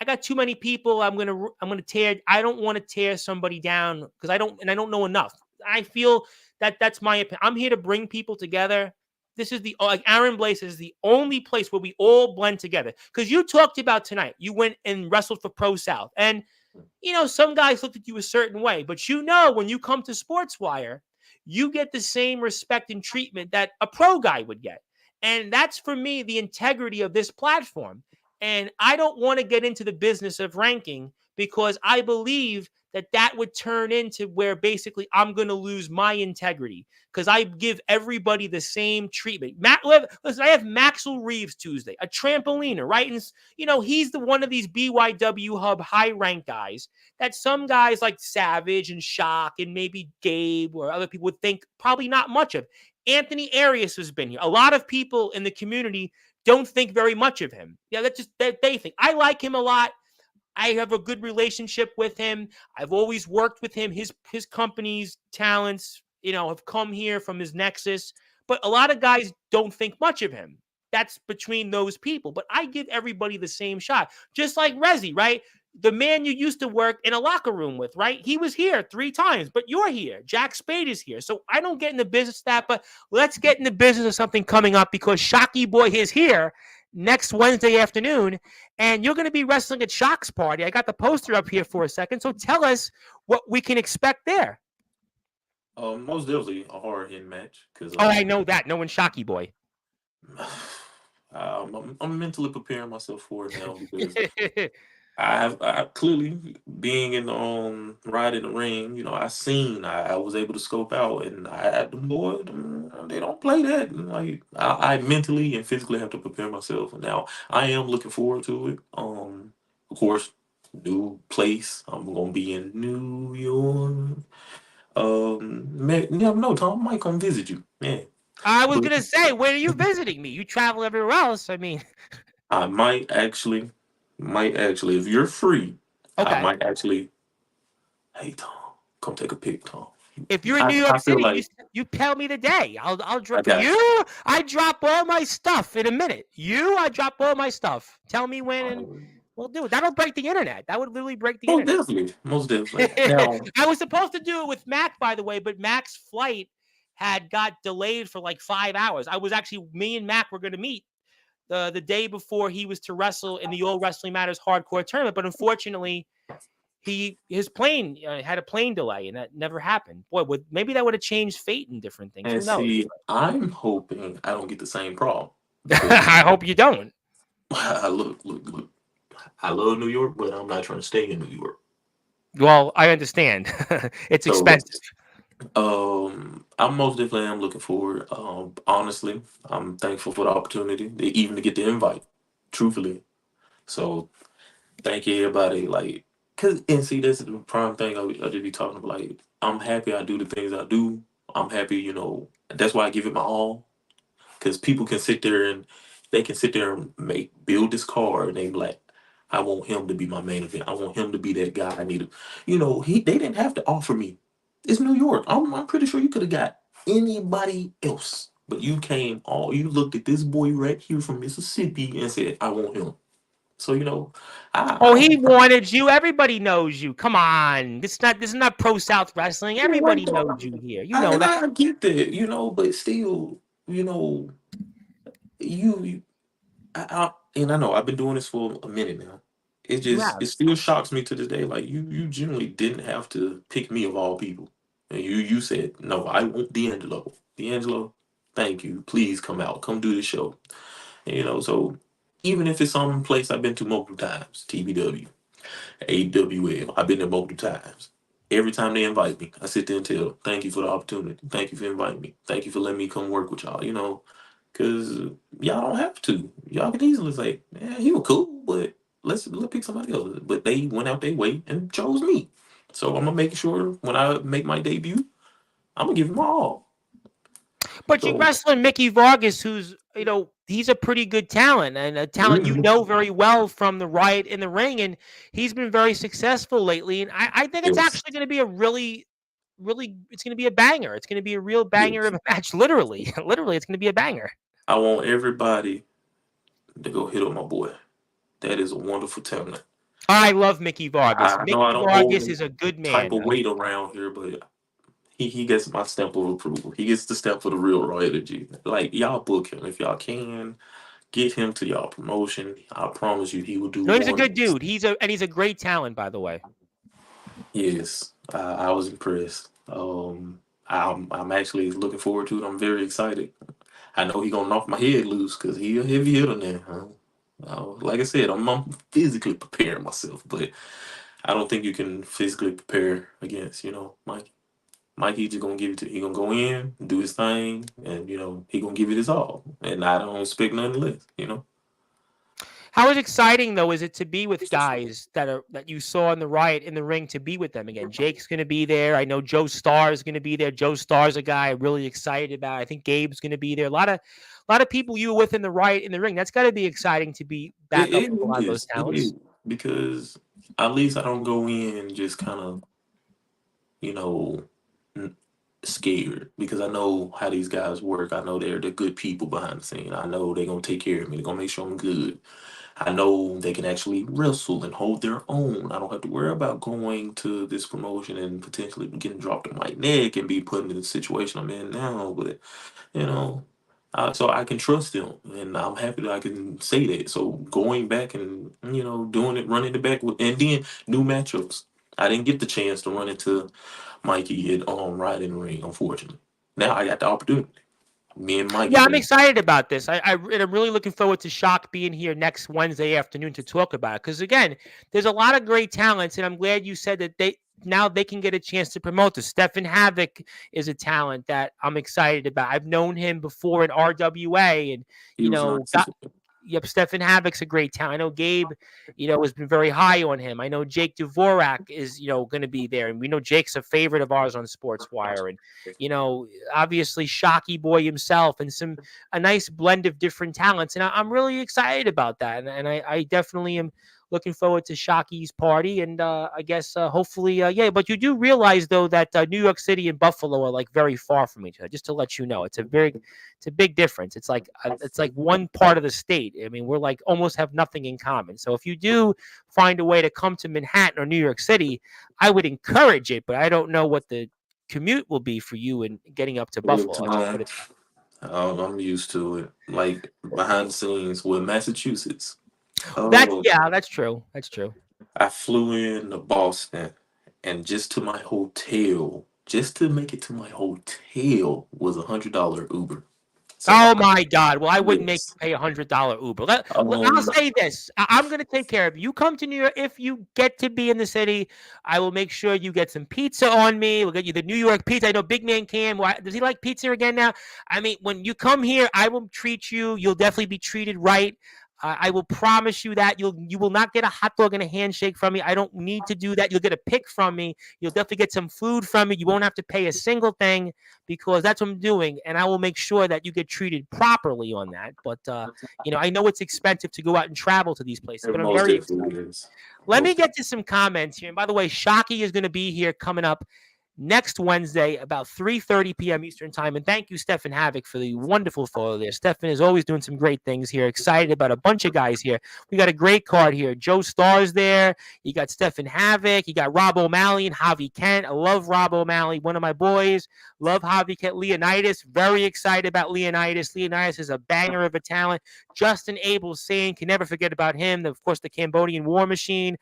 [SPEAKER 1] I got too many people. I'm gonna tear. I don't want to tear somebody down because I don't know enough. I feel that's my opinion. I'm here to bring people together. This is like Aaron Blaze is the only place where we all blend together. Because you talked about tonight, you went and wrestled for Pro South, and some guys looked at you a certain way, but when you come to Sportswire, you get the same respect and treatment that a pro guy would get. And that's, for me, the integrity of this platform. And I don't want to get into the business of ranking because I believe that would turn into where basically I'm going to lose my integrity because I give everybody the same treatment. Listen, I have Maxwell Reeves Tuesday, a trampoliner, right? And, he's one of these BYW Hub high-ranked guys that some guys like Savage and Shock and maybe Gabe or other people would think probably not much of. Anthony Arias has been here. A lot of people in the community don't think very much of him. Yeah, that's just that they think. I like him a lot. I have a good relationship with him. I've always worked with him. His company's talents, have come here from his Nexus. But a lot of guys don't think much of him. That's between those people. But I give everybody the same shot. Just like Rezi, right? The man you used to work in a locker room with, right? He was here 3 times, but you're here. Jack Spade is here. So I don't get in the business of that, but let's get in the business of something coming up because Shocky Boy is here next Wednesday afternoon, and you're going to be wrestling at Shock's party. I got the poster up here for a second, so tell us what we can expect there.
[SPEAKER 2] Most definitely a hard hitting match because
[SPEAKER 1] I know that. No one's Shocky Boy.
[SPEAKER 2] I'm mentally preparing myself for it now because I clearly being in the ride in the ring, I was able to scope out, and the boy, they don't play that. And, like I mentally and physically have to prepare myself, and now I am looking forward to it. Of course, new place. I'm gonna be in New York. Yeah, no, Tom, I might come visit you. Yeah,
[SPEAKER 1] I was
[SPEAKER 2] but
[SPEAKER 1] gonna say, where are you visiting me? You travel everywhere else. I mean,
[SPEAKER 2] I might actually, if you're free, I
[SPEAKER 1] okay.
[SPEAKER 2] might actually. Hey, Tom, come take a pic, Tom.
[SPEAKER 1] If you're in New
[SPEAKER 2] I
[SPEAKER 1] York
[SPEAKER 2] feel
[SPEAKER 1] City,
[SPEAKER 2] like
[SPEAKER 1] you tell me the day. I'll
[SPEAKER 2] I
[SPEAKER 1] drop
[SPEAKER 2] got you.
[SPEAKER 1] you. I drop all my stuff in a minute. I drop all my stuff. Tell me when, and we'll do it. That'll break the internet. That would literally break the
[SPEAKER 2] Most
[SPEAKER 1] internet.
[SPEAKER 2] definitely, most definitely. Now,
[SPEAKER 1] I was supposed to do it with Mac, by the way, but Mac's flight had got delayed for like 5 hours. Me and Mac were going to meet the day before he was to wrestle in the All Wrestling Matters Hardcore tournament, but unfortunately, his plane had a plane delay, and that never happened. Boy, maybe that would have changed fate and different things.
[SPEAKER 2] and
[SPEAKER 1] Who knows?
[SPEAKER 2] see, I'm hoping I don't get the same problem because
[SPEAKER 1] I hope you don't.
[SPEAKER 2] look. I love New York, but I'm not trying to stay in New York.
[SPEAKER 1] Well, I understand. It's
[SPEAKER 2] So,
[SPEAKER 1] expensive.
[SPEAKER 2] I'm most definitely am looking forward. Honestly, I'm thankful for the opportunity, even to get the invite. Truthfully, so thank you everybody. Like, cause and see, that's the prime thing I just be talking about. Like, I'm happy I do the things I do. I'm happy, that's why I give it my all. Because people can sit there and they can sit there and build this car and they be like, I want him to be my main event. I want him to be that guy I need to. They didn't have to offer me. It's New York. I'm pretty sure you could have got anybody else. But you looked at this boy right here from Mississippi and said, I want him. So,
[SPEAKER 1] Oh,
[SPEAKER 2] I
[SPEAKER 1] he wanted you. Everybody knows you. Come on. This is not Pro South Wrestling.
[SPEAKER 2] yeah, right
[SPEAKER 1] Everybody knows
[SPEAKER 2] there.
[SPEAKER 1] you here. You know
[SPEAKER 2] And
[SPEAKER 1] that.
[SPEAKER 2] I get that, but still, you and I know I've been doing this for a minute now.
[SPEAKER 1] You have.
[SPEAKER 2] It still shocks me to this day. Like you generally didn't have to pick me of all people, and you said no. I want D'Angelo. D'Angelo, thank you. Please come out. Come do the show. So even if it's some place I've been to multiple times, TBW, AWL, I've been there multiple times. Every time they invite me, I sit there and tell, thank you for the opportunity. Thank you for inviting me. Thank you for letting me come work with y'all. Because y'all don't have to. Y'all can easily say, "Yeah, he was cool, but let's pick somebody else." But they went out their way and chose me. So I'm gonna make sure when I make my debut, I'm gonna give him my all.
[SPEAKER 1] But you
[SPEAKER 2] So
[SPEAKER 1] wrestling Mickey Vargas, who's he's a pretty good talent and a talent you
[SPEAKER 2] mhm,
[SPEAKER 1] know very well from the Riot in the Ring, and he's been very successful lately. And I think it's
[SPEAKER 2] yes,
[SPEAKER 1] actually going to be a really, it's going to be a banger. It's going to be a real banger
[SPEAKER 2] yes,
[SPEAKER 1] of a match. Literally, literally, it's going to be a banger.
[SPEAKER 2] I want everybody to go hit on my boy. That is a wonderful talent.
[SPEAKER 1] I love Mickey Vargas.
[SPEAKER 2] I know I
[SPEAKER 1] Mickey
[SPEAKER 2] don't hold
[SPEAKER 1] Vargas
[SPEAKER 2] any
[SPEAKER 1] is a good
[SPEAKER 2] type
[SPEAKER 1] man.
[SPEAKER 2] of weight around here, but he gets my stamp of approval. He gets the stamp for the real raw energy. Like y'all book him if y'all can. Get him to y'all promotion. I promise you, he will do
[SPEAKER 1] No, he's a
[SPEAKER 2] one.
[SPEAKER 1] good dude. He's a great talent, by the way.
[SPEAKER 2] Yes, I was impressed. I'm actually looking forward to it. I'm very excited. I know he gonna knock my head loose because he a heavy hitter now. Huh? Like I said, I'm physically preparing myself, but I don't think you can physically prepare against Mike. Mikey just gonna give it to he gonna go in, do his thing, and he gonna give it his all. And I don't expect nothing less.
[SPEAKER 1] How exciting though is it to be with guys that you saw in the Riot in the Ring, to be with them again? Jake's going to be there. I know Joe Starr is going to be there. Joe Starr's a guy I'm really excited about. I think Gabe's going to be there. A lot of people you were with in the Riot in the Ring. That's got to be exciting to be back up
[SPEAKER 2] It
[SPEAKER 1] with a lot of those
[SPEAKER 2] it is
[SPEAKER 1] talents.
[SPEAKER 2] because at least I don't go in just kind of you know n- scared because I know how these guys work. I know they're good people behind the scene. I know they're gonna take care of me. They're gonna make sure I'm good. I know they can actually wrestle and hold their own. I don't have to worry about going to this promotion and potentially getting dropped on my neck and be put in the situation I'm in now. But you know, so I can trust them, and I'm happy that I can say that. So going back and doing it, running it back, and then new matchups. I didn't get the chance to run into Mikey at Riding Ring, unfortunately. Now I got the opportunity. Me and Mikey
[SPEAKER 1] Yeah, I'm
[SPEAKER 2] can.
[SPEAKER 1] excited about this. And I'm really looking forward to Shock being here next Wednesday afternoon to talk about it. Because again, there's a lot of great talents, and I'm glad you said that they can get a chance to promote this. Stefan Havoc is a talent that I'm excited about. I've known him before in RWA, and
[SPEAKER 2] He was
[SPEAKER 1] got
[SPEAKER 2] nice.
[SPEAKER 1] Yep, Stefan Havoc's a great talent. I know Gabe, has been very high on him. I know Jake Dvorak is, going to be there, and we know Jake's a favorite of ours on Sportswire, and obviously Shockey Boy himself, and a nice blend of different talents, and I'm really excited about that, and I definitely am looking forward to Shockey's party, and I guess hopefully, yeah. But you do realize though that New York City and Buffalo are like very far from each other. Just to let you know, it's a big difference. It's like one part of the state. I mean, we're like almost have nothing in common. So if you do find a way to come to Manhattan or New York City, I would encourage it. But I don't know what the commute will be for you in getting up to Buffalo. I'll just put it.
[SPEAKER 2] I'm used to it. Like behind the scenes with Massachusetts.
[SPEAKER 1] That's
[SPEAKER 2] Oh,
[SPEAKER 1] yeah, that's true. That's true.
[SPEAKER 2] I flew in to Boston, and just to make it to my hotel was $100 Uber. So
[SPEAKER 1] Oh my God! Well, I wouldn't make
[SPEAKER 2] yes,
[SPEAKER 1] you pay $100 Uber. I'll
[SPEAKER 2] um,
[SPEAKER 1] say this: I'm going to take care of you. You come to New York if you get to be in the city. I will make sure you get some pizza on me. We'll get you the New York pizza. I know Big Man Cam. Does he like pizza again now? I mean, when you come here, I will treat you. You'll definitely be treated right. I will promise you that you will not get a hot dog and a handshake from me. I don't need to do that. You'll get a pick from me. You'll definitely get some food from me. You won't have to pay a single thing because that's what I'm doing, and I will make sure that you get treated properly on that. But I know it's expensive to go out and travel to these places,
[SPEAKER 2] it
[SPEAKER 1] but I'm
[SPEAKER 2] most
[SPEAKER 1] very
[SPEAKER 2] definitely
[SPEAKER 1] excited.
[SPEAKER 2] is.
[SPEAKER 1] Let me
[SPEAKER 2] Most
[SPEAKER 1] get to some comments here. And by the way, Shockey is going to be here coming up next Wednesday about 3:30 p.m. Eastern time. And thank you, Stefan Havoc, for the wonderful photo there. Stefan is always doing some great things here. Excited about a bunch of guys here. We got a great card here. Joe Starr's there. You got Stefan Havoc. You got Rob O'Malley and Javi Kent. I love Rob O'Malley, one of my boys. Love Javi Kent. Leonidas, very excited about Leonidas. Leonidas is a banger of a talent. Justin Abel saying, can never forget about him. Of course, the Cambodian War Machine.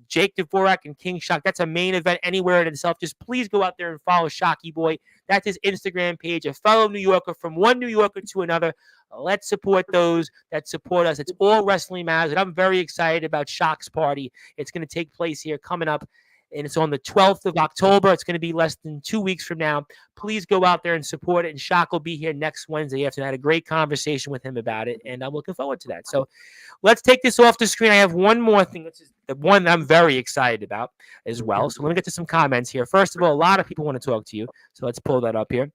[SPEAKER 1] Jake Dvorak and King Shock. That's a main event anywhere in itself. Just please go out there and follow Shockey Boy. That's his Instagram page. A fellow New Yorker from one New Yorker to another. Let's support those that support us. It's all wrestling matters, and I'm very excited about Shock's party. It's going to take place here coming up, and it's on the 12th of October. It's going to be less than 2 weeks from now. Please go out there and support it, and Shock will be here next Wednesday after. I had a great conversation with him about it, and I'm looking forward to that. So let's take this off the screen. I have one more thing, which is the one that I'm very excited about as well. So let me get to some comments here. First of all, a lot of people want to talk to you, so let's pull that up here.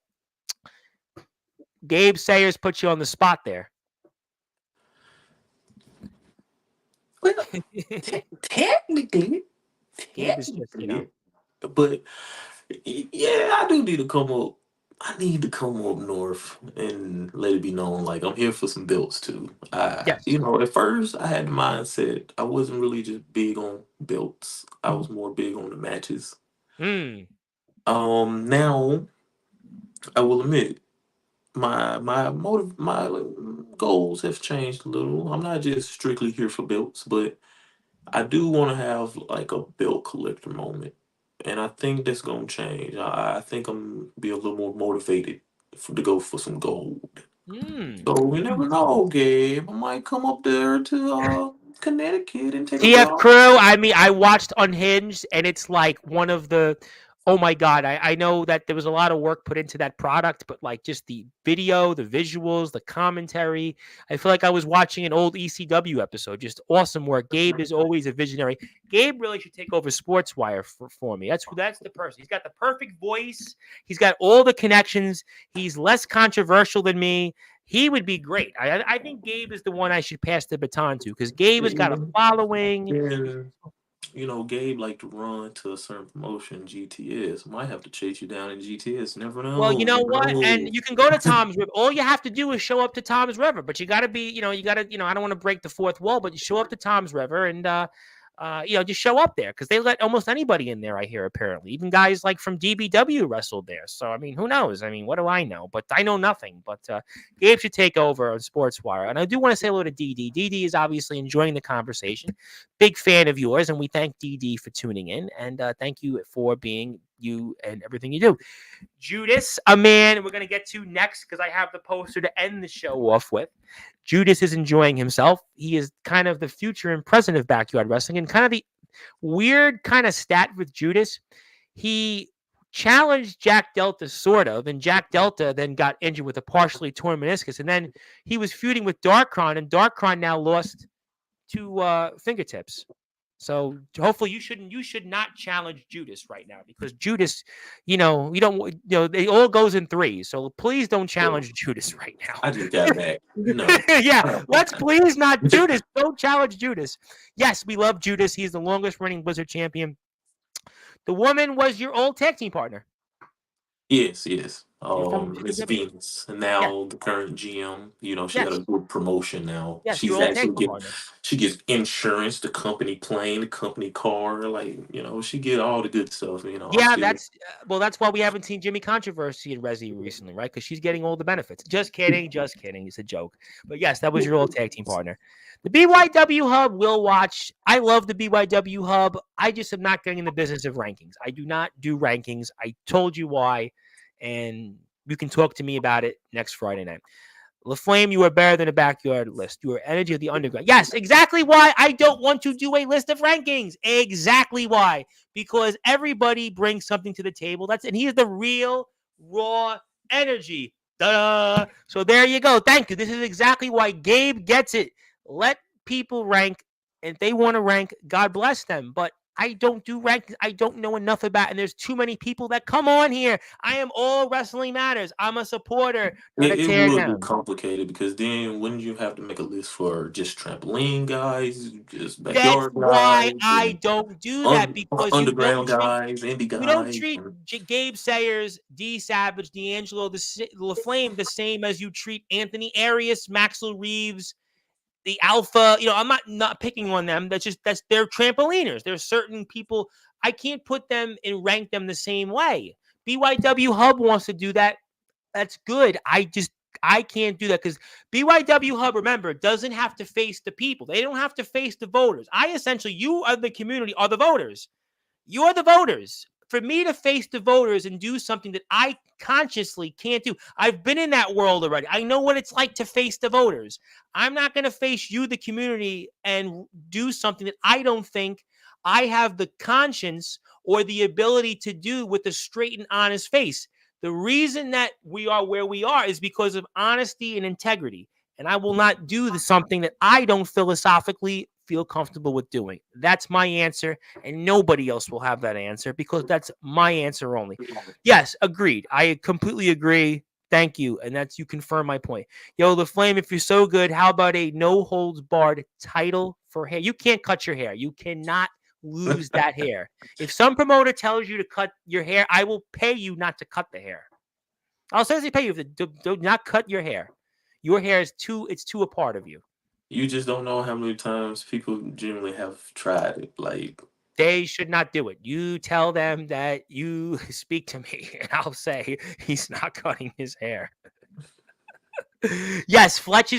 [SPEAKER 1] Gabe Sayers put you on the spot there.
[SPEAKER 2] well, technically,
[SPEAKER 1] Gabe is just,
[SPEAKER 2] but yeah, I do need to come up. I need to come up north and let it be known, like I'm here for some belts too.
[SPEAKER 1] yes.
[SPEAKER 2] At first I had the mindset I wasn't really just big on belts. I was more big on the matches.
[SPEAKER 1] Hmm.
[SPEAKER 2] Now I will admit my goals have changed a little. I'm not just strictly here for belts, but I do want to have like a belt collector moment, and I think that's gonna change. I think I'm be a little more motivated to go for some gold.
[SPEAKER 1] Hmm.
[SPEAKER 2] So we never know, Gabe. I might come up there to Connecticut and take a
[SPEAKER 1] TF
[SPEAKER 2] look.
[SPEAKER 1] Crew, I mean, I watched Unhinged, and it's like one of the. Oh my God. I know that there was a lot of work put into that product, but like just the video, the visuals, the commentary. I feel like I was watching an old ECW episode. Just awesome work. Gabe is always a visionary. Gabe really should take over Sportswire for me. That's the person. He's got the perfect voice. He's got all the connections. He's less controversial than me. He would be great. I think Gabe is the one I should pass the baton to because Gabe has got a following.
[SPEAKER 2] And Gabe like to run to a certain promotion, GTS. Might have to chase you down in GTS. Never
[SPEAKER 1] Well, you
[SPEAKER 2] know.
[SPEAKER 1] know
[SPEAKER 2] Never
[SPEAKER 1] what? And
[SPEAKER 2] know.
[SPEAKER 1] you can go to Tom's River. All you have to do is show up to Tom's River, but you got to be, you got to, I don't want to break the fourth wall, but you show up to Tom's River and, just show up there because they let almost anybody in there, I hear, apparently. Even guys like from DBW wrestled there. So, I mean, who knows? I mean, what do I know? But I know nothing. But Gabe should take over on Sportswire. And I do want to say hello to DD. DD is obviously enjoying the conversation. Big fan of yours. And we thank DD for tuning in. And thank you for being you and everything you do. Judas, a man we're going to get to next because I have the poster to end the show off with. Judas is enjoying himself. He is kind of the future and present of backyard wrestling, and kind of the weird kind of stat with Judas. He challenged Jack Delta sort of, and Jack Delta then got injured with a partially torn meniscus, and then he was feuding with Darkron, and Darkron now lost to fingertips. So hopefully you should not challenge Judas right now because Judas, you don't it all goes in threes. So please don't
[SPEAKER 2] So
[SPEAKER 1] challenge Judas right now.
[SPEAKER 2] I just got back. No.
[SPEAKER 1] Yeah, let's please not Judas. Don't challenge Judas. Yes, we love Judas. He's the longest running Blizzard champion. The woman was your old tag team partner.
[SPEAKER 2] Yes, yes.
[SPEAKER 1] From
[SPEAKER 2] Miss
[SPEAKER 1] WWE.
[SPEAKER 2] Venus, and
[SPEAKER 1] Yes,
[SPEAKER 2] now the current GM. She got a
[SPEAKER 1] yes,
[SPEAKER 2] good promotion now.
[SPEAKER 1] yes, your
[SPEAKER 2] She's
[SPEAKER 1] old tag
[SPEAKER 2] actually
[SPEAKER 1] team
[SPEAKER 2] getting,
[SPEAKER 1] partner.
[SPEAKER 2] she gets insurance, the company plane, the company car. Like she get all the good stuff. I'm
[SPEAKER 1] Yeah,
[SPEAKER 2] still.
[SPEAKER 1] that's why we haven't seen Jimmy Controversy in Resi recently, right? Because she's getting all the benefits. Just kidding, just kidding. It's a joke. But yes, that was your old tag team partner. The BYW Hub will watch. I love the BYW Hub. I just am not getting in the business of rankings. I do not do rankings. I told you why, and you can talk to me about it next Friday night. LeFlame, you are better than a backyard list. You are energy of the underground. Yes, exactly why I don't want to do a list of rankings. Exactly why. Because everybody brings something to the table. And he is the real, raw energy. Duh. So there you go. Thank you. This is exactly why Gabe gets it. Let people rank. If they want to rank, God bless them. But I don't do rankings. I don't know enough about, and there's too many people that come on here. I am all Wrestling Matters. I'm a supporter, not a
[SPEAKER 2] It
[SPEAKER 1] tear
[SPEAKER 2] would be
[SPEAKER 1] down.
[SPEAKER 2] complicated because then wouldn't you have to make a list for just trampoline guys, just
[SPEAKER 1] That's
[SPEAKER 2] backyard
[SPEAKER 1] why
[SPEAKER 2] guys,
[SPEAKER 1] I
[SPEAKER 2] and
[SPEAKER 1] don't do that because
[SPEAKER 2] underground guys, indie
[SPEAKER 1] you don't
[SPEAKER 2] guys?
[SPEAKER 1] treat Gabe Sayers, D Savage, D'Angelo, LaFlame the same as you treat Anthony Arias, Maxwell Reeves, the Alpha. I'm not picking on them. That's they're trampoliners. There's certain people I can't put them and rank them the same way. BYW Hub wants to do that. That's good. I can't do that because BYW Hub, remember, doesn't have to face the people. They don't have to face the voters. You are the community, are the voters. You are the voters. For me to face the voters and do something that I consciously can't do, I've been in that world already. I know what it's like to face the voters. I'm not going to face you, the community, and do something that I don't think I have the conscience or the ability to do with a straight and honest face. The reason that we are where we are is because of honesty and integrity. And I will not do something that I don't philosophically feel comfortable with doing. That's my answer, and nobody else will have that answer because that's my answer only. Yes, agreed. I completely agree. Thank you. And you confirm my point. Yo, LeFlame, if you're so good, how about a no holds barred title for hair? You can't cut your hair. You cannot lose that hair. If some promoter tells you to cut your hair, I will pay you not to cut the hair. I'll seriously pay you to do not cut your hair. Your hair is it's too a part of you.
[SPEAKER 2] You just don't know how many times people generally have tried it. Like,
[SPEAKER 1] They should not do it. You tell them that you speak to me, and I'll say he's not cutting his hair. Yes, Fletch,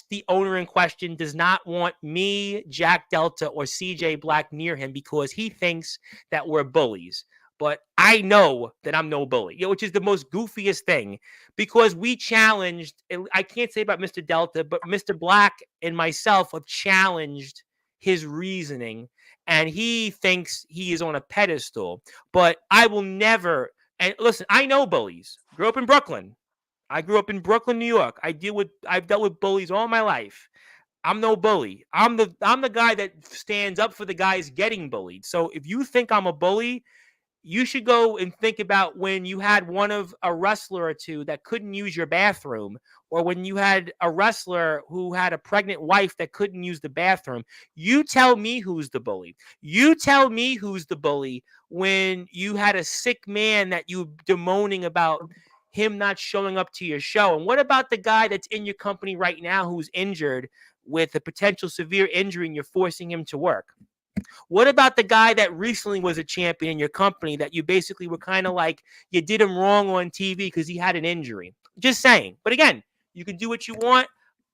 [SPEAKER 1] the owner in question, does not want me, Jack Delta, or CJ Black near him because he thinks that we're bullies. But I know that I'm no bully, which is the most goofiest thing because we challenged, I can't say about Mr. Delta, but Mr. Black and myself have challenged his reasoning, and he thinks he is on a pedestal. But I will never, and listen, I know bullies. Grew up in Brooklyn. I grew up in Brooklyn, New York. I've dealt with bullies all my life. I'm no bully. I'm the guy that stands up for the guys getting bullied. So if you think I'm a bully, you should go and think about when you had one of a wrestler or two that couldn't use your bathroom, or when you had a wrestler who had a pregnant wife that couldn't use the bathroom. You tell me who's the bully. You tell me who's the bully when you had a sick man that you bemoaning about him not showing up to your show. And what about the guy that's in your company right now who's injured with a potential severe injury and you're forcing him to work? What about the guy that recently was a champion in your company that you basically were kind of like you did him wrong on TV because he had an injury? Just saying. But again, you can do what you want.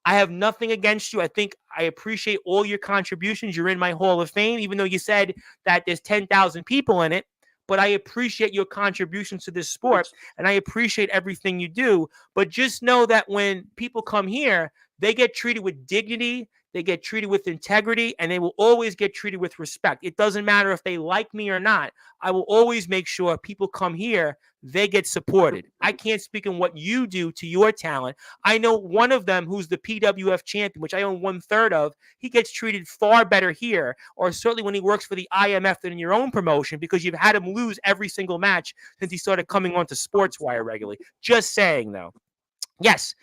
[SPEAKER 1] I have nothing against you. I think I appreciate all your contributions. You're in my Hall of Fame, even though you said that there's 10,000 people in it. But I appreciate your contributions to this sport, and I appreciate everything you do. But just know that when people come here, they get treated with dignity. They get treated with integrity, and they will always get treated with respect. It doesn't matter if they like me or not. I will always make sure people come here, they get supported. I can't speak on what you do to your talent. I know one of them who's the PWF champion, which I own 1/3 of. He gets treated far better here, or certainly when he works for the IMF than in your own promotion, because you've had him lose every single match since he started coming on to Sportswire regularly. Just saying, though. Yes,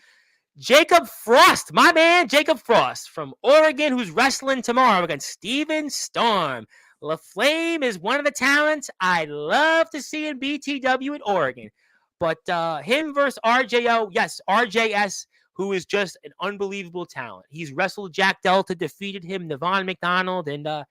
[SPEAKER 1] Jacob Frost, my man, Jacob Frost from Oregon, who's wrestling tomorrow against Steven Storm. LeFlame is one of the talents I'd love to see in BTW in Oregon. But him versus RJO, yes, RJS, who is just an unbelievable talent. He's wrestled Jack Delta, defeated him, Navon McDonald, and it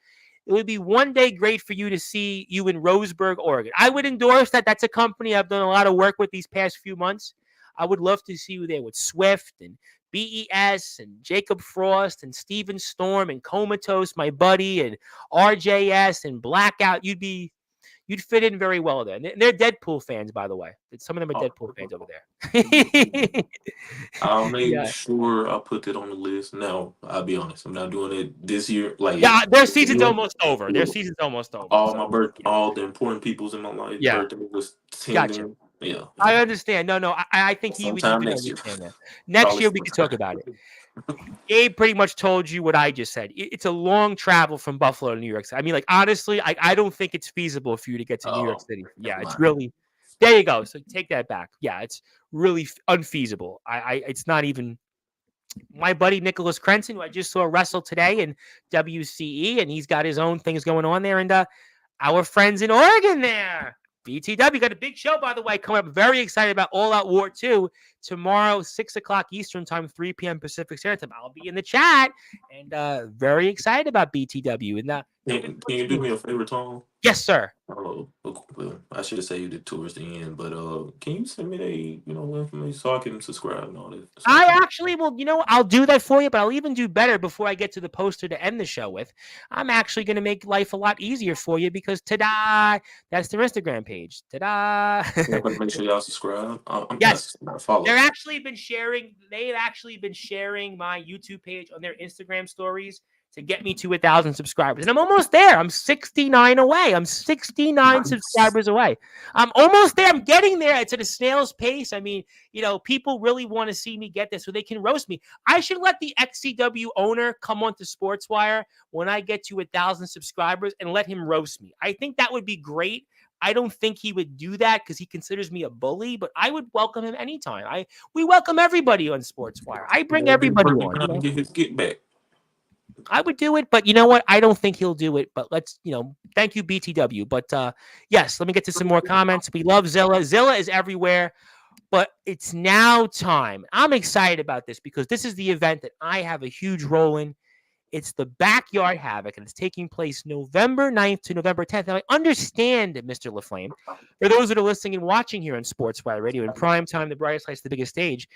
[SPEAKER 1] would be one day great for you to see you in Roseburg, Oregon. I would endorse that. That's a company I've done a lot of work with these past few months. I would love to see you there with Swift and BES and Jacob Frost and Steven Storm and Comatose, my buddy, and RJS and Blackout. You'd fit in very well there. And they're Deadpool fans, by the way. Some of them are Deadpool fans over there.
[SPEAKER 2] I'll make sure I put that on the list. No, I'll be honest. I'm not doing it this year. Like,
[SPEAKER 1] yeah, their season's almost over. Their season's almost over.
[SPEAKER 2] All my all the important people's in my life.
[SPEAKER 1] Yeah.
[SPEAKER 2] Birthday was 10.
[SPEAKER 1] Gotcha.
[SPEAKER 2] Yeah.
[SPEAKER 1] I understand. No, I think he would understand that. Next year we can talk about it. Gabe pretty much told you what I just said. It's a long travel from Buffalo to New York City. I mean, like, honestly, I don't think it's feasible for you to get to New York City. Yeah, it's really – there you go. So take that back. Yeah, it's really unfeasible. It's not even – my buddy Nicholas Crenson, who I just saw wrestle today in WCE, and he's got his own things going on there. And our friends in Oregon there. BTW got a big show, by the way, coming up. Very excited about All Out War 2 tomorrow, 6 o'clock Eastern time, 3 p.m. Pacific Standard Time. I'll be in the chat and very excited about BTW. And
[SPEAKER 2] can you do me a favor, Tom?
[SPEAKER 1] Yes, sir.
[SPEAKER 2] Well, I should have saved it towards the end, but can you send me the information so I can subscribe and all that?
[SPEAKER 1] I actually will, I'll do that for you, but I'll even do better before I get to the poster to end the show with. I'm actually going to make life a lot easier for you because, ta-da, that's their Instagram page. Ta-da.
[SPEAKER 2] Make sure y'all subscribe.
[SPEAKER 1] Yes. They've actually been sharing my YouTube page on their Instagram stories to get me to 1,000 subscribers. And I'm almost there. I'm 69 away. I'm 69 subscribers away. I'm almost there. I'm getting there. It's at a snail's pace. I mean, people really want to see me get this so they can roast me. I should let the XCW owner come on to Sportswire when I get to 1,000 subscribers and let him roast me. I think that would be great. I don't think he would do that because he considers me a bully, but I would welcome him anytime. We welcome everybody on Sportswire. I bring everybody on.
[SPEAKER 2] Get his get back.
[SPEAKER 1] I would do it, but you know what? I don't think he'll do it. But let's, thank you, BTW. But yes, let me get to some more comments. We love Zilla. Zilla is everywhere, but it's now time. I'm excited about this because this is the event that I have a huge role in. It's the Backyard Havoc, and it's taking place November 9th to November 10th. Now, I understand, Mr. LeFlame, for those that are listening and watching here on Sportswire Radio in prime time, the brightest lights, the biggest stage,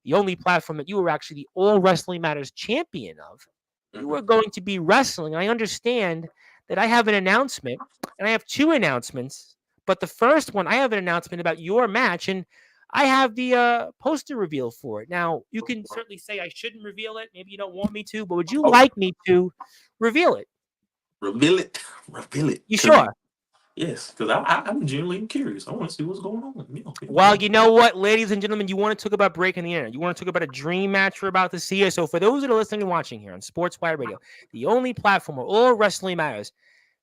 [SPEAKER 1] the only platform that you were actually the All Wrestling Matters champion of, you are going to be wrestling. I understand that I have an announcement, and I have 2 announcements. But the first one, I have an announcement about your match, and I have the poster reveal for it. Now, you can certainly say I shouldn't reveal it. Maybe you don't want me to, but would you like me to reveal it?
[SPEAKER 2] Reveal it. Reveal it.
[SPEAKER 1] You sure?
[SPEAKER 2] Yes, because I'm genuinely curious. I want to see what's going on.
[SPEAKER 1] Well, you know what, ladies and gentlemen, you want to talk about breaking the internet. You want to talk about a dream match we're about to see. So for those that are listening and watching here on Sportswire Radio, the only platform where all wrestling matters,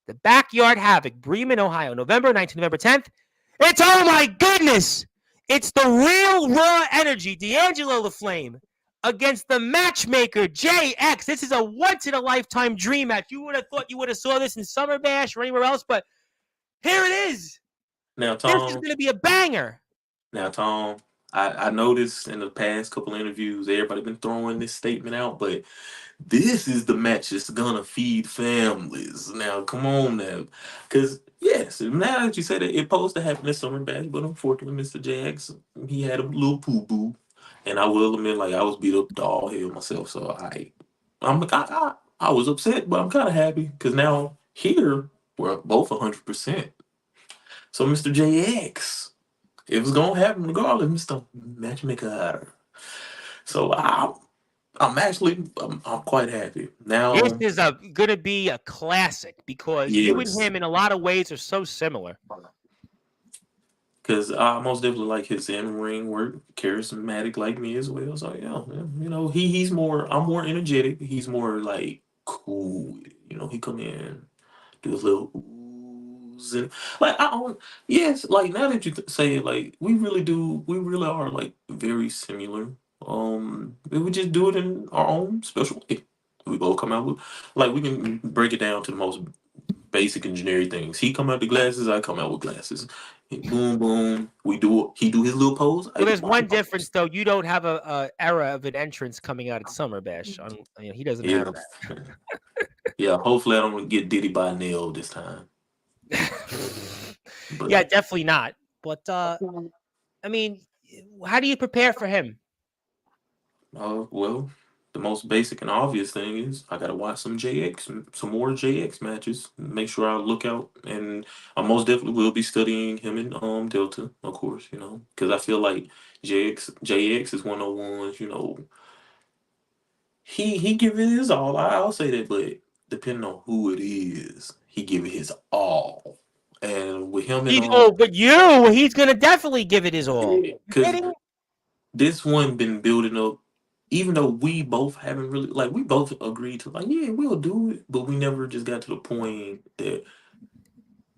[SPEAKER 1] the Backyard Havoc, Bremen, Ohio, November 9th to November 10th. It's, oh my goodness, it's the real raw energy, Dangelo LeFlame, against the matchmaker, JX. This is a once-in-a-lifetime dream match. You would have thought you would have saw this in Summer Bash or anywhere else, but here it is.
[SPEAKER 2] Now, Tom,
[SPEAKER 1] this is going to be a banger.
[SPEAKER 2] Now, Tom, I noticed in the past couple of interviews, everybody been throwing this statement out, but this is the match that's going to feed families. Now, come on now. Because, yes, now that you said it supposed to happen this Summer Bash, but unfortunately, Mr. Jax, he had a little poo-boo. And I will admit, like, I was beat up to all hell myself, so I was upset, but I'm kind of happy because now here we're both 100%. So, Mr. JX, it was gonna happen regardless, Mr. Matchmaker. So I'm quite happy
[SPEAKER 1] This
[SPEAKER 2] now.
[SPEAKER 1] is gonna be a classic because you and
[SPEAKER 2] Yes,
[SPEAKER 1] him, in a lot of ways, are so similar.
[SPEAKER 2] because I most definitely like his in ring work, charismatic like me as well. So yeah, you know, he's more. I'm more energetic. He's more like cool. You know, he come in, do a little oohs and like I don't. Yes, like now that you say it, like we really do. We really are like very similar. We would just do it in our own special way. We both come out with like we can break it down to the most basic and generic things. He come out the glasses, I come out with glasses. Boom, boom. We do. He do his little pose. I
[SPEAKER 1] Well,
[SPEAKER 2] do
[SPEAKER 1] there's
[SPEAKER 2] my
[SPEAKER 1] one
[SPEAKER 2] pose.
[SPEAKER 1] difference though. You don't have a era of an entrance coming out at Summer Bash. He doesn't
[SPEAKER 2] Yeah,
[SPEAKER 1] have
[SPEAKER 2] yeah. Hopefully, I don't get Diddy by a nail this time.
[SPEAKER 1] that.
[SPEAKER 2] But
[SPEAKER 1] Yeah, definitely not. But I mean, how do you prepare for him?
[SPEAKER 2] well, the most basic and obvious thing is I gotta watch some JX, some more JX matches. Make sure I look out, and I most definitely will be studying him in Delta, of course. You know, because I feel like JX is one of the ones. You know, he give it his all. I'll say that, but depending on who it is, he give it his all. And with him and
[SPEAKER 1] But he's gonna definitely give it his all. You
[SPEAKER 2] because
[SPEAKER 1] kidding?
[SPEAKER 2] this one been building up. Even though we both haven't really like, we both agreed to like, yeah, we'll do it, but we never just got to the point that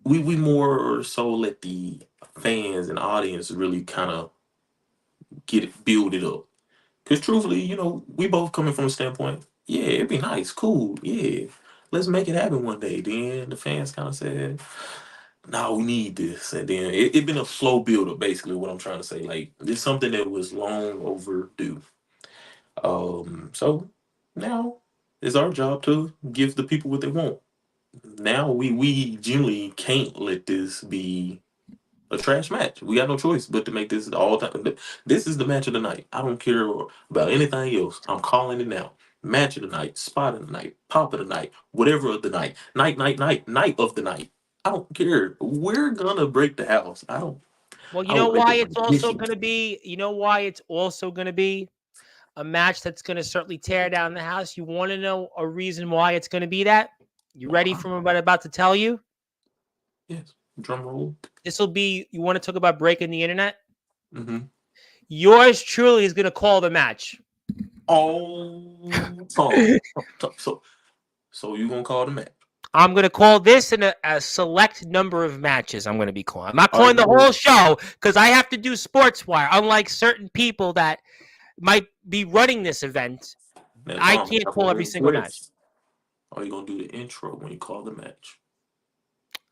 [SPEAKER 2] we more so let the fans and audience really kind of get it build it up. Because truthfully, you know, we both coming from a standpoint, yeah, it'd be nice, cool, yeah. Let's make it happen one day. Then the fans kind of said, "No, we need this," and then it been a slow build up. Basically, what I'm trying to say, like, it's something that was long overdue. So now it's our job to give the people what they want. Now we generally can't let this be a trash match. We got no choice but to make this the all time. This is the match of the night. I don't care about anything else. I'm calling it now. Match of the night, spot of the night, pop of the night, whatever of the night, night of the night. I don't care. We're gonna break the house.
[SPEAKER 1] Well,
[SPEAKER 2] I will make it my mission.
[SPEAKER 1] you know why it's also gonna be a match that's gonna certainly tear down the house. You want to know a reason why it's gonna be that? You ready
[SPEAKER 2] Uh-huh.
[SPEAKER 1] for what I'm about to tell you?
[SPEAKER 2] Yes. Drum roll.
[SPEAKER 1] This will be. You want to talk about breaking the internet?
[SPEAKER 2] Mm-hmm.
[SPEAKER 1] Yours truly is gonna call the match.
[SPEAKER 2] Oh, Tom. So you gonna call the match?
[SPEAKER 1] I'm going to call this in a select number of matches. I'm going to be calling. I'm not
[SPEAKER 2] Are
[SPEAKER 1] calling
[SPEAKER 2] you
[SPEAKER 1] the
[SPEAKER 2] gonna?
[SPEAKER 1] whole show because I have to do Sportswire. Unlike certain people that might be running this event,
[SPEAKER 2] Now,
[SPEAKER 1] I
[SPEAKER 2] Tom,
[SPEAKER 1] can't
[SPEAKER 2] I have
[SPEAKER 1] call
[SPEAKER 2] a
[SPEAKER 1] every single match.
[SPEAKER 2] request. Are you gonna do the intro when you call the match?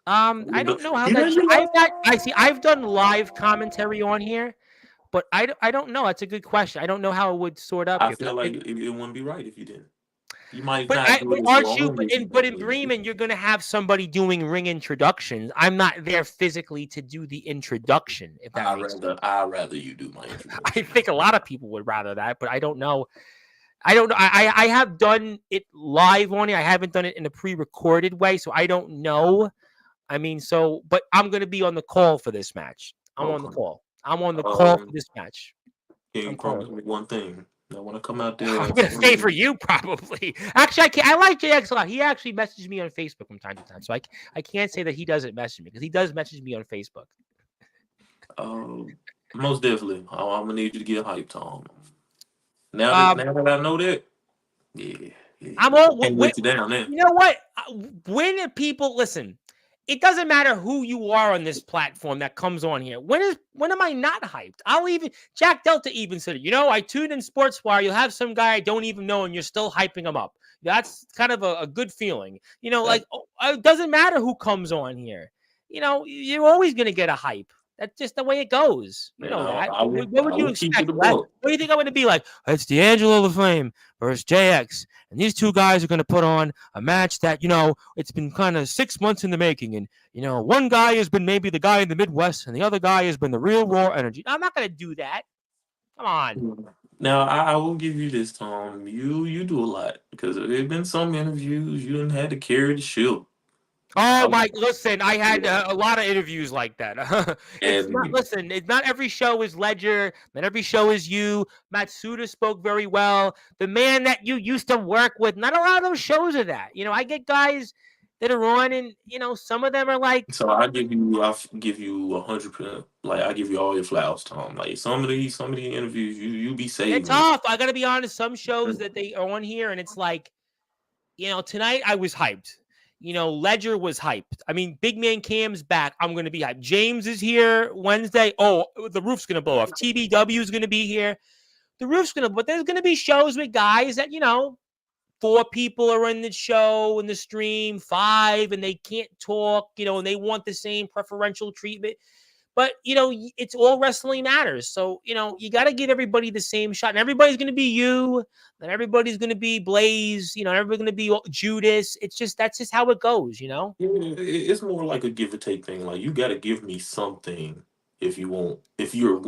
[SPEAKER 1] I don't know how
[SPEAKER 2] You
[SPEAKER 1] that.
[SPEAKER 2] done do
[SPEAKER 1] I've got. I
[SPEAKER 2] that?
[SPEAKER 1] see. I've done live commentary on here, but I don't know. That's a good question. I don't know how it would sort up
[SPEAKER 2] I
[SPEAKER 1] here.
[SPEAKER 2] feel like it wouldn't be right if you didn't. You might
[SPEAKER 1] But
[SPEAKER 2] not do it as
[SPEAKER 1] aren't you?
[SPEAKER 2] long as you
[SPEAKER 1] But
[SPEAKER 2] want
[SPEAKER 1] in
[SPEAKER 2] to.
[SPEAKER 1] Bremen, you're going to have somebody doing ring introductions. I'm not there physically to do the introduction. If that makes sense.
[SPEAKER 2] I rather you do my
[SPEAKER 1] I
[SPEAKER 2] introduction.
[SPEAKER 1] think a lot of people would rather that, but I don't know. I don't know. I have done it live on it. I haven't done it in a pre-recorded way, so I don't know. I mean, but I'm going to be on the call for this match. I'm on the
[SPEAKER 2] Okay.
[SPEAKER 1] call. I'm on the call for
[SPEAKER 2] Um,
[SPEAKER 1] this match.
[SPEAKER 2] can you
[SPEAKER 1] I'm
[SPEAKER 2] promise
[SPEAKER 1] calling.
[SPEAKER 2] me one thing? I want to come out there
[SPEAKER 1] I'm
[SPEAKER 2] and
[SPEAKER 1] going to favor
[SPEAKER 2] scream.
[SPEAKER 1] you probably. Actually, I can't. I like JX a lot. He actually messages me on Facebook from time to time, so I can't say that he doesn't message me because he does message me on Facebook.
[SPEAKER 2] Um, Most definitely. I'm gonna need you to get hyped, Tom. Now that
[SPEAKER 1] Um,
[SPEAKER 2] now that I know that, yeah, yeah.
[SPEAKER 1] I'm
[SPEAKER 2] I
[SPEAKER 1] all.
[SPEAKER 2] can't let you down then.
[SPEAKER 1] You know what? When are people listen? It doesn't matter who you are on this platform that comes on here. When am I not hyped? I'll even Jack Delta even said it. I tuned in Sportswire. You'll have some guy I don't even know, and you're still hyping him up. That's kind of a good feeling. It doesn't matter who comes on here. You're always gonna get a hype. That's just the way it goes. You
[SPEAKER 2] Man,
[SPEAKER 1] know
[SPEAKER 2] I,
[SPEAKER 1] that.
[SPEAKER 2] I will
[SPEAKER 1] What
[SPEAKER 2] I
[SPEAKER 1] would you
[SPEAKER 2] will keep it
[SPEAKER 1] expect?
[SPEAKER 2] a
[SPEAKER 1] What
[SPEAKER 2] book.
[SPEAKER 1] do you think I'm going to be like? It's D'Angelo LeFlame versus JX. And these two guys are going to put on a match that, it's been kind of 6 months in the making. And, one guy has been maybe the guy in the Midwest and the other guy has been the real raw energy. I'm not going to do that. Come on.
[SPEAKER 2] Now I will give you this, Tom. You do a lot because there have been some interviews you didn't had to carry the ship.
[SPEAKER 1] Oh
[SPEAKER 2] I,
[SPEAKER 1] my! Listen, I had
[SPEAKER 2] yeah.
[SPEAKER 1] a lot of interviews like that. It's not.
[SPEAKER 2] And
[SPEAKER 1] Listen, it's not every show is Ledger. Not every show is you. Matsuda spoke very well. The man that you used to work with. Not a lot of those shows are that. I get guys that are on, and some of them are like
[SPEAKER 2] so give you 100%. Like I give you all your flowers, Tom. Like some of the interviews you be
[SPEAKER 1] they're
[SPEAKER 2] saving.
[SPEAKER 1] tough. I gotta be honest. Some shows that they are on here, and it's like tonight I was hyped. Ledger was hyped. I mean, Big Man Cam's back. I'm going to be hyped. James is here Wednesday. Oh, the roof's going to blow off. TBW is going to be here. The roof's going to, but there's going to be shows with guys that, 4 people are in the show, in the stream, 5, and they can't talk, and they want the same preferential treatment. But it's all wrestling matters. So you got to give everybody the same shot, and everybody's going to be you, and everybody's going to be Blaze. Everybody's going to be Judas. That's just how it goes.
[SPEAKER 2] Yeah, it's more like a give or take thing. Like you got to give me something if you want. If you're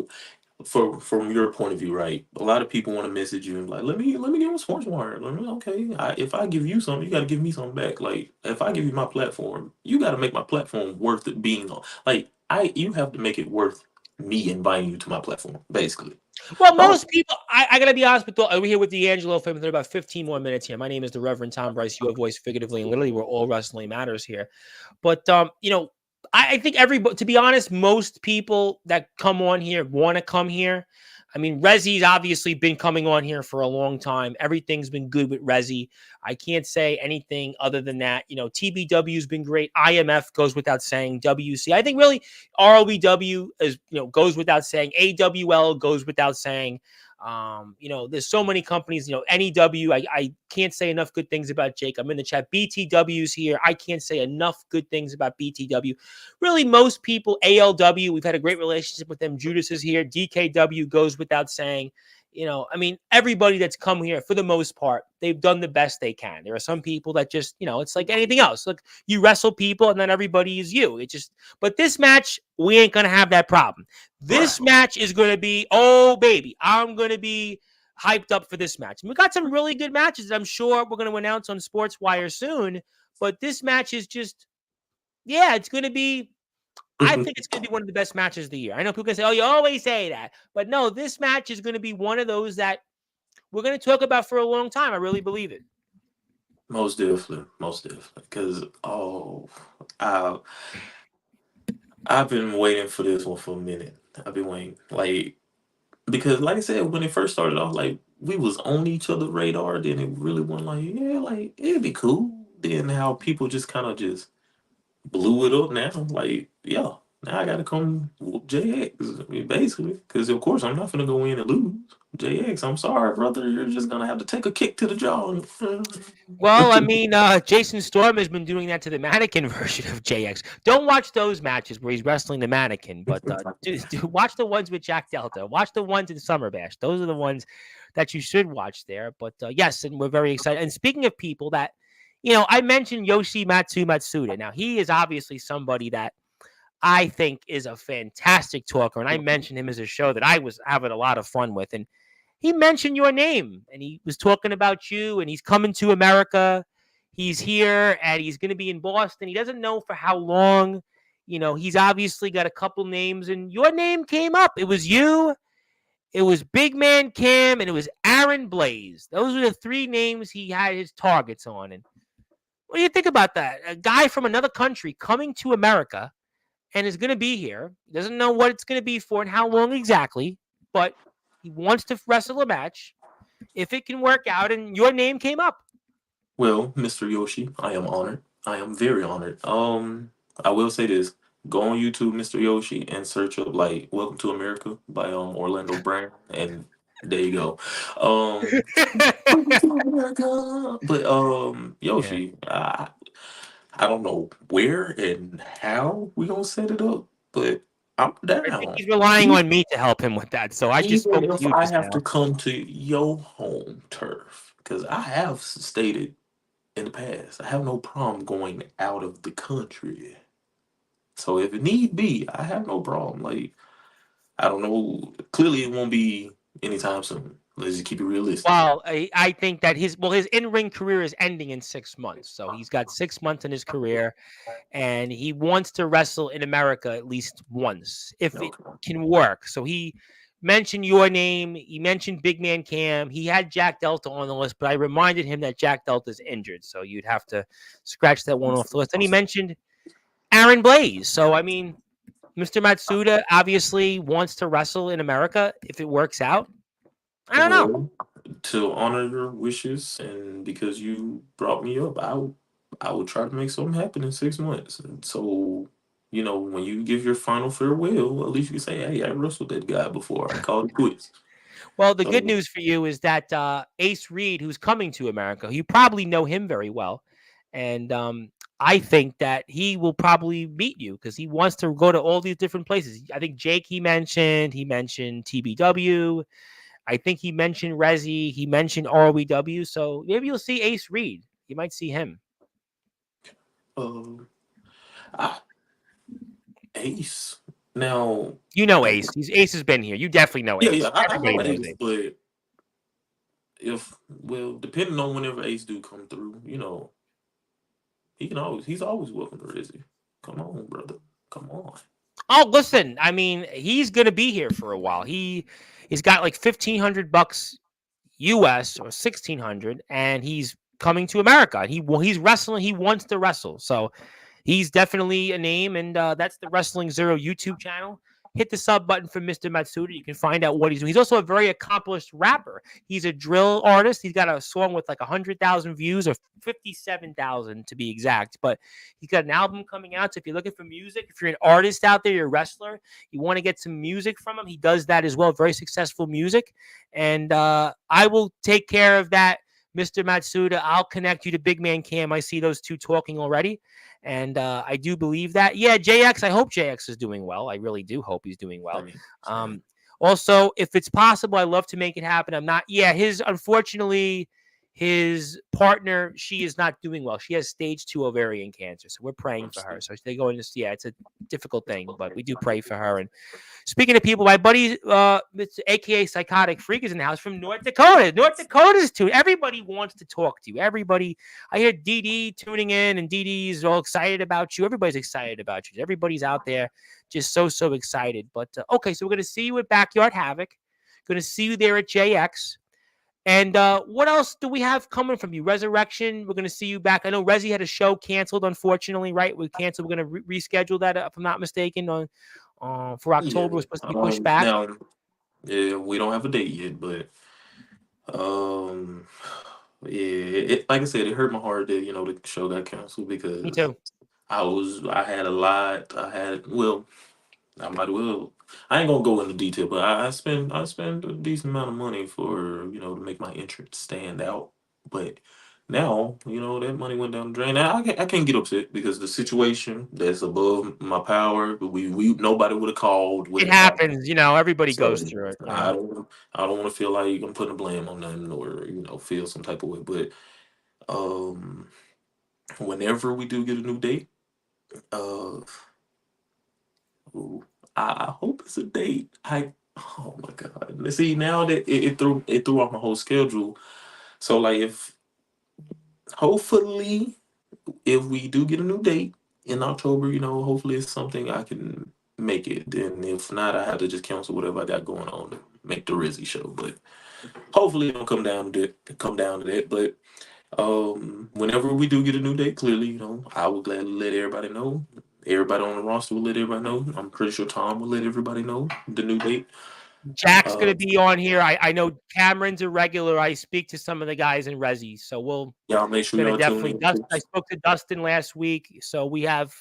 [SPEAKER 2] from your point of view, right? A lot of people want to message you and like, let me give them Sportswire. Okay, if I give you something, you got to give me something back. Like if I give you my platform, you got to make my platform worth it being on. Like you have to make it worth me inviting you to my platform, basically.
[SPEAKER 1] Well,
[SPEAKER 2] Oh,
[SPEAKER 1] most people, I got to be honest with you. We're here with D'Angelo for about 15 more minutes here. My name is the Reverend Tom Bryce, your voice figuratively and literally. We're all wrestling matters here. But I think everybody, to be honest, most people that come on here want to come here. I mean, Rezzy's obviously been coming on here for a long time. Everything's been good with Rezzy. I can't say anything other than that. TBW's been great. IMF goes without saying. WC, I think really ROBW is goes without saying. AWL goes without saying. There's so many companies, NEW. I can't say enough good things about Jake. I'm in the chat. BTW's here. I can't say enough good things about BTW. Really, most people, ALW, we've had a great relationship with them. Judas is here. DKW goes without saying. I mean, everybody that's come here, for the most part, they've done the best they can. There are some people that just, it's like anything else. Look, you wrestle people and then everybody is you. But this match, we ain't going to have that problem.
[SPEAKER 2] right.
[SPEAKER 1] This match is going to be, oh, baby, I'm going to be hyped up for this match. And we got some really good matches I'm sure we're going to announce on Sportswire soon. But this match is just, yeah, it's going to be, I think it's going to be one of the best matches of the year. I know people can say, oh, you always say that. But no, this match is going to be one of those that we're going to talk about for a long time. I really believe it.
[SPEAKER 2] Most definitely, because I I've been waiting for this one for a minute. I've been waiting, like because like I said, when it first started off, like we was on each other's radar. Then it really wasn't like, yeah, like it'd be cool. Then how people just kind of just blew it up now. Like, yeah, now I gotta come whoop JX, I mean, basically, because of course I'm not gonna go in and lose. JX, I'm sorry, brother. You're just gonna have to take a kick to the jaw.
[SPEAKER 1] Well, I mean, Jason Storm has been doing that to the mannequin version of JX. Don't watch those matches where he's wrestling the mannequin, but watch the ones with Jack Delta. Watch the ones in Summer Bash. Those are the ones that you should watch there. But yes, and we're very excited. And speaking of people that, I mentioned Matsuda. Now, he is obviously somebody that I think is a fantastic talker. And I mentioned him as a show that I was having a lot of fun with. And he mentioned your name and he was talking about you and he's coming to America. He's here and he's going to be in Boston. He doesn't know for how long. He's obviously got a couple names and your name came up. It was you, it was Big Man Cam, and it was Aaron Blaze. Those were the 3 names he had his targets on. And what do you think about that? A guy from another country coming to America and is going to be here. He doesn't know what it's going to be for and how long exactly, but he wants to wrestle a match. If it can work out, and your name came up.
[SPEAKER 2] Well, Mr. Yoshi, I am honored. I am very honored. I will say this. Go on YouTube, Mr. Yoshi, and search up like "Welcome to America" by Orlando Brown, and there you go. Welcome to America. But
[SPEAKER 1] Yeah.
[SPEAKER 2] Yoshi, I don't know where and how we gonna set it up, but I'm
[SPEAKER 1] I think
[SPEAKER 2] down.
[SPEAKER 1] he's relying on me to help him with that. So I just
[SPEAKER 2] Even
[SPEAKER 1] spoke to
[SPEAKER 2] if
[SPEAKER 1] you
[SPEAKER 2] I
[SPEAKER 1] just
[SPEAKER 2] have to
[SPEAKER 1] now.
[SPEAKER 2] come to your home turf, because I have stated in the past, I have no problem going out of the country. So if it need be, I have no problem. Like I don't know. Clearly, it won't be anytime soon. Let's just keep it realistic.
[SPEAKER 1] Well, I think that his in ring career is ending in 6 months, so he's got 6 months in his career, and he wants to wrestle in America at least once if it
[SPEAKER 2] Okay.
[SPEAKER 1] can work. So he mentioned your name. He mentioned Big Man Cam. He had Jack Delta on the list, but I reminded him that Jack Delta's injured, so you'd have to scratch that one off the list. And he mentioned Aaron Blaze. So I mean, Mr. Matsuda obviously wants to wrestle in America if it works out. I don't know.
[SPEAKER 2] Well, to honor your wishes and because you brought me up, I will try to make something happen in 6 months. And so, when you give your final farewell, at least you can say, "Hey, I wrestled that guy before. I called it quits."
[SPEAKER 1] Well, the good
[SPEAKER 2] So,
[SPEAKER 1] news for you is that Ace Reed, who's coming to America, you probably know him very well, and I think that he will probably meet you because he wants to go to all these different places. I think Jake he mentioned TBW. I think he mentioned Resi. He mentioned ROEW. So maybe you'll see Ace Reed. You might see him.
[SPEAKER 2] um, I, Ace. Now,
[SPEAKER 1] You know
[SPEAKER 2] uh,
[SPEAKER 1] Ace. Ace has been here. You definitely know
[SPEAKER 2] yeah, yeah,
[SPEAKER 1] Ace.
[SPEAKER 2] I
[SPEAKER 1] Everybody
[SPEAKER 2] know
[SPEAKER 1] knows
[SPEAKER 2] Ace,
[SPEAKER 1] Ace.
[SPEAKER 2] but depending on whenever Ace do come through, he's always welcome to Rizzy. Come on, brother. Come on.
[SPEAKER 1] Oh, listen. I mean, he's gonna be here for a while. He's got like $1,500 US or 1,600, and he's coming to America. He's wrestling. He wants to wrestle. So he's definitely a name, and that's the Wrestling Zero YouTube channel. Hit the sub button for Mr. Matsuda. You can find out what he's doing. He's also a very accomplished rapper. He's a drill artist. He's got a song with like 100,000 views, or 57,000 to be exact. But he's got an album coming out. So if you're looking for music, if you're an artist out there, you're a wrestler, you want to get some music from him, he does that as well. Very successful music. And I will take care of that, Mr. Matsuda. I'll connect you to Big Man Cam. I see those two talking already. And I do believe that. Yeah, JX, I hope JX is doing well. I really do hope he's doing well.
[SPEAKER 2] Same, same.
[SPEAKER 1] Um, Also, if it's possible, I love to make it happen. I'm not, yeah, unfortunately, his partner, she is not doing well. She has stage 2 ovarian cancer. So we're praying for her.
[SPEAKER 2] Understood.
[SPEAKER 1] So they go into, yeah, it's a difficult thing, but we do pray for her. And speaking of people, my buddy, AKA Psychotic Freak, is in the house from North Dakota. North Dakota's too. Everybody wants to talk to you. Everybody, I hear DD tuning in, and DD is all excited about you. Everybody's excited about you. Everybody's out there just so excited. But okay, so we're gonna see you at Backyard Havoc. Going to see you there at JX. And what else do we have coming from you? Resurrection. We're going to see you back. I know Resi had a show canceled, unfortunately, right? We canceled. We're going to reschedule that, if I'm not mistaken, on for
[SPEAKER 2] Yeah.
[SPEAKER 1] October. Was supposed to be pushed back.
[SPEAKER 2] Now, yeah, we don't have a date yet, but um, yeah, like I said, it hurt my heart that the show got canceled
[SPEAKER 1] Me
[SPEAKER 2] because
[SPEAKER 1] too.
[SPEAKER 2] I had a lot. I might well. I ain't gonna go into detail, but I spent a decent amount of money for to make my entrance stand out. But now that money went down the drain. Now I can't get upset because the situation that's above my power. We nobody would have called what
[SPEAKER 1] It
[SPEAKER 2] had happened.
[SPEAKER 1] happens. Everybody goes
[SPEAKER 2] So
[SPEAKER 1] through it.
[SPEAKER 2] I don't want to feel like I'm putting a blame on them or feel some type of way. But um, whenever we do get a new date, uh, ooh, I hope it's a date. Oh my god! See now that it threw off my whole schedule. So like if hopefully if we do get a new date in October, hopefully it's something I can make it. Then if not, I have to just cancel whatever I got going on to make the Rizzy show. But hopefully it don't come down to that. But whenever we do get a new date, clearly, I will gladly let everybody know. Everybody on the roster will let everybody know. I'm pretty sure Tom will let everybody know the new date.
[SPEAKER 1] Jack's going
[SPEAKER 2] Uh,
[SPEAKER 1] to be on here. I know Cameron's a regular. I speak to some of the guys in Resi, so we'll
[SPEAKER 2] y'all make sure
[SPEAKER 1] going to
[SPEAKER 2] y'all tune
[SPEAKER 1] definitely
[SPEAKER 2] in.
[SPEAKER 1] Dust. I spoke to Dustin last week, so we have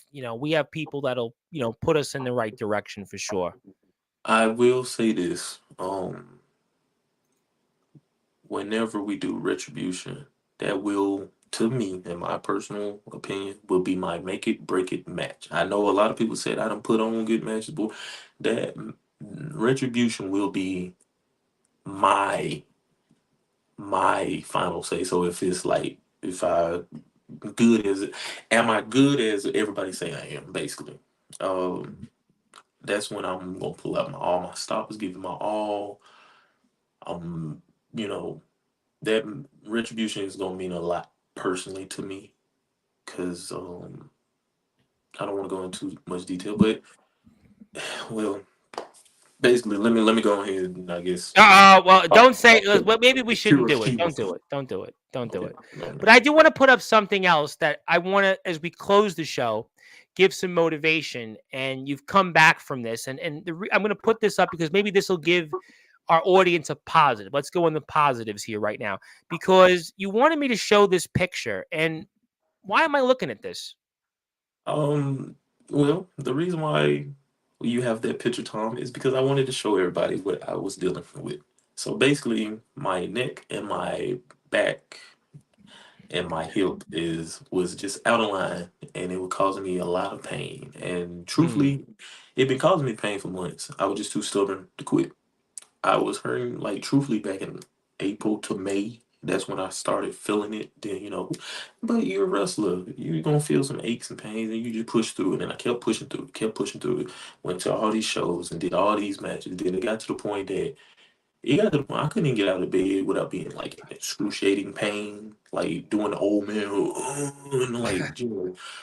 [SPEAKER 1] people that'll put us in the right direction for sure.
[SPEAKER 2] I will say this. Whenever we do retribution, that will, to me, in my personal opinion, will be my make it break it match. I know a lot of people said I don't put on good matches, but that retribution will be my my final say. So if it's like if I good as am I good as everybody say I am, basically. Um, that's when I'm gonna pull out all my stoppers, give it my all. you know, that retribution is gonna mean a lot personally to me because I don't want to go into much detail, but well, basically, let me go ahead and I guess
[SPEAKER 1] Well,
[SPEAKER 2] talk
[SPEAKER 1] don't say.
[SPEAKER 2] the,
[SPEAKER 1] Well, maybe we
[SPEAKER 2] the
[SPEAKER 1] shouldn't
[SPEAKER 2] pure
[SPEAKER 1] do it.
[SPEAKER 2] humor.
[SPEAKER 1] Don't do it. Don't do it. Don't do
[SPEAKER 2] Okay,
[SPEAKER 1] it.
[SPEAKER 2] no, no.
[SPEAKER 1] But I do want to put up something else that I want to, as we close the show, give some motivation. And you've come back from this, and I'm going to put this up because maybe this will give our audience a positive. Let's go on the positives here right now because you wanted me to show this picture, and why am I looking at this?
[SPEAKER 2] Um, well, the reason why you have that picture, Tom, is because I wanted to show everybody what I was dealing with. So basically, my neck and my back and my hip is was just out of line, and it was causing me a lot of pain. And
[SPEAKER 1] Hmm.
[SPEAKER 2] truthfully, it been causing me pain for months. I was just too stubborn to quit. I was hurting like truthfully back in April to May. That's when I started feeling it. Then but you're a wrestler. You're gonna feel some aches and pains, and you just push through it. And I kept pushing through it, kept pushing through it. Went to all these shows and did all these matches. Then it got to the point that it got to the point I couldn't even get out of bed without being like in excruciating pain, like doing the old man, and like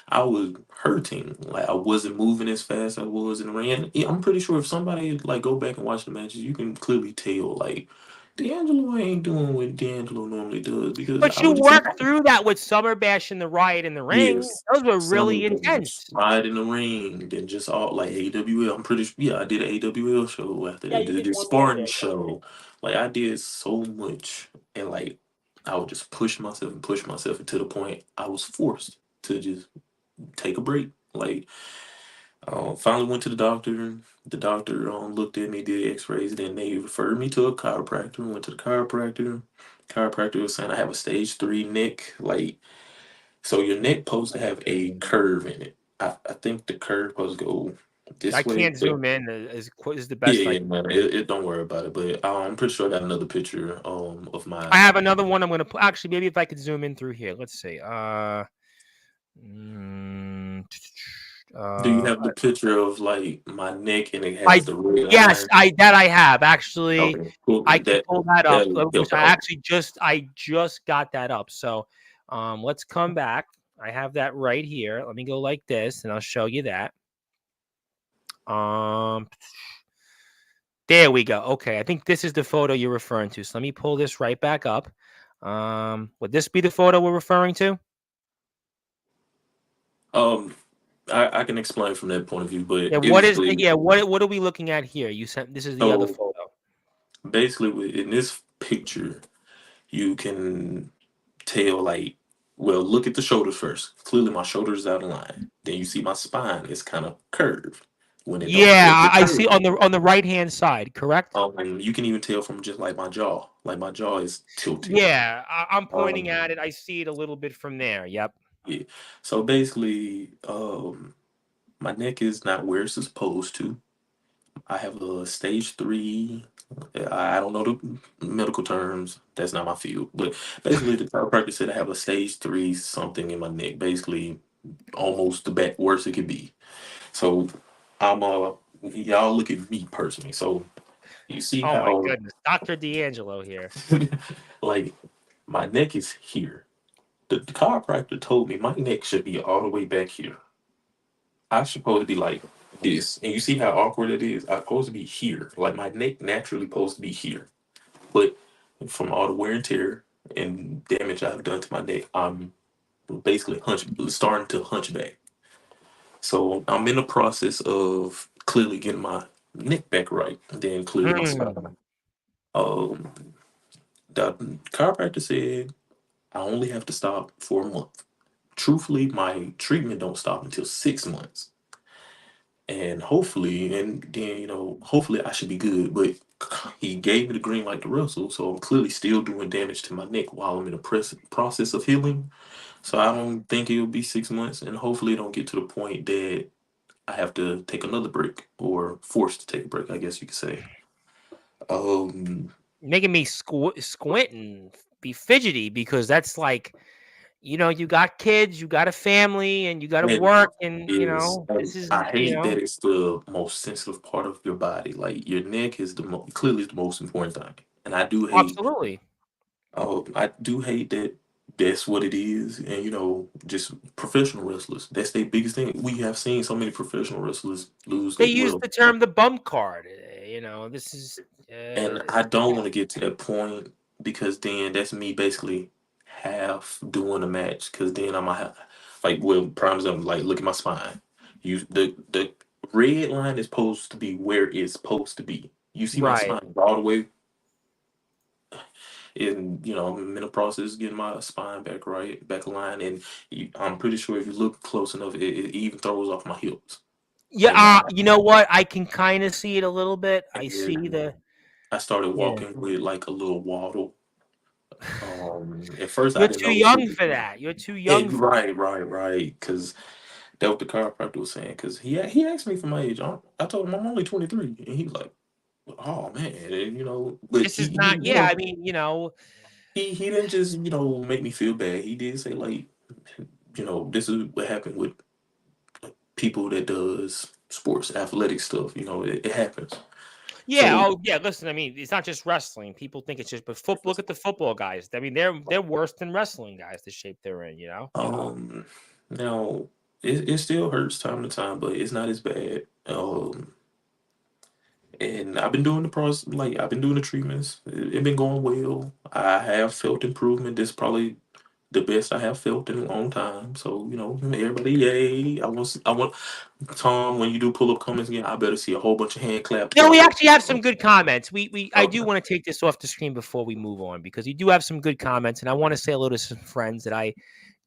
[SPEAKER 2] I was hurting. Like I wasn't moving as fast as I was in the ring. And yeah, I'm pretty sure if somebody like go back and watch the matches, you can clearly tell like D'Angelo ain't doing what D'Angelo normally does because
[SPEAKER 1] But
[SPEAKER 2] I
[SPEAKER 1] you
[SPEAKER 2] was just
[SPEAKER 1] worked through that with Summer Bash and the Riot in the ring.
[SPEAKER 2] yes.
[SPEAKER 1] Those were
[SPEAKER 2] Some
[SPEAKER 1] really
[SPEAKER 2] of them
[SPEAKER 1] intense.
[SPEAKER 2] slide in the ring, then just all like AWL. I'm pretty sure, yeah, I did an AWL show after
[SPEAKER 1] Yeah,
[SPEAKER 2] that.
[SPEAKER 1] you
[SPEAKER 2] Did
[SPEAKER 1] did
[SPEAKER 2] a
[SPEAKER 1] one more
[SPEAKER 2] Spartan
[SPEAKER 1] there.
[SPEAKER 2] show. Like I did so much, and like I would just push myself and push myself to the point I was forced to just take a break. Like finally went to the doctor. The doctor looked at me, did X-rays, then they referred me to a chiropractor. Went to the chiropractor. Chiropractor was saying I have a stage 3 neck. Like so your neck supposed to have a curve in it. I think the curve supposed to go
[SPEAKER 1] I
[SPEAKER 2] this way.
[SPEAKER 1] can't
[SPEAKER 2] But
[SPEAKER 1] zoom in as the
[SPEAKER 2] yeah,
[SPEAKER 1] best I
[SPEAKER 2] yeah,
[SPEAKER 1] can.
[SPEAKER 2] man. It don't worry about it. But I'm pretty sure I got another picture of
[SPEAKER 1] I
[SPEAKER 2] my.
[SPEAKER 1] have another one I'm gonna put. Actually, maybe if I could zoom in through here. Let's see. Mm,
[SPEAKER 2] Do you
[SPEAKER 1] uh,
[SPEAKER 2] have the picture of like my neck and it has
[SPEAKER 1] I
[SPEAKER 2] the red
[SPEAKER 1] yes,
[SPEAKER 2] line?
[SPEAKER 1] I have actually.
[SPEAKER 2] Okay, cool.
[SPEAKER 1] I can pull that up.
[SPEAKER 2] That'll help
[SPEAKER 1] I
[SPEAKER 2] out.
[SPEAKER 1] actually I just got that up. So, let's come back. I have that right here. Let me go like this, and I'll show you that. Um, there we go. Okay, I think this is the photo you're referring to. So let me pull this right back up. Would this be the photo we're referring to?
[SPEAKER 2] Um, I can explain from that point of view,
[SPEAKER 1] Yeah.
[SPEAKER 2] but
[SPEAKER 1] What is the
[SPEAKER 2] basically,
[SPEAKER 1] yeah? What are we looking at here? You sent this is the other
[SPEAKER 2] so
[SPEAKER 1] photo.
[SPEAKER 2] in this picture, you can tell like well look at the shoulders first. Clearly my shoulders is out of line. Then you see my spine is kind of curved when it don't
[SPEAKER 1] Yeah,
[SPEAKER 2] supposed to be
[SPEAKER 1] I see
[SPEAKER 2] curved.
[SPEAKER 1] on the right hand side. Correct.
[SPEAKER 2] And you can even tell from just like my jaw is tilted.
[SPEAKER 1] Yeah, I'm pointing at
[SPEAKER 2] um
[SPEAKER 1] it. I see it a little bit from there. Yep.
[SPEAKER 2] yeah, so basically my neck is not where it's supposed to. I have a stage 3. I don't know the medical terms. That's not my field. But basically, the chiropractor said I have a stage 3 something in my neck. Basically, almost the back worst it could be. So I'm y'all look at me personally. So you see
[SPEAKER 1] Oh my
[SPEAKER 2] how
[SPEAKER 1] goodness, Doctor D'Angelo here.
[SPEAKER 2] like my neck is here. The chiropractor told me my neck should be all the way back here. I supposed to be like this, and you see how awkward it is. I'm supposed to be here. Like my neck naturally supposed to be here, but from all the wear and tear and damage I've done to my neck, I'm basically starting to hunchback. So I'm in the process of clearly getting my neck back right, and then clearly my
[SPEAKER 1] Hmm.
[SPEAKER 2] spine. Um, the chiropractor said I only have to stop for a month. Truthfully, my treatment don't stop until 6 months, and hopefully, and then hopefully I should be good. But he gave me the green light to wrestle, so I'm clearly still doing damage to my neck while I'm in the process of healing. So I don't think it'll be 6 months, and hopefully it don't get to the point that I have to take another break or forced to take a break, I guess you could say. Um,
[SPEAKER 1] Making me squint and be fidgety because that's like you got kids, you got a family, and you got to
[SPEAKER 2] and
[SPEAKER 1] work, and
[SPEAKER 2] is
[SPEAKER 1] this
[SPEAKER 2] and
[SPEAKER 1] is
[SPEAKER 2] I hate that it's the most sensitive part of your body. Like your neck is clearly the most important thing, and I do hate.
[SPEAKER 1] Absolutely.
[SPEAKER 2] Oh, I do hate that that's what it is. And, just professional wrestlers. That's their biggest thing. We have seen so many professional wrestlers lose
[SPEAKER 1] They
[SPEAKER 2] their,
[SPEAKER 1] use
[SPEAKER 2] well,
[SPEAKER 1] the term the bump card. This is
[SPEAKER 2] and I don't
[SPEAKER 1] yeah.
[SPEAKER 2] want to get to that point because then that's me basically half doing a match. Because then I'm like, well, prime example, like, look at my spine. The red line is supposed to be where it's supposed to be. You see my
[SPEAKER 1] Right.
[SPEAKER 2] spine all the way, and I'm in the process of getting my spine back right, back aligned, and I'm pretty sure if you look close enough, it even throws off my hips.
[SPEAKER 1] Yeah,
[SPEAKER 2] And
[SPEAKER 1] you know what? I can kind of see it a little bit. I see
[SPEAKER 2] and
[SPEAKER 1] the
[SPEAKER 2] I started
[SPEAKER 1] yeah.
[SPEAKER 2] walking with like a little waddle. At first I
[SPEAKER 1] You're
[SPEAKER 2] didn't
[SPEAKER 1] too
[SPEAKER 2] notice
[SPEAKER 1] young
[SPEAKER 2] it.
[SPEAKER 1] for that. You're too
[SPEAKER 2] Yeah,
[SPEAKER 1] young for
[SPEAKER 2] right, right, right. Because that what the chiropractor was saying. Because he asked me for my age. I told him I'm only 23, and he was like, "Oh man," and but
[SPEAKER 1] this is not yeah, I mean,
[SPEAKER 2] he didn't just make me feel bad. He did say like, this is what happened with people that does sports athletic stuff. It happens.
[SPEAKER 1] yeah,
[SPEAKER 2] So
[SPEAKER 1] oh yeah, listen, I mean, it's not just wrestling. People think it's just but football look at the football guys. I mean, they're worse than wrestling guys, the shape they're in.
[SPEAKER 2] um now it still hurts time to time, but it's not as bad. And I've been doing the process, like I've been doing the treatments. It been going well. I have felt improvement. This probably the best I have felt in a long time. So everybody, yay! I want Tom, when you do pull up comments again, I better see a whole bunch of hand claps.
[SPEAKER 1] No,
[SPEAKER 2] Cause I
[SPEAKER 1] we
[SPEAKER 2] want.
[SPEAKER 1] actually have some good comments. I do
[SPEAKER 2] Okay.
[SPEAKER 1] want to take this off the screen before we move on because you do have some good comments, and I want to say hello to some friends that I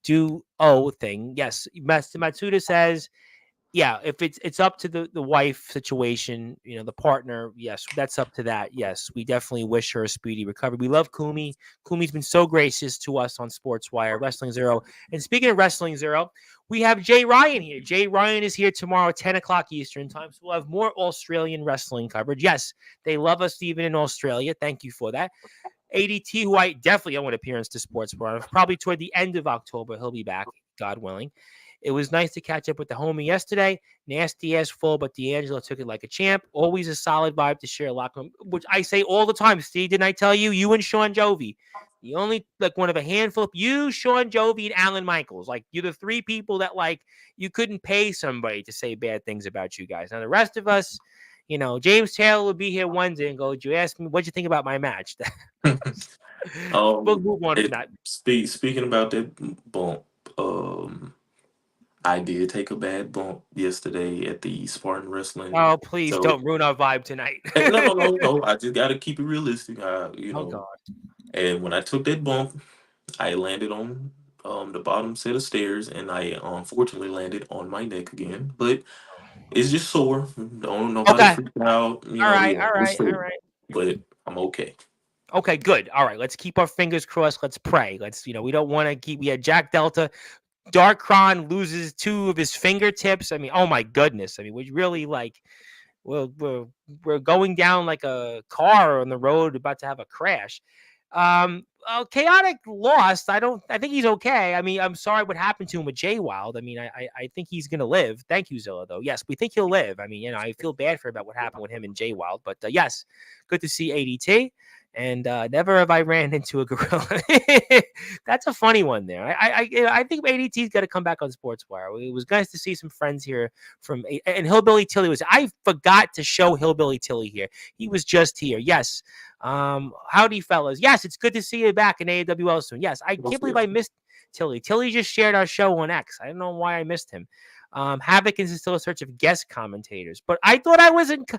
[SPEAKER 1] do owe thing. Yes, Matsuda says yeah, if it's up to the wife situation, the partner, yes, that's up to that. Yes, we definitely wish her a speedy recovery. We love Kumi. Kumi's been so gracious to us on Sportswire, Wrestling Zero. And speaking of Wrestling Zero, we have Jay Ryan here. Jay Ryan is here tomorrow at 10 o'clock Eastern time. So we'll have more Australian wrestling coverage. Yes, they love us even in Australia. Thank you for that. ADT, who I definitely owe an appearance to Sportswire, probably toward the end of October, he'll be back, God willing. It was nice to catch up with the homie yesterday. Nasty ass full, but D'Angelo took it like a champ. Always a solid vibe to share a lot, which I say all the time. Steve, didn't I tell you? You and Sean Jovi. The only like one of a handful of you, Sean Jovi, and Alan Michaels. Like you're the three people that like you couldn't pay somebody to say bad things about you guys. Now the rest of us, James Taylor will be here Wednesday and go, "Did you ask me what'd you think about my match?" We'll move on from
[SPEAKER 2] It
[SPEAKER 1] that.
[SPEAKER 2] speaking about that bump, I did take a bad bump yesterday at the Spartan Wrestling.
[SPEAKER 1] Oh, please
[SPEAKER 2] So
[SPEAKER 1] don't ruin our vibe tonight.
[SPEAKER 2] no, no, no. I just got to keep it realistic.
[SPEAKER 1] Oh God.
[SPEAKER 2] And when I took that bump, I landed on the bottom set of stairs, and I unfortunately landed on my neck again. But it's just sore. Don't nobody
[SPEAKER 1] Okay.
[SPEAKER 2] freak out.
[SPEAKER 1] All right.
[SPEAKER 2] Yeah,
[SPEAKER 1] All
[SPEAKER 2] it's
[SPEAKER 1] right. All
[SPEAKER 2] sore,
[SPEAKER 1] right.
[SPEAKER 2] but I'm okay.
[SPEAKER 1] Okay. Good. All right. Let's keep our fingers crossed. Let's pray. We don't want to keep. We had Jack Delta. Darkron loses two of his fingertips. I mean, oh my goodness. I mean, we really like. We're we're going down like a car on the road about to have a crash. Chaotic lost. I think he's okay. I mean, I'm sorry what happened to him with Jay Wild. I mean, I think he's gonna live. Thank you, Zilla. Though, yes, we think he'll live. I mean, I feel bad for about what happened with him and Jay Wild, but yes, good to see ADT. And never have I ran into a gorilla. That's a funny one there. I think ADT's got to come back on Sportswire. It was nice to see some friends here and Hillbilly Tilly was. I forgot to show Hillbilly Tilly here. He was just here. Yes. Howdy, fellas. Yes, it's good to see you back in AWL soon. Yes, I can't believe I missed Tilly. Tilly just shared our show on X. I don't know why I missed him. Havoc is still a search of guest commentators, but I thought I wasn't.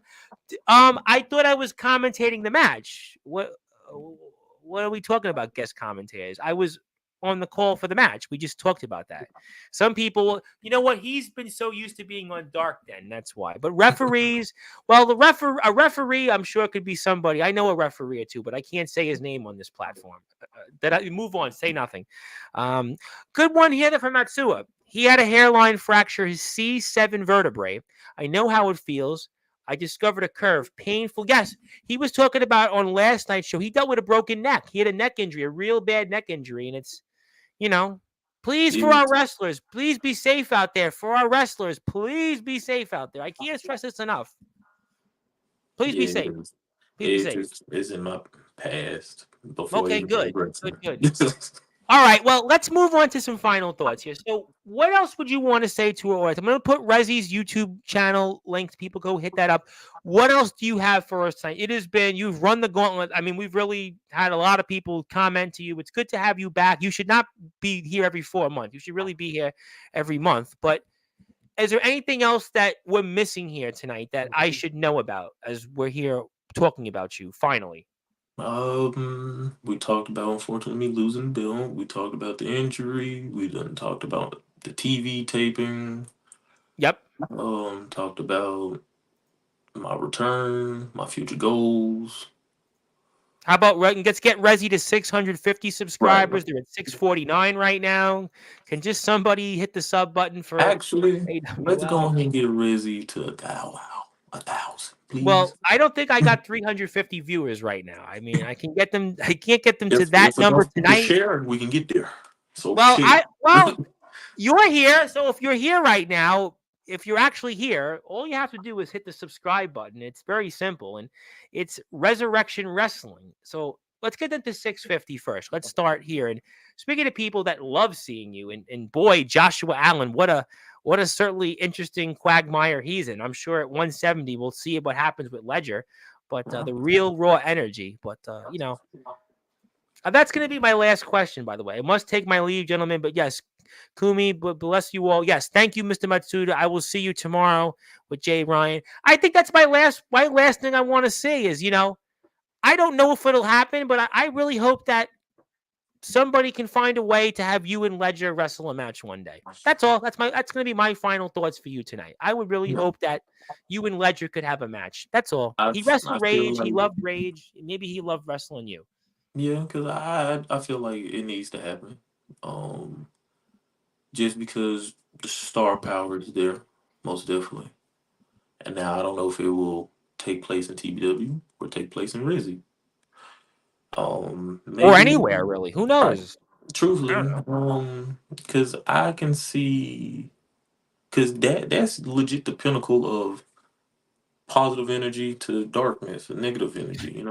[SPEAKER 1] I thought I was commentating the match. What are we talking about, guest commentators? I was on the call for the match. We just talked about that. Some people, you know what? He's been so used to being on Dark then. That's why. But referees, well, a referee, I'm sure could be somebody. I know a referee or two, but I can't say his name on this platform. That I move on, say nothing. Good one here from Matsua. He had a hairline fracture, his C7 vertebrae. I know how it feels. I discovered a curve. Painful. Yes, he was talking about on last night's show. He dealt with a broken neck. He had a neck injury, a real bad neck injury. And it's, you know, please, for our
[SPEAKER 2] It,
[SPEAKER 1] wrestlers, please be safe out there. For our wrestlers, please be safe out there. I can't stress this enough. Please be
[SPEAKER 2] yeah,
[SPEAKER 1] safe.
[SPEAKER 2] it is.
[SPEAKER 1] Please be
[SPEAKER 2] It
[SPEAKER 1] safe.
[SPEAKER 2] just is in my passed before
[SPEAKER 1] Okay,
[SPEAKER 2] even
[SPEAKER 1] good. Good,
[SPEAKER 2] wrestling.
[SPEAKER 1] good. All right, well, let's move on to some final thoughts here. So, what else would you want to say to our audience? I'm going to put Rezzy's YouTube channel links. People go hit that up. What else do you have for us tonight? It has been, you've run the gauntlet. I mean, we've really had a lot of people comment to you. It's good to have you back. You should not be here every 4 months. You should really be here every month. But is there anything else that we're missing here tonight that I should know about as we're here talking about you finally?
[SPEAKER 2] We talked about unfortunately me losing Bill. We talked about the injury. We done talked about the TV taping.
[SPEAKER 1] Yep.
[SPEAKER 2] Talked about my return, my future goals.
[SPEAKER 1] How about let's get Resi to 650
[SPEAKER 2] Right.
[SPEAKER 1] subscribers? They're at 649 right now. Can just somebody hit the sub button for
[SPEAKER 2] Actually, let's go
[SPEAKER 1] AWL?
[SPEAKER 2] ahead and get Rizzy to a thousand,
[SPEAKER 1] Well,
[SPEAKER 2] please.
[SPEAKER 1] I don't think I got 350 viewers right now. I mean, I can get them. I can't get them to that
[SPEAKER 2] If
[SPEAKER 1] number
[SPEAKER 2] enough people
[SPEAKER 1] tonight.
[SPEAKER 2] share, we can get there. So
[SPEAKER 1] Well,
[SPEAKER 2] share.
[SPEAKER 1] you're here. So if you're here right now, if you're actually here, all you have to do is hit the subscribe button. It's very simple, and it's Resurrection Wrestling. So let's get into 650 first. Let's start here. And speaking of people that love seeing you, and boy, Joshua Allen, what a certainly interesting quagmire he's in. I'm sure at 170 we'll see what happens with Ledger, but the real raw energy. But that's going to be my last question, by the way. I must take my leave, gentlemen. But yes, Kumi, bless you all. Yes, thank you, Mr. Matsuda. I will see you tomorrow with Jay Ryan. I think that's my last thing I want to say is, I don't know if it'll happen, but I really hope that somebody can find a way to have you and Ledger wrestle a match one day. That's all. That's going to be my final thoughts for you tonight. I would really hope that you and Ledger could have a match. That's all. He
[SPEAKER 2] I
[SPEAKER 1] wrestled
[SPEAKER 2] feel
[SPEAKER 1] Rage. He
[SPEAKER 2] like
[SPEAKER 1] loved Rage. Maybe he loved wrestling you.
[SPEAKER 2] yeah, because I feel like it needs to happen. Um, just because the star power is there, most definitely. And now I don't know if it will take place in TBW or take place in Rizzy.
[SPEAKER 1] Or
[SPEAKER 2] Maybe
[SPEAKER 1] anywhere, really. Who
[SPEAKER 2] right.
[SPEAKER 1] knows? I don't
[SPEAKER 2] Truthfully,
[SPEAKER 1] know.
[SPEAKER 2] because I can see, because that's legit the pinnacle of positive energy to darkness, negative energy.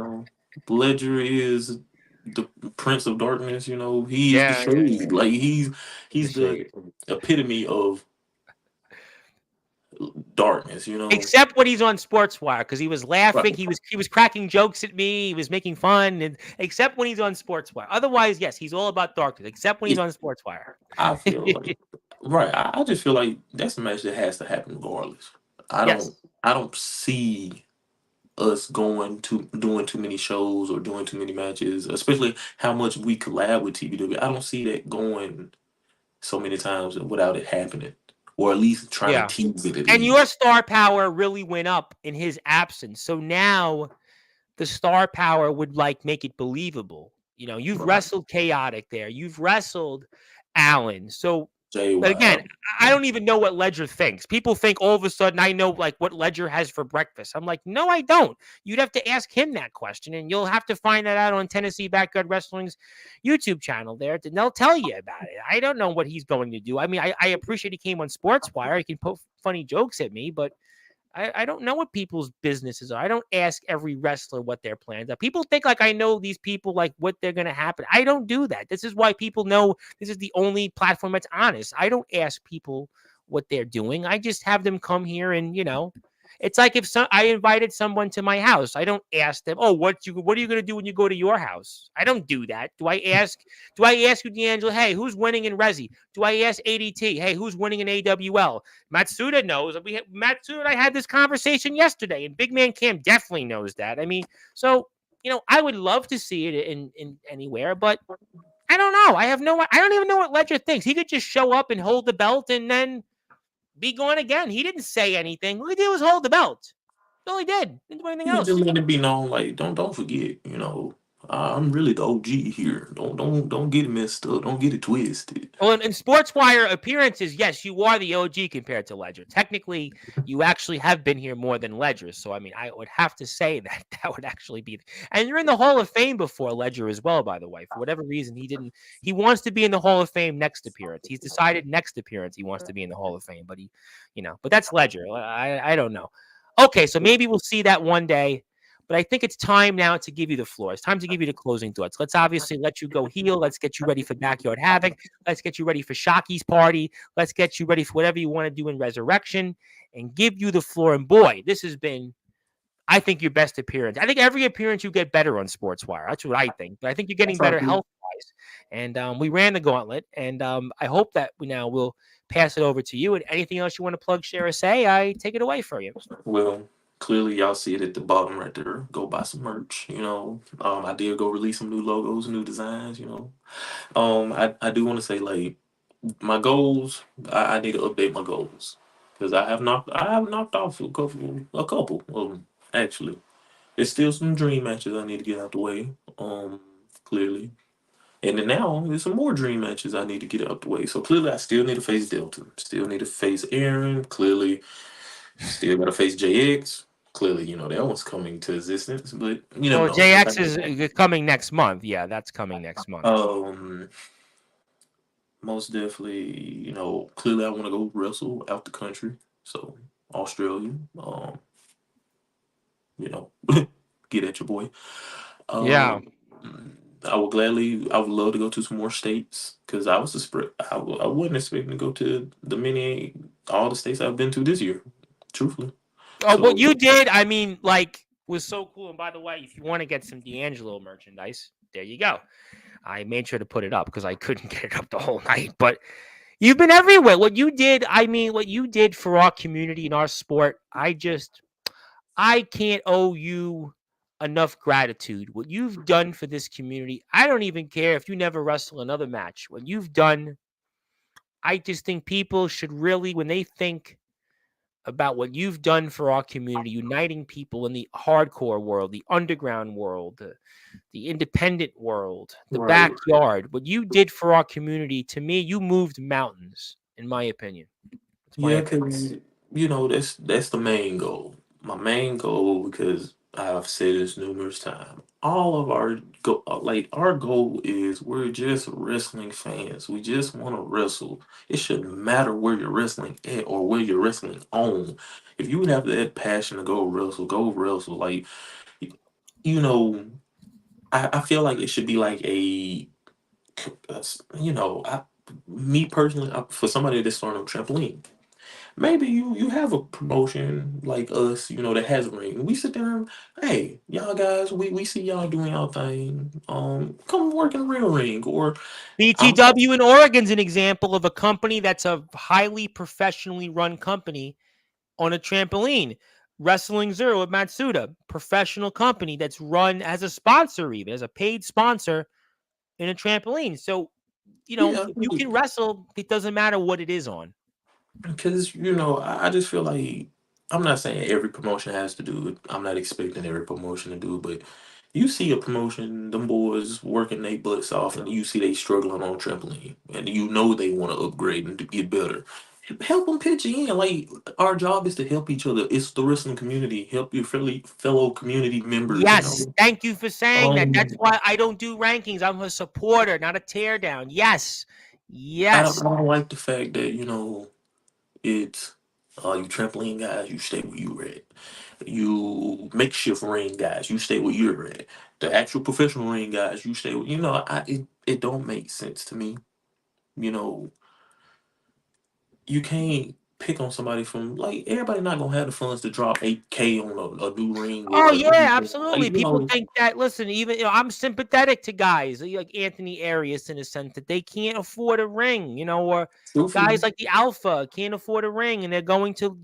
[SPEAKER 2] Ledger is the prince of darkness. He is the
[SPEAKER 1] Yeah, yeah,
[SPEAKER 2] shade. Like
[SPEAKER 1] the
[SPEAKER 2] he's the
[SPEAKER 1] shade.
[SPEAKER 2] epitome of darkness.
[SPEAKER 1] Except when he's on Sportswire, because he was laughing,
[SPEAKER 2] Right.
[SPEAKER 1] he was cracking jokes at me, he was making fun, and except when he's on Sportswire. Otherwise, yes, he's all about darkness, except when he's
[SPEAKER 2] Yeah,
[SPEAKER 1] on Sportswire.
[SPEAKER 2] I feel like right. I just feel like that's a match that has to happen regardless. I
[SPEAKER 1] Yes.
[SPEAKER 2] don't I don't see us going to doing too many shows or doing too many matches, especially how much we collab with TBW. I don't see that going so many times without it happening, or at least trying to
[SPEAKER 1] Yeah.
[SPEAKER 2] tease it at
[SPEAKER 1] And your
[SPEAKER 2] least.
[SPEAKER 1] star power really went up in his absence. So now the star power would make it believable. You've
[SPEAKER 2] Right.
[SPEAKER 1] wrestled Chaotic there. You've wrestled Allen. So
[SPEAKER 2] Jay
[SPEAKER 1] but again,
[SPEAKER 2] Wild.
[SPEAKER 1] I don't even know what Ledger thinks. People think all of a sudden I know what Ledger has for breakfast. I'm like, no, I don't. You'd have to ask him that question, and you'll have to find that out on Tennessee Backyard Wrestling's YouTube channel there. And they'll tell you about it. I don't know what he's going to do. I mean, I appreciate he came on Sportswire. He can put funny jokes at me, but I don't know what people's businesses are. I don't ask every wrestler what their plans are. People think I know these people, what they're going to happen. I don't do that. This is why people know this is the only platform that's honest. I don't ask people what they're doing. I just have them come here and, it's like if I invited someone to my house. I don't ask them, oh, what are you going to do when you go to your house? I don't do that. Do I ask you, D'Angelo, hey, who's winning in Resi? Do I ask ADT, hey, who's winning in AWL? Matsuda knows. Matsuda and I had this conversation yesterday, and Big Man Cam definitely knows that. I mean, so I would love to see it in anywhere, but I don't know. I don't even know what Ledger thinks. He could just show up and hold the belt and then be gone again. He didn't say anything. All he did was hold the belt. That's all he did. Didn't do anything
[SPEAKER 2] You just
[SPEAKER 1] else.
[SPEAKER 2] let it be known, like don't forget, I'm really the OG here. Don't get it messed up. Don't get it twisted.
[SPEAKER 1] Well, in Sportswire appearances, yes, you are the OG compared to Ledger. Technically, you actually have been here more than Ledger. So, I mean, I would have to say that would actually be. And you're in the Hall of Fame before Ledger as well, by the way. For whatever reason, he didn't. He wants to be in the Hall of Fame next appearance. He's decided next appearance he wants to be in the Hall of Fame, but but that's Ledger. I don't know. Okay, so maybe we'll see that one day. But I think it's time now to give you the floor. It's time to give you the closing thoughts. Let's obviously let you go heal. Let's get you ready for Backyard Havoc. Let's get you ready for Shocky's party. Let's get you ready for whatever you want to do in Resurrection and give you the floor. And boy, this has been, I think, your best appearance. I think every appearance you get better on Sportswire. That's what I think. But I think you're getting
[SPEAKER 2] That's all
[SPEAKER 1] better
[SPEAKER 2] good.
[SPEAKER 1] health wise. And we ran the gauntlet. And I hope that we now will pass it over to you. And anything else you want to plug, share, or say, I take it away for you.
[SPEAKER 2] Well, clearly y'all see it at the bottom right there. Go buy some merch. I did go release some new logos, new designs. I do want to say like my goals. I need to update my goals because I have knocked off a couple of them actually. There's still some dream matches I need to get out the way. Clearly. And then now there's some more dream matches I need to get out the way. So clearly I still need to face Delta. Still need to face Aaron. Clearly still gotta face JX. Clearly, that one's coming to existence, but you never
[SPEAKER 1] Well,
[SPEAKER 2] know.
[SPEAKER 1] JX is coming next month. Yeah, that's coming next month.
[SPEAKER 2] Um, Most definitely, clearly I want to go wrestle out the country. So Australia, you know, get at your boy.
[SPEAKER 1] Yeah.
[SPEAKER 2] Um, I would love to go to some more states because I wasn't expecting to go to all the states I've been to this year, truthfully.
[SPEAKER 1] Oh, what
[SPEAKER 2] So
[SPEAKER 1] you did, I mean, like, was so cool. And by the way, if you want to get some D'Angelo merchandise, there you go. I made sure to put it up because I couldn't get it up the whole night. But you've been everywhere. What you did, I mean, what you did for our community and our sport, I can't owe you enough gratitude. What you've done for this community, I don't even care if you never wrestle another match. What you've done, I just think people should really, when they think about what you've done for our community, uniting people in the hardcore world, the underground world, the independent world, the
[SPEAKER 2] right.
[SPEAKER 1] backyard, what you did for our community, to me, you moved mountains, in my opinion. It's my
[SPEAKER 2] Yeah,
[SPEAKER 1] opinion.
[SPEAKER 2] because that's the main goal. My main goal, because I've said this numerous times. All of our goal is we're just wrestling fans. We just want to wrestle. It shouldn't matter where you're wrestling at or where you're wrestling on. If you have that passion to go wrestle, go wrestle. Like you know, I feel like it should be like me personally, for somebody that's starting on trampoline. Maybe you have a promotion like us, that has a ring. We sit there and, hey, y'all guys, we see y'all doing y'all thing. Come work in a real ring. Or I'm
[SPEAKER 1] BTW in Oregon's an example of a company that's a highly professionally run company on a trampoline. Wrestling Zero with Matsuda, professional company that's run as a sponsor, even as a paid sponsor in a trampoline. So,
[SPEAKER 2] yeah,
[SPEAKER 1] if you can wrestle, it doesn't matter what it is on.
[SPEAKER 2] because I just feel like I'm not saying every promotion has to do it. I'm not expecting every promotion to do it, but you see a promotion, them boys working their butts off, and you see they struggling on trampoline, and they want to upgrade and to get better. Help them pitch in. Like our job is to help each other. It's the wrestling community. Help your fellow community members.
[SPEAKER 1] Yes, thank you for saying that. That's
[SPEAKER 2] Um,
[SPEAKER 1] why I don't do rankings. I'm a supporter, not a teardown. Yes,
[SPEAKER 2] I
[SPEAKER 1] yes.
[SPEAKER 2] don't like the fact that it's you trampoline guys, you stay where you were at. You makeshift ring guys, you stay where you're at. The actual professional ring guys, you stay. It don't make sense to me. You know, you can't pick on somebody from like everybody not gonna have the funds to drop 8K on a new ring
[SPEAKER 1] Oh
[SPEAKER 2] or a
[SPEAKER 1] yeah,
[SPEAKER 2] new like
[SPEAKER 1] absolutely. People think that. Listen, even I'm sympathetic to guys like Anthony Arias in a sense that they can't afford a ring, or guys
[SPEAKER 2] truthfully.
[SPEAKER 1] like the Alpha can't afford a ring, and they're going to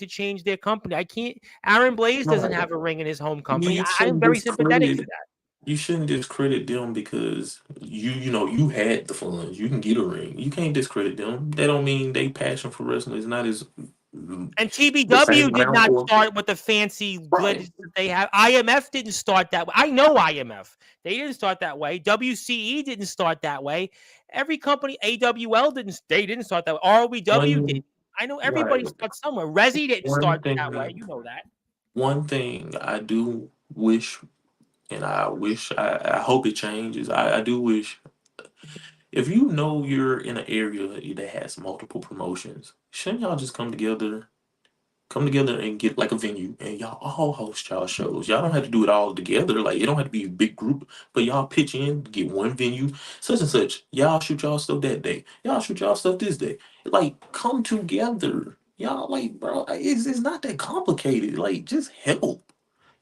[SPEAKER 1] change their company. I can't. Aaron Blaze doesn't
[SPEAKER 2] Right.
[SPEAKER 1] have a ring in his home company.
[SPEAKER 2] You
[SPEAKER 1] I am
[SPEAKER 2] shouldn't
[SPEAKER 1] very sympathetic to
[SPEAKER 2] discredit
[SPEAKER 1] that.
[SPEAKER 2] you shouldn't discredit them because you had the funds. You can get a ring. You can't discredit them. That don't mean they passion for wrestling is not as
[SPEAKER 1] And
[SPEAKER 2] the
[SPEAKER 1] TBW
[SPEAKER 2] same
[SPEAKER 1] did
[SPEAKER 2] amount
[SPEAKER 1] not
[SPEAKER 2] or
[SPEAKER 1] start with the fancy
[SPEAKER 2] right.
[SPEAKER 1] glitz that they have. IMF didn't start that way. I know IMF. They didn't start that way. WCE didn't start that way. Every company, AWL didn't start that way. ROW did.
[SPEAKER 2] One
[SPEAKER 1] I know
[SPEAKER 2] right.
[SPEAKER 1] everybody starts somewhere. Resi didn't
[SPEAKER 2] One
[SPEAKER 1] start that way.
[SPEAKER 2] thing
[SPEAKER 1] You know that.
[SPEAKER 2] one thing I do wish and I hope it changes. I do wish if you're in an area that has multiple promotions, shouldn't y'all just come together Come together and get like a venue, and y'all all host y'all shows. Y'all don't have to do it all together. Like it don't have to be a big group, but y'all pitch in, get one venue, such and such. Y'all shoot y'all stuff that day. Y'all shoot y'all stuff this day. Like come together. Y'all like, bro, it's not that complicated. Like just help.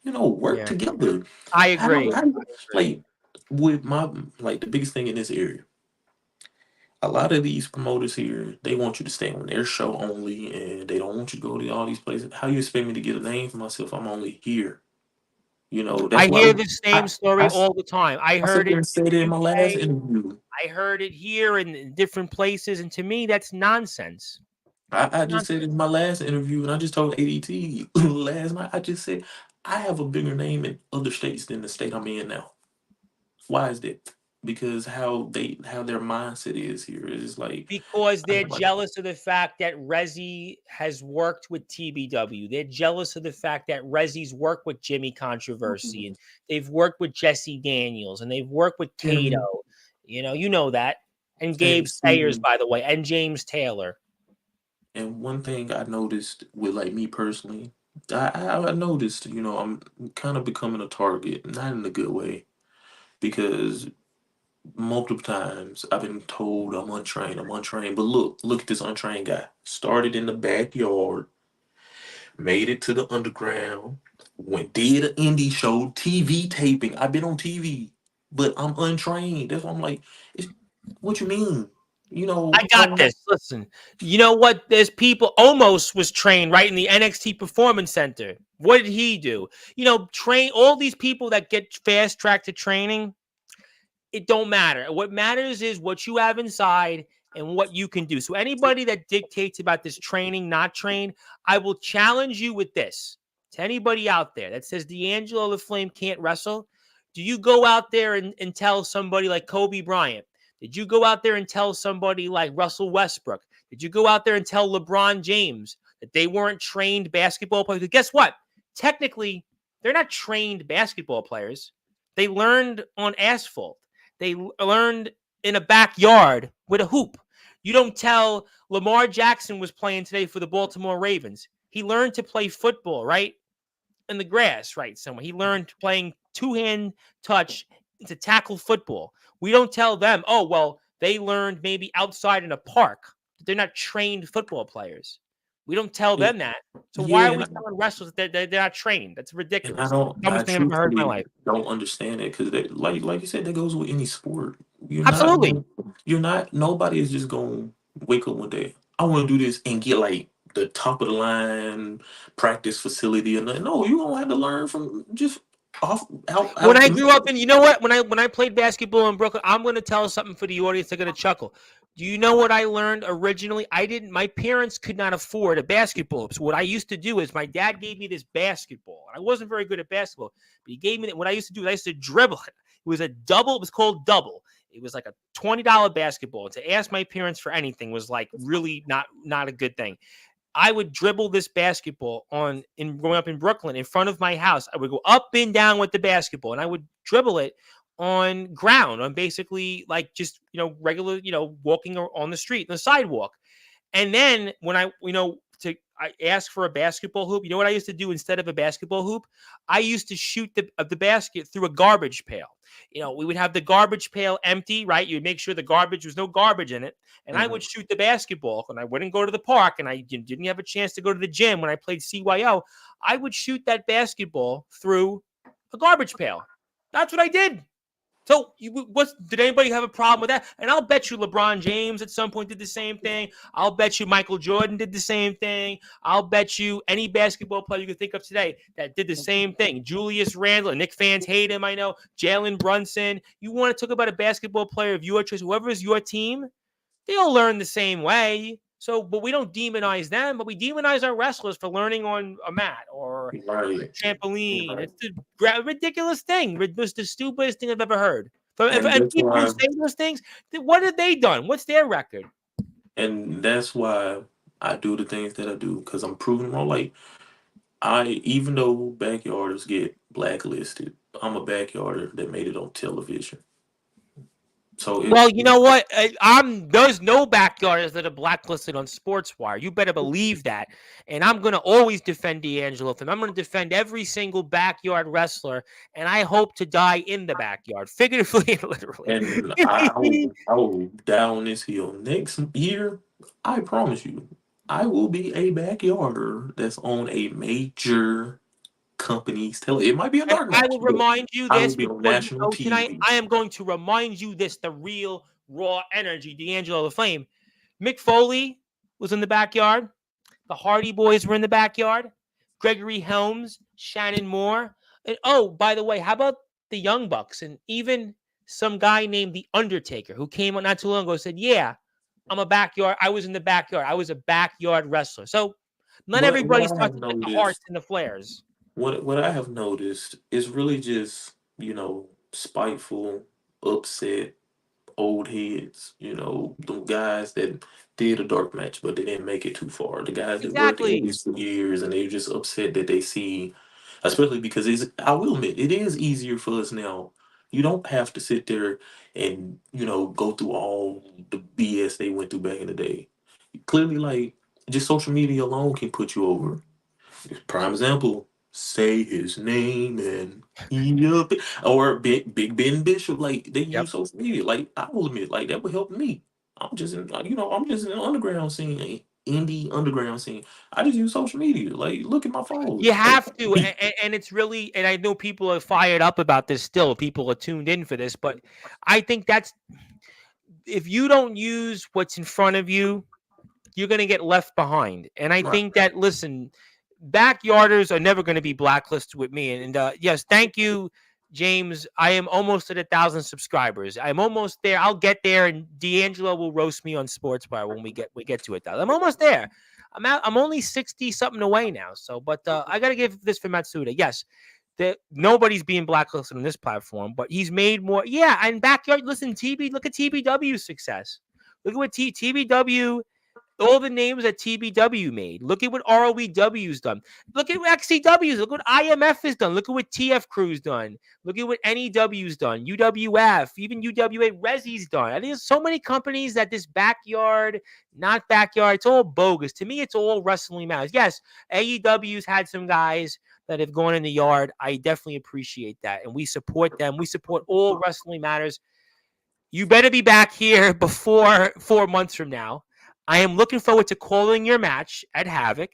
[SPEAKER 2] Work
[SPEAKER 1] Yeah,
[SPEAKER 2] together.
[SPEAKER 1] I
[SPEAKER 2] How,
[SPEAKER 1] agree.
[SPEAKER 2] how
[SPEAKER 1] I agree.
[SPEAKER 2] like with my like the biggest thing in this area, a lot of these promoters here, they want you to stay on their show only, and they don't want you to go to all these places. How you expect me to get a name for myself? I'm only here. That's
[SPEAKER 1] I
[SPEAKER 2] why
[SPEAKER 1] hear the same
[SPEAKER 2] I,
[SPEAKER 1] story
[SPEAKER 2] I,
[SPEAKER 1] all the time. I
[SPEAKER 2] I sit
[SPEAKER 1] heard
[SPEAKER 2] there
[SPEAKER 1] it
[SPEAKER 2] and
[SPEAKER 1] in
[SPEAKER 2] said it
[SPEAKER 1] the
[SPEAKER 2] in my last
[SPEAKER 1] UK.
[SPEAKER 2] interview.
[SPEAKER 1] I heard it here in different places, and to me, that's nonsense.
[SPEAKER 2] I just said it in
[SPEAKER 1] Nonsense.
[SPEAKER 2] my last interview, and I just told ADT last night. I just said I have a bigger name in other states than the state I'm in now. Why is that? Because how their mindset is here is like
[SPEAKER 1] Because
[SPEAKER 2] I
[SPEAKER 1] they're
[SPEAKER 2] don't like
[SPEAKER 1] jealous of the fact that Rezi has worked with TBW. They're jealous of the fact that Rezi's worked with Jimmy Controversy, and they've worked with Jesse Daniels, and they've worked with Kato.
[SPEAKER 2] and
[SPEAKER 1] You know that. And Gabe
[SPEAKER 2] and
[SPEAKER 1] Sayers,
[SPEAKER 2] see.
[SPEAKER 1] by the way, and James Taylor.
[SPEAKER 2] And one thing I noticed with like me personally, I noticed, I'm kind of becoming a target, not in a good way, because multiple times I've been told I'm untrained, I'm untrained. But look at this untrained guy. Started in the backyard, made it to the underground, did an indie show, TV taping. I've been on TV, but I'm untrained. That's why I'm like, it's, what you mean?
[SPEAKER 1] I got
[SPEAKER 2] I'm not.
[SPEAKER 1] this. Listen, you know what? There's people. Almost was trained right in the NXT Performance Center. What did he do? Train all these people that get fast tracked to training. It don't matter. What matters is what you have inside and what you can do. So anybody that dictates about this training, not trained, I will challenge you with this. To anybody out there that says D'Angelo LeFlame can't wrestle, do you go out there and tell somebody like Kobe Bryant? Did you go out there and tell somebody like Russell Westbrook? Did you go out there and tell LeBron James that they weren't trained basketball players? Because guess what? Technically, they're not trained basketball players. They learned on asphalt. They learned in a backyard with a hoop. You don't tell Lamar Jackson was playing today for the Baltimore Ravens. He learned to play football, right? In the grass, right? Somewhere. He learned playing two-hand touch to tackle football. We don't tell them, oh, well, they learned maybe outside in a park. They're not trained football players. We don't tell
[SPEAKER 2] Yeah,
[SPEAKER 1] them that. So why
[SPEAKER 2] yeah,
[SPEAKER 1] are we telling wrestlers that they're not trained? That's
[SPEAKER 2] and I
[SPEAKER 1] ridiculous.
[SPEAKER 2] don't, I
[SPEAKER 1] Dumbest thing I've ever heard in my
[SPEAKER 2] truthfully
[SPEAKER 1] life.
[SPEAKER 2] don't understand it because like you said, that goes with any sport. You're not,
[SPEAKER 1] Absolutely.
[SPEAKER 2] gonna- you're not. Nobody is just going to wake up one day. I want to do this and get like the top of the line practice facility, and no, you gonna have to learn from just off
[SPEAKER 1] When
[SPEAKER 2] out
[SPEAKER 1] I
[SPEAKER 2] the.
[SPEAKER 1] grew up in, you know what? When I played basketball in Brooklyn, I'm going to tell something for the audience. They're going to chuckle. Do you know what I learned originally? I didn't. My parents could not afford a basketball hoop. So what I used to do is my dad gave me this basketball. I wasn't very good at basketball, but he gave me that. What I used to do is I used to dribble it. It was a double. It was called double. It was like a $20 basketball. And to ask my parents for anything was like really not a good thing. I would dribble this basketball in growing up in Brooklyn in front of my house. I would go up and down with the basketball, and I would dribble it on ground, on basically like just regular walking on the street, the sidewalk. And then when I asked for a basketball hoop, you know what I used to do instead of a basketball hoop? I used to shoot the basket through a garbage pail. We would have the garbage pail empty, right? You'd make sure the garbage was no garbage in it, and I would
[SPEAKER 2] Mhm.
[SPEAKER 1] shoot the basketball. And I wouldn't go to the park, and I didn't have a chance to go to the gym when I played CYO. I would shoot that basketball through a garbage pail. That's what I did. So, did anybody have a problem with that? And I'll bet you LeBron James at some point did the same thing. I'll bet you Michael Jordan did the same thing. I'll bet you any basketball player you can think of today that did the same thing. Julius Randle and Nick fans hate him, I know. Jalen Brunson. You want to talk about a basketball player of your choice, whoever is your team, they all learn the same way. So, but we don't demonize them, but we demonize our wrestlers for learning on a mat or a
[SPEAKER 2] Right,
[SPEAKER 1] trampoline.
[SPEAKER 2] right,
[SPEAKER 1] It's the ridiculous thing. It's the stupidest thing I've ever heard.
[SPEAKER 2] and
[SPEAKER 1] And
[SPEAKER 2] that's
[SPEAKER 1] people who
[SPEAKER 2] why,
[SPEAKER 1] say those things, what have they done? What's their record?
[SPEAKER 2] and that's why I do the things that I do because I'm proving wrong. Like I, even though backyarders get blacklisted, I'm a backyarder that made it on television. So
[SPEAKER 1] Well, you know what? There's no backyarders that are blacklisted on Sportswire. You better believe that. And I'm gonna always defend D'Angelo. I'm gonna defend every single backyard wrestler, and I hope to die in the backyard, figuratively and literally.
[SPEAKER 2] and I will die on this hill next year. I promise you, I will be a backyarder that's on a major company's tele. It might be a
[SPEAKER 1] And
[SPEAKER 2] dark
[SPEAKER 1] I
[SPEAKER 2] match,
[SPEAKER 1] will
[SPEAKER 2] but
[SPEAKER 1] remind you
[SPEAKER 2] I will
[SPEAKER 1] this
[SPEAKER 2] be on
[SPEAKER 1] before you
[SPEAKER 2] national
[SPEAKER 1] go tonight.
[SPEAKER 2] TV.
[SPEAKER 1] I am going to remind you this: the real raw energy, D'Angelo LeFlame. Mick Foley was in the backyard. The Hardy Boys were in the backyard. Gregory Helms, Shannon Moore. And oh, by the way, how about the Young Bucks and even some guy named The Undertaker who came on not too long ago and said, yeah, I'm a backyard. I was in the backyard. I was a backyard wrestler. So not
[SPEAKER 2] What
[SPEAKER 1] everybody
[SPEAKER 2] I
[SPEAKER 1] starts
[SPEAKER 2] have
[SPEAKER 1] to get the hearts
[SPEAKER 2] noticed,
[SPEAKER 1] and the flares.
[SPEAKER 2] what I have noticed is really just spiteful, upset old heads, the guys that did a dark match, but they didn't make it too far. The guys that worked in
[SPEAKER 1] Exactly.
[SPEAKER 2] these for years and they're just upset that they see, especially because I will admit, it is easier for us now. You don't have to sit there and, go through all the BS they went through back in the day. Clearly, like, just social media alone can put you over. Prime example, say his name and he up or Big Ben Bishop, like they
[SPEAKER 1] Yep.
[SPEAKER 2] use social media. Like I will admit, like that would help me. I'm just in the underground scene, indie underground scene. I just use social media. Like look at my
[SPEAKER 1] You
[SPEAKER 2] followers. Like
[SPEAKER 1] have to. And it's really, and I know people are fired up about this still. People are tuned in for this, but I think that's, if you don't use what's in front of you, you're going to get left behind. And I
[SPEAKER 2] right.
[SPEAKER 1] think that, listen, backyarders are never going to be blacklisted with me. And yes, thank you, James. I am almost at 1,000 subscribers. I'm almost there. I'll get there, and D'Angelo will roast me on Sportswire when we get to it. I'm almost there. I'm only 60 something away now. So, but I got to give this for Matsuda. Yes, that nobody's being blacklisted on this platform, but he's made more. Yeah, and backyard. Listen, look at TBW's success. Look at what TBW, all the names that TBW made. Look at what ROEW's done. Look at what XCW's. Look what IMF has done. Look at what TF Crew's done. Look at what NEW's done. UWF, even UWA Resi's done. I think there's so many companies that this backyard, not backyard, it's all bogus. To me, it's all wrestling matters. Yes, AEW's had some guys that have gone in the yard. I definitely appreciate that. And we support them. We support all wrestling matters. You better be back here before 4 months from now. I am looking forward to calling your match at Havoc.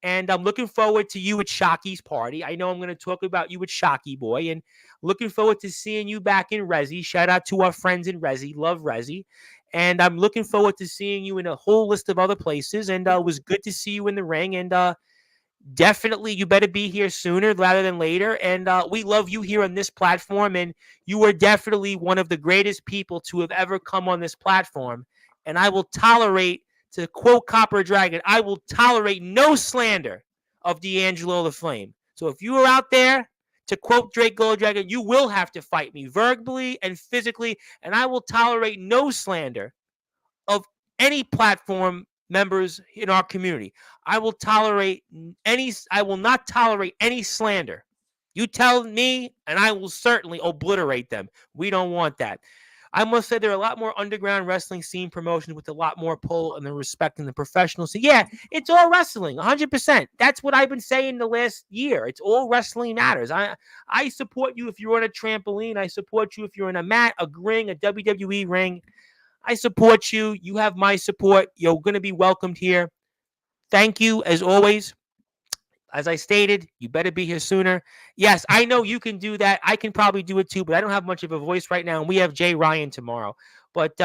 [SPEAKER 1] And I'm looking forward to you at Shocky's party. I know I'm going to talk about you at Shocky Boy. And looking forward to seeing you back in Resi. Shout out to our friends in Resi. Love Resi. And I'm looking forward to seeing you in a whole list of other places. And it was good to see you in the ring. And definitely you better be here sooner rather than later. And we love you here on this platform. And you are definitely one of the greatest people to have ever come on this platform. And I will tolerate, to quote Copper Dragon, I will tolerate no slander of D'Angelo LeFlame. So if you are out there, to quote Drake Gold Dragon, you will have to fight me verbally and physically. And I will tolerate no slander of any platform members in our community. I will not tolerate any slander. You tell me, and I will certainly obliterate them. We don't want that. I must say there are a lot more underground wrestling scene promotions with a lot more pull and the respect in the professional scene. Yeah, it's all wrestling, 100%. That's what I've been saying the last year. It's all wrestling matters. I support you if you're on a trampoline. I support you if you're in a mat, a ring, a WWE ring. I support you. You have my support. You're going to be welcomed here. Thank you, as always. As I stated, you better be here sooner. Yes, I know you can do that. I can probably do it too, but I don't have much of a voice right now. And we have Jay Ryan tomorrow. But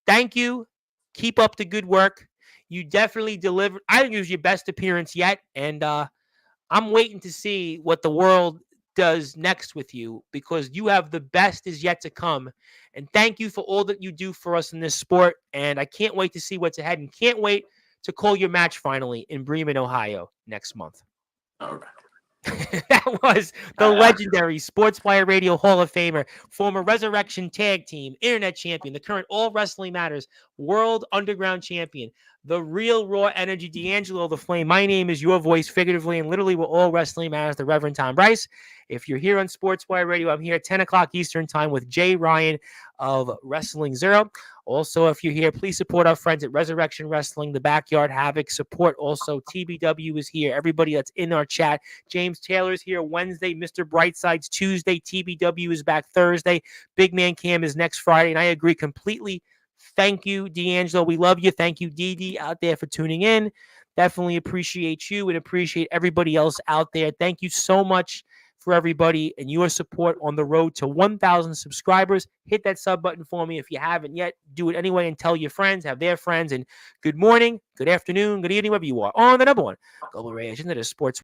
[SPEAKER 1] thank you. Keep up the good work. You definitely delivered. I think it was your best appearance yet. And I'm waiting to see what the world does next with you, because you have the best is yet to come. And thank you for all that you do for us in this sport. And I can't wait to see what's ahead, and can't wait to call your match finally in Bremen, Ohio next month.
[SPEAKER 2] All right.
[SPEAKER 1] That was the legendary Sportswire Radio Hall of Famer, former Resurrection Tag Team, Internet Champion, the current All Wrestling Matters World Underground Champion, the real raw energy D'Angelo the Flame. My name is your voice, figuratively and literally, with All Wrestling Matters, the Reverend Tom Bryce. If you're here on Sportswire Radio, I'm here at 10 o'clock Eastern Time with Jay Ryan of Wrestling Zero. Also, if you're here, please support our friends at Resurrection Wrestling, the Backyard Havoc. Support also TBW is here. Everybody that's in our chat. James Taylor's here Wednesday. Mr. Brightside's Tuesday. TBW is back Thursday. Big Man Cam is next Friday. And I agree completely. Thank you, D'Angelo. We love you. Thank you, Dee out there for tuning in. Definitely appreciate you and appreciate everybody else out there. Thank you so much for everybody and your support on the road to 1,000 subscribers. Hit that sub button for me if you haven't yet. Do it anyway and tell your friends, have their friends. And good morning, good afternoon, good evening, wherever you are. On the number one global radio, isn't it a sports